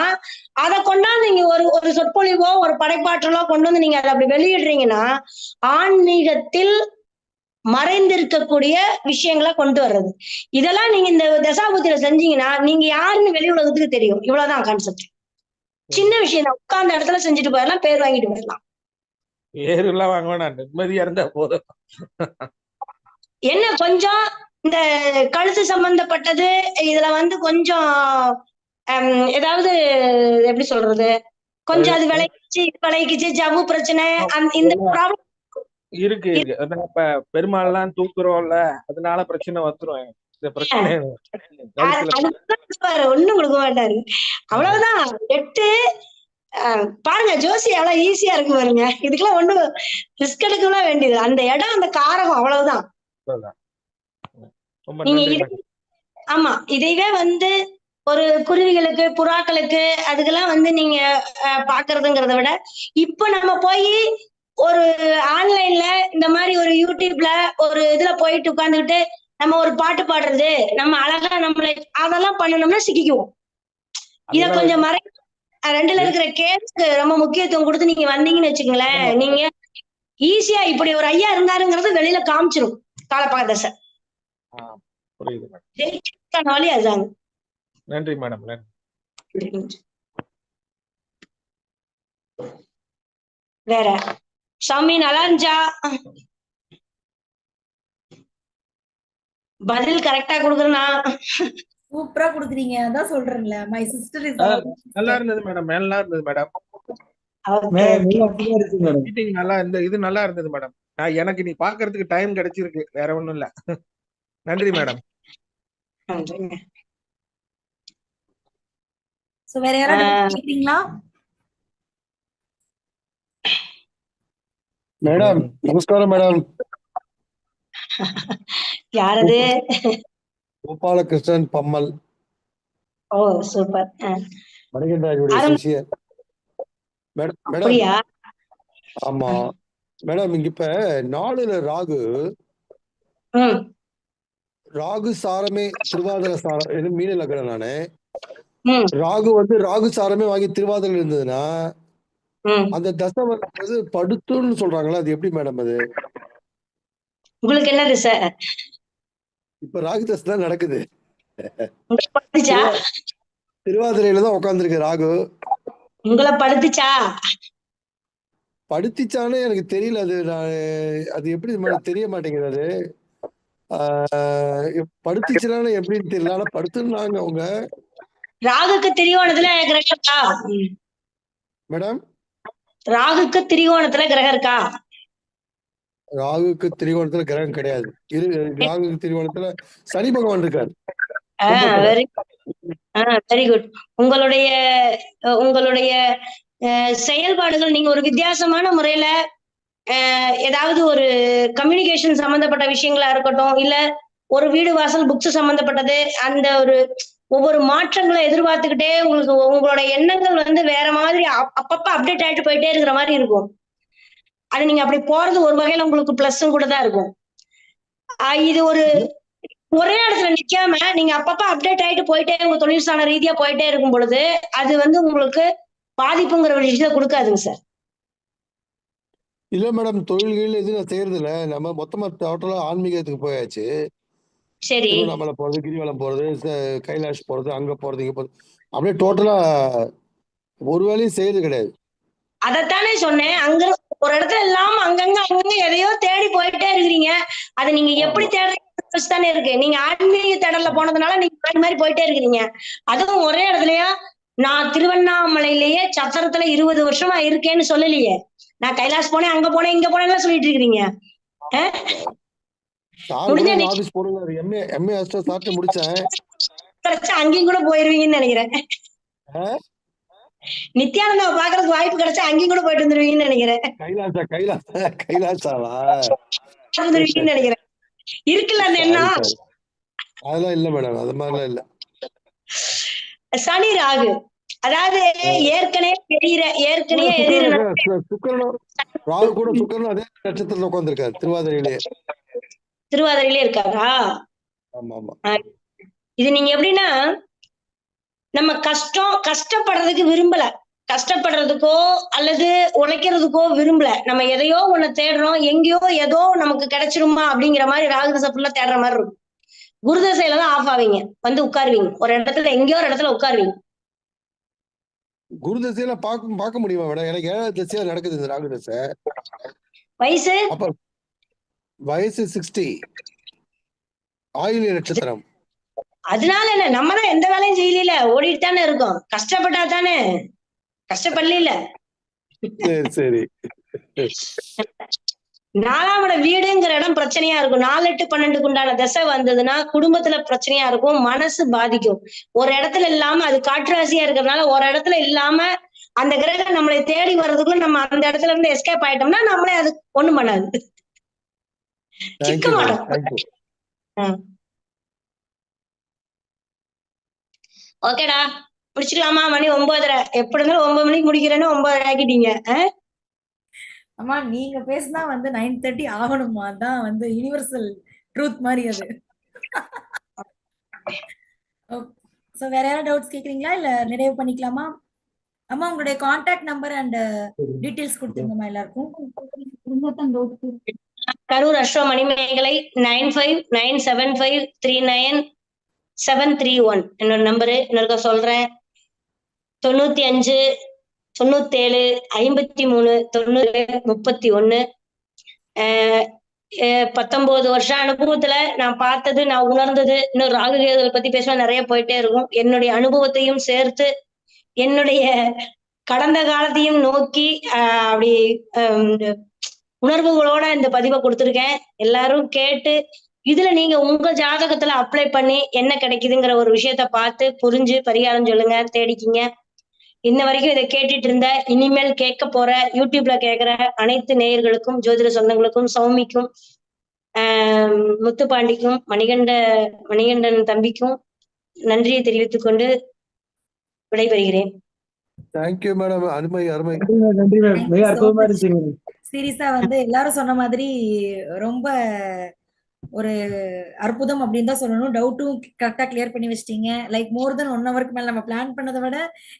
அதை கொண்டாந்து நீங்க ஒரு சொற்பொழிவோ ஒரு படைப்பாற்றலோ கொண்டு வந்து நீங்க அதை அப்படி வெளியிடுறீங்கன்னா ஆன்மீகத்தில் மறைந்திருக்கக்கூடிய விஷயங்களை கொண்டு வர்றது. இதெல்லாம் நீங்க இந்த தசாபுத்தியில செஞ்சீங்கன்னா நீங்க யாருன்னு வெளி உலகத்துக்கு தெரியும். இவ்வளவுதான் கான்செப்ட். சின்ன விஷயம் தான். உட்கார்ந்த இடத்துல செஞ்சுட்டு போயிடலாம், பேர் வாங்கிட்டு போயிடலாம். பேருலாம் வாங்க வேணாம், நிம்மதியா இருந்தா போதும். என்ன கொஞ்சம் இந்த கழுத்து சம்பந்தப்பட்டது இதுல கொஞ்சம் ஏதாவது எப்படி சொல்றது, கொஞ்சம் அது விளைக்குச்சு ஜவ்வு பிரச்சனை, இந்த ப்ராப்ளம் இருக்கு. இப்ப பெருமாள்லாம் தூக்குறோம்ல, அதனால பிரச்சனை வந்துரும். இந்த பிரச்சனை ஒண்ணும் கொடுக்க மாட்டாரு. அவ்வளவுதான். 8 பாருங்க, ஜோசி எவ்வளவு ஈஸியா இருக்கு பாருங்க. இதுக்கெல்லாம் ஒண்ணு ரிஸ்க் எடுக்கலாம் வேண்டியது. அந்த இடம், அந்த காரகம், அவ்வளவுதான். நீங்க ஆமா, இதைவே ஒரு குருவிகளுக்கு புறாக்களுக்கு அதுக்கெல்லாம் நீங்க பாக்குறதுங்கிறத விட இப்ப நம்ம போய் ஒரு ஆன்லைன்ல இந்த மாதிரி ஒரு யூடியூப்ல ஒரு இதுல போயிட்டு உட்கார்ந்துகிட்டு நம்ம ஒரு பாட்டு பாடுறது, நம்ம அழகா நம்மளை அதெல்லாம் பண்ணணும்னா சிக்கிக்குவோம். இத கொஞ்சம் ரெண்டுல இருக்கிற கேஸ்க்கு ரொம்ப முக்கியத்துவம் கொடுத்து நீங்க வந்தீங்கன்னு வச்சுக்கோங்களேன், நீங்க ஈஸியா இப்படி ஒரு ஐயா இருந்தாருங்கிறது வெளியில காமிச்சிரும். காலப்பாக தசை வழி அதுதாங்க. நன்றி மேடம். வேற சாமி நல்லா இருந்துச்சா? பதில் கரெக்டா கொடுக்குறேனா? சூப்பரா குடுக்குறீங்க, அதான் சொல்றேன்ல. மை சிஸ்டர் இஸ் நல்லா இருந்தது மேடம். நல்லா இருந்தது மேடம். மீட்டிங் நல்லா இருந்தது. இது நல்லா இருந்தது மேடம். எனக்கு நீ பாக்குறதுக்கு டைம் கிடைச்சிருக்கு, வேற ஒண்ணும் இல்ல. நன்றி மேடம். சோ வேற யாராவது கேக்குறீங்களா? மேடம் நமஸ்காரம் மேடம். யாரது? கோபாலகிருஷ்ணன் பம்மல். ஓ சூப்பர். மணிகண்டராஜுடைய சிஷ்யர் மேடம். ஆமா மேடம், இங்க இப்ப 4ல ராகு சாரமே திருவாதிரை சாரம் மீன லக்னம். நானு ராகு ராகு சாரமே வாங்கி திருவாதிரை இருந்ததுன்னா அந்த தசை படுத்துன்னு சொல்றாங்களா, அது எப்படி மேடம்? அது உங்களுக்கு என்ன திசை? இப்ப ராகு தசை தான் நடக்குது. திருவாதிரையில தான் உட்கார்ந்துருக்கு ராகு. உங்களை படுத்துச்சா? படுத்திச்சானே எனக்கு தெரியல. அது எப்படி தெரிய மாட்டேங்குது. அது படுத்திச்சுனால எப்படின்னு தெரியல. ஆனா படுத்துனாங்க அவங்க. ராகுக்கு திரிகோணத்துல கிரகம் இருக்கா மேடம்? ராகுக்கு திரிகோணத்துல கிரகம் இருக்கா? ராகுக்கு திரிகோணத்துல கிரகம் கிடையாது. ராகுக்கு திரிகோணத்துல சனி பகவான் இருக்காரு. Very good. உங்களுடைய செயல்பாடுகள் நீங்க ஒரு வித்தியாசமான முறையில ஏதாவது ஒரு கம்யூனிகேஷன் சம்பந்தப்பட்ட விஷயங்களா இருக்கட்டும், இல்ல ஒரு வீடு வாசல் புக்ஸ் சம்பந்தப்பட்டது, அந்த ஒவ்வொரு மாற்றங்களை எதிர்பார்த்துக்கிட்டே உங்களோட எண்ணங்கள் வேற மாதிரி அப்பப்ப அப்டேட் ஆயிட்டு போயிட்டே இருக்கிற மாதிரி இருக்கும். அது நீங்க அப்படி போறது ஒரு வகையில உங்களுக்கு பிளஸும் கூட தான் இருக்கும். இது ஒரே இடத்துல நிக்காம நீங்க அப்பப்ப அப்டேட் ஆயிட்டு போயிட்டே உங்க தொழில் சாண ரீதியா போயிட்டே இருக்கும் பொழுது அது உங்களுக்கு பாதிப்புங்கிற ஒரு விஷயத்தை கொடுக்காதுங்க சார். இல்ல மேடம், தொழில்கள் எதுவும் நான் செய்யறது இல்ல. நம்ம மொத்தமா டோட்டலா ஆன்மீகத்துக்கு போயாச்சு. சரி. திருவண்ணாமலை போறது, கிரிவலம் போறது, கைலாஷ் போறது, அங்க போறது, இங்க போறது, அப்படியே டோட்டலா ஒரு வேலையும் செய்யறது கிடையாது. அதத்தானே சொன்னேன். அங்க ஒரு இடத்துல இல்லாம அங்கங்க எதையோ தேடி போயிட்டே இருக்கிறீங்க. அதை நீங்க எப்படி தேடுறீங்க தானே இருக்கு. நீங்க ஆன்மீக தேடல்ல போனதுனால நீங்க மாறி மாறி போயிட்டே இருக்கிறீங்க. அதுவும் ஒரே இடத்துலயா? நான் திருவண்ணாமலையிலேயே சத்திரத்துல 20 வருஷமா இருக்கேன்னு சொல்லலையே. நான் கைலாஷ் போனேன், அங்க போனேன், இங்க போனேன்னு சொல்லிட்டு இருக்கிறீங்க. ஆபீஸ் போறேன், எம்ஏ அஸ்ட்ரோ சாப்பிட்டு முடிச்சேன். அங்கேயும் கூட போயிருவீங்கன்னு நினைக்கிறேன். நித்யானந்தாவை பாக்குறதுக்கு வாய்ப்பு கிடைச்சா அங்கேயும் கூட போயிட்டு வந்துருவீங்கன்னு நினைக்கிறேன். கைலாசாவா வந்துருவீங்கன்னு நினைக்கிறேன். இருக்குல்ல அந்த எண்ணம். அதெல்லாம் இல்ல மேடம், அது மாதிரிலாம் இல்ல. சனி ராகு, அதாவது ஏற்கனவே சுக்கிரனும் ராகு கூட சுக்கிரனும் அதே நட்சத்திரத்துல உட்கார்ந்திருக்காரு, திருவாதிரையிலே இருக்காரா? ஆமா ஆமா. இது நீங்க எப்படின்னா, நம்ம கஷ்டப்படுறதுக்கு விரும்பல, கஷ்டப்படுறதுக்கோ அல்லது உழைக்கிறதுக்கோ விரும்பல. நம்ம எதையோ ஒண்ணு தேடுறோம், எங்கேயோ ஏதோ நமக்கு கிடைச்சிருமா அப்படிங்கிற மாதிரி ராகுதசை ஃபுல்லா தேடுற மாதிரி இருக்கும். குருதசையில தான் ஆஃப் ஆவீங்க, வந்து உட்காருவீங்க ஒரு இடத்துல, எங்கேயோ ஒரு இடத்துல உட்காருவீங்க. குருதசையில பார்க்க முடியுமா மேடம்? எனக்கு 7வது தசையா நடக்குது இந்த ராகு தசை. வயசு 60, ஆயில்ய நட்சத்திரம். அதனால என்ன, நம்ம தான் எந்த வேலையும் செய்யல, ஓடிட்டு தானே இருக்கோம். கஷ்டப்பட்டா தானே, கஷ்டப்படல. சரி. 4ஆம் இடம் வீடுங்கிற இடம் பிரச்சனையா இருக்கும். 4, 8, 12க்கு உண்டான தசை வந்ததுன்னா குடும்பத்துல பிரச்சனையா இருக்கும், மனசு பாதிக்கும். ஒரு இடத்துல இல்லாம, அது காற்றுராசியா இருக்கிறதுனால ஒரு இடத்துல இல்லாம அந்த கிரகம் நம்மளை தேடி வர்றதுக்குள்ள நம்ம அந்த இடத்துல இருந்து எஸ்கேப் ஆயிட்டோம்னா நம்மளே அது ஒண்ணும் பண்ணாது, சிக்க மாட்டோம். ஓகேடா, முடிச்சுக்கலாமா? மணி 9:30. எப்படி இருந்தாலும் 9 மணிக்கு முடிக்கிறேன்னு 9:30 ஆக்கிட்டீங்க. அம்மா நீங்க பேசினா வந்து 9:30 ஆகணுமா? அதான் வந்து யூனிவர்சல் ட்ரூத் மாதிரி அது. சோ வேற யாராவது டவுட்ஸ் கேக்குறீங்களா இல்ல நிறைவு பண்ணிக்கலாமா? அம்மா உங்களுடைய கான்டாக்ட் நம்பர் அண்ட் டீடைல்ஸ் கொடுத்துருங்கம்மா எல்லாருக்கும். கரூர் அஸ்ட்ரோ மணிமேகலை 9597539731 என்னோட நம்பரு. இன்னொருக்க சொல்றேன், 95 97 53 90 31. 19 வருஷம் அனுபவத்துல நான் பார்த்தது, நான் உணர்ந்தது, இன்னும் ராகு கேதுகளை பத்தி பேசுவேன், நிறைய போயிட்டே இருக்கும். என்னுடைய அனுபவத்தையும் சேர்த்து என்னுடைய கடந்த காலத்தையும் நோக்கி அப்படி உணர்வுகளோட இந்த பதிவை கொடுத்துருக்கேன். எல்லாரும் கேட்டு இதுல நீங்க உங்க ஜாதகத்துல அப்ளை பண்ணி என்ன கிடைக்குதுங்கிற ஒரு விஷயத்த பார்த்து புரிஞ்சு பரிகாரம் சொல்லுங்க, தேடிக்கிங்க. இன்ன வரைக்கும் இதை கேட்டுட்டு இருந்த, இனிமேல் கேட்க போற, யூடியூப்ல கேட்கிற அனைத்து நேயர்களுக்கும், ஜோதிட சொந்தங்களுக்கும், சௌமிக்கும், முத்துப்பாண்டிக்கும், மணிகண்டன் தம்பிக்கும் நன்றியை தெரிவித்துக் கொண்டு விடைபெறுகிறேன். Thank you madam. அருமை. நன்றி மேம், மிக அற்புதமா இருந்துச்சு. சீரியஸா வந்து எல்லாரும் சொன்ன மாதிரி ரொம்ப ஒரு அற்புதம் அப்படின்னு தான் சொல்லணும். டவுட்டும் கரெக்டா கிளியர் பண்ணி வச்சிட்டீங்க. லைக் மோர் தென் 1 ஹவருக்கு மேல நம்ம பிளான் பண்ணதை விட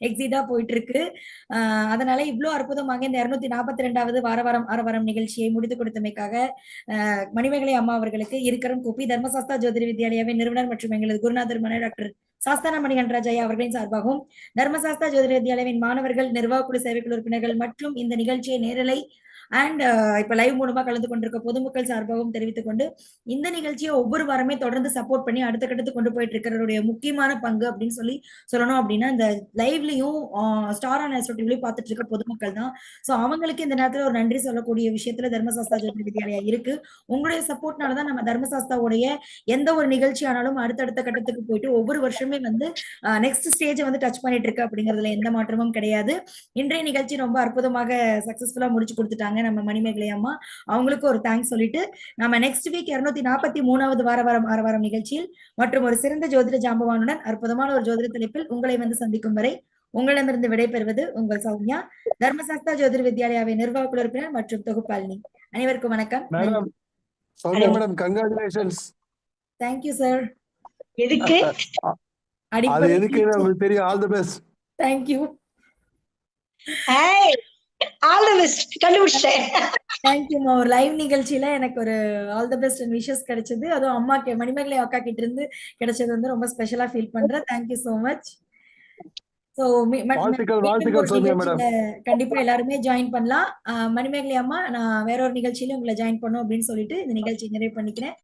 எக்ஸிட்டா போயிட்டு இருக்கு. அதனால இவ்வளவு அற்புதமாக இந்த 242வது வாரம் நிகழ்ச்சியை முடித்து கொடுத்தமைக்காக மணிமேகலை அம்மா அவர்களுக்கு இருக்கரம் கோப்பி தர்மசாஸ்தா ஜோதிட வித்யாலயாவின் நிறுவனர் மற்றும் எங்களது குருநாதர் மன டாக்டர் சாஸ்தான மணிகண்டராஜ் ஐயா அவர்களின் சார்பாகவும், தர்மசாஸ்தா ஜோதிட வித்யாலயாவின் மாணவர்கள், நிர்வாக குழு சேவைக்குழு உறுப்பினர்கள் மற்றும் இந்த நிகழ்ச்சியை நேரலை அண்ட் இப்ப லைவ் மூலமா கலந்து கொண்டிருக்க பொதுமக்கள் சார்பாகவும் தெரிவித்துக் கொண்டு, இந்த நிகழ்ச்சியை ஒவ்வொரு வாரமே தொடர்ந்து சப்போர்ட் பண்ணி அடுத்த கட்டத்துக்கு கொண்டு போயிட்டு இருக்கிறவருடைய முக்கியமான பங்கு அப்படின்னு சொல்லணும் அப்படின்னா, இந்த லைவ்லயும் ஸ்டார் ஆன் ஆஸ்ட்ரோ டிவிலையும் பார்த்துட்டு இருக்க பொதுமக்கள் தான். சோ அவங்களுக்கு இந்த நேரத்துல ஒரு நன்றி சொல்லக்கூடிய விஷயத்துல தர்மசாஸ்தா ஜோதிட வித்யாலயா இருக்கு. உங்களுடைய சப்போர்ட்னாலதான் நம்ம தர்மசாஸ்தாவுடைய எந்த ஒரு நிகழ்ச்சி ஆனாலும் அடுத்தடுத்த கட்டத்துக்கு போயிட்டு ஒவ்வொரு வருஷமே வந்து நெக்ஸ்ட் ஸ்டேஜை வந்து டச் பண்ணிட்டு இருக்கு அப்படிங்கறதுல எந்த மாற்றமும் கிடையாது. இன்றைய நிகழ்ச்சி ரொம்ப அற்புதமாக சக்சஸ்ஃபுல்லா முடிச்சு கொடுத்துட்டாங்க நம்ம மணிமேகலை அம்மா. அவங்களுக்கு ஒரு தேங்க்ஸ் சொல்லிட்டு நம்ம நெக்ஸ்ட் வீக் 243வது வாரம் நிகழ்ச்சியில் மற்றும் ஒரு சிறந்த ஜோதிட ஜாம்பவானுடன் அற்புதமான ஒரு ஜோதிட தலைப்பில் உங்களை வந்து சந்திக்கும் வரை உங்களிடமிருந்து விடைபெறுவது உங்கள் சௌமியா, தர்மசாஸ்தா ஜோதிட வித்யாலயாவின் நிர்வாக குழு உறுப்பினர் மற்றும் தொகுப்பாளினி. அனைவருக்கும் வணக்கம். Madam congratulations. Thank you sir. எதுக்கு அது எதுக்கு நமக்கு தெரியும். All the best. Thank you. All the best, கண்டுபிடிச்சிட்டேன். தேங்க்யூமா. ஒரு லைவ் நிகழ்ச்சியில எனக்கு ஒரு all the best and wishes கிடைச்சது. அதுவும் அம்மாக்கு மணிமேகலை அக்கா கிட்ட இருந்து கிடைச்சது வந்து ரொம்ப ஸ்பெஷலா ஃபீல் பண்றேன். Thank you so much. சோ வாழ்த்துக்கள் சோனியா மேடம். கண்டிப்பா எல்லாருமே ஜாயின் பண்ணலாம். மணிமேகலை அம்மா, நான் வேற ஒரு நிகழ்ச்சியில உங்களை ஜாயின் பண்ணும் அப்படின்னு சொல்லிட்டு இந்த நிகழ்ச்சி நிறைவு பண்ணிக்கிறேன்.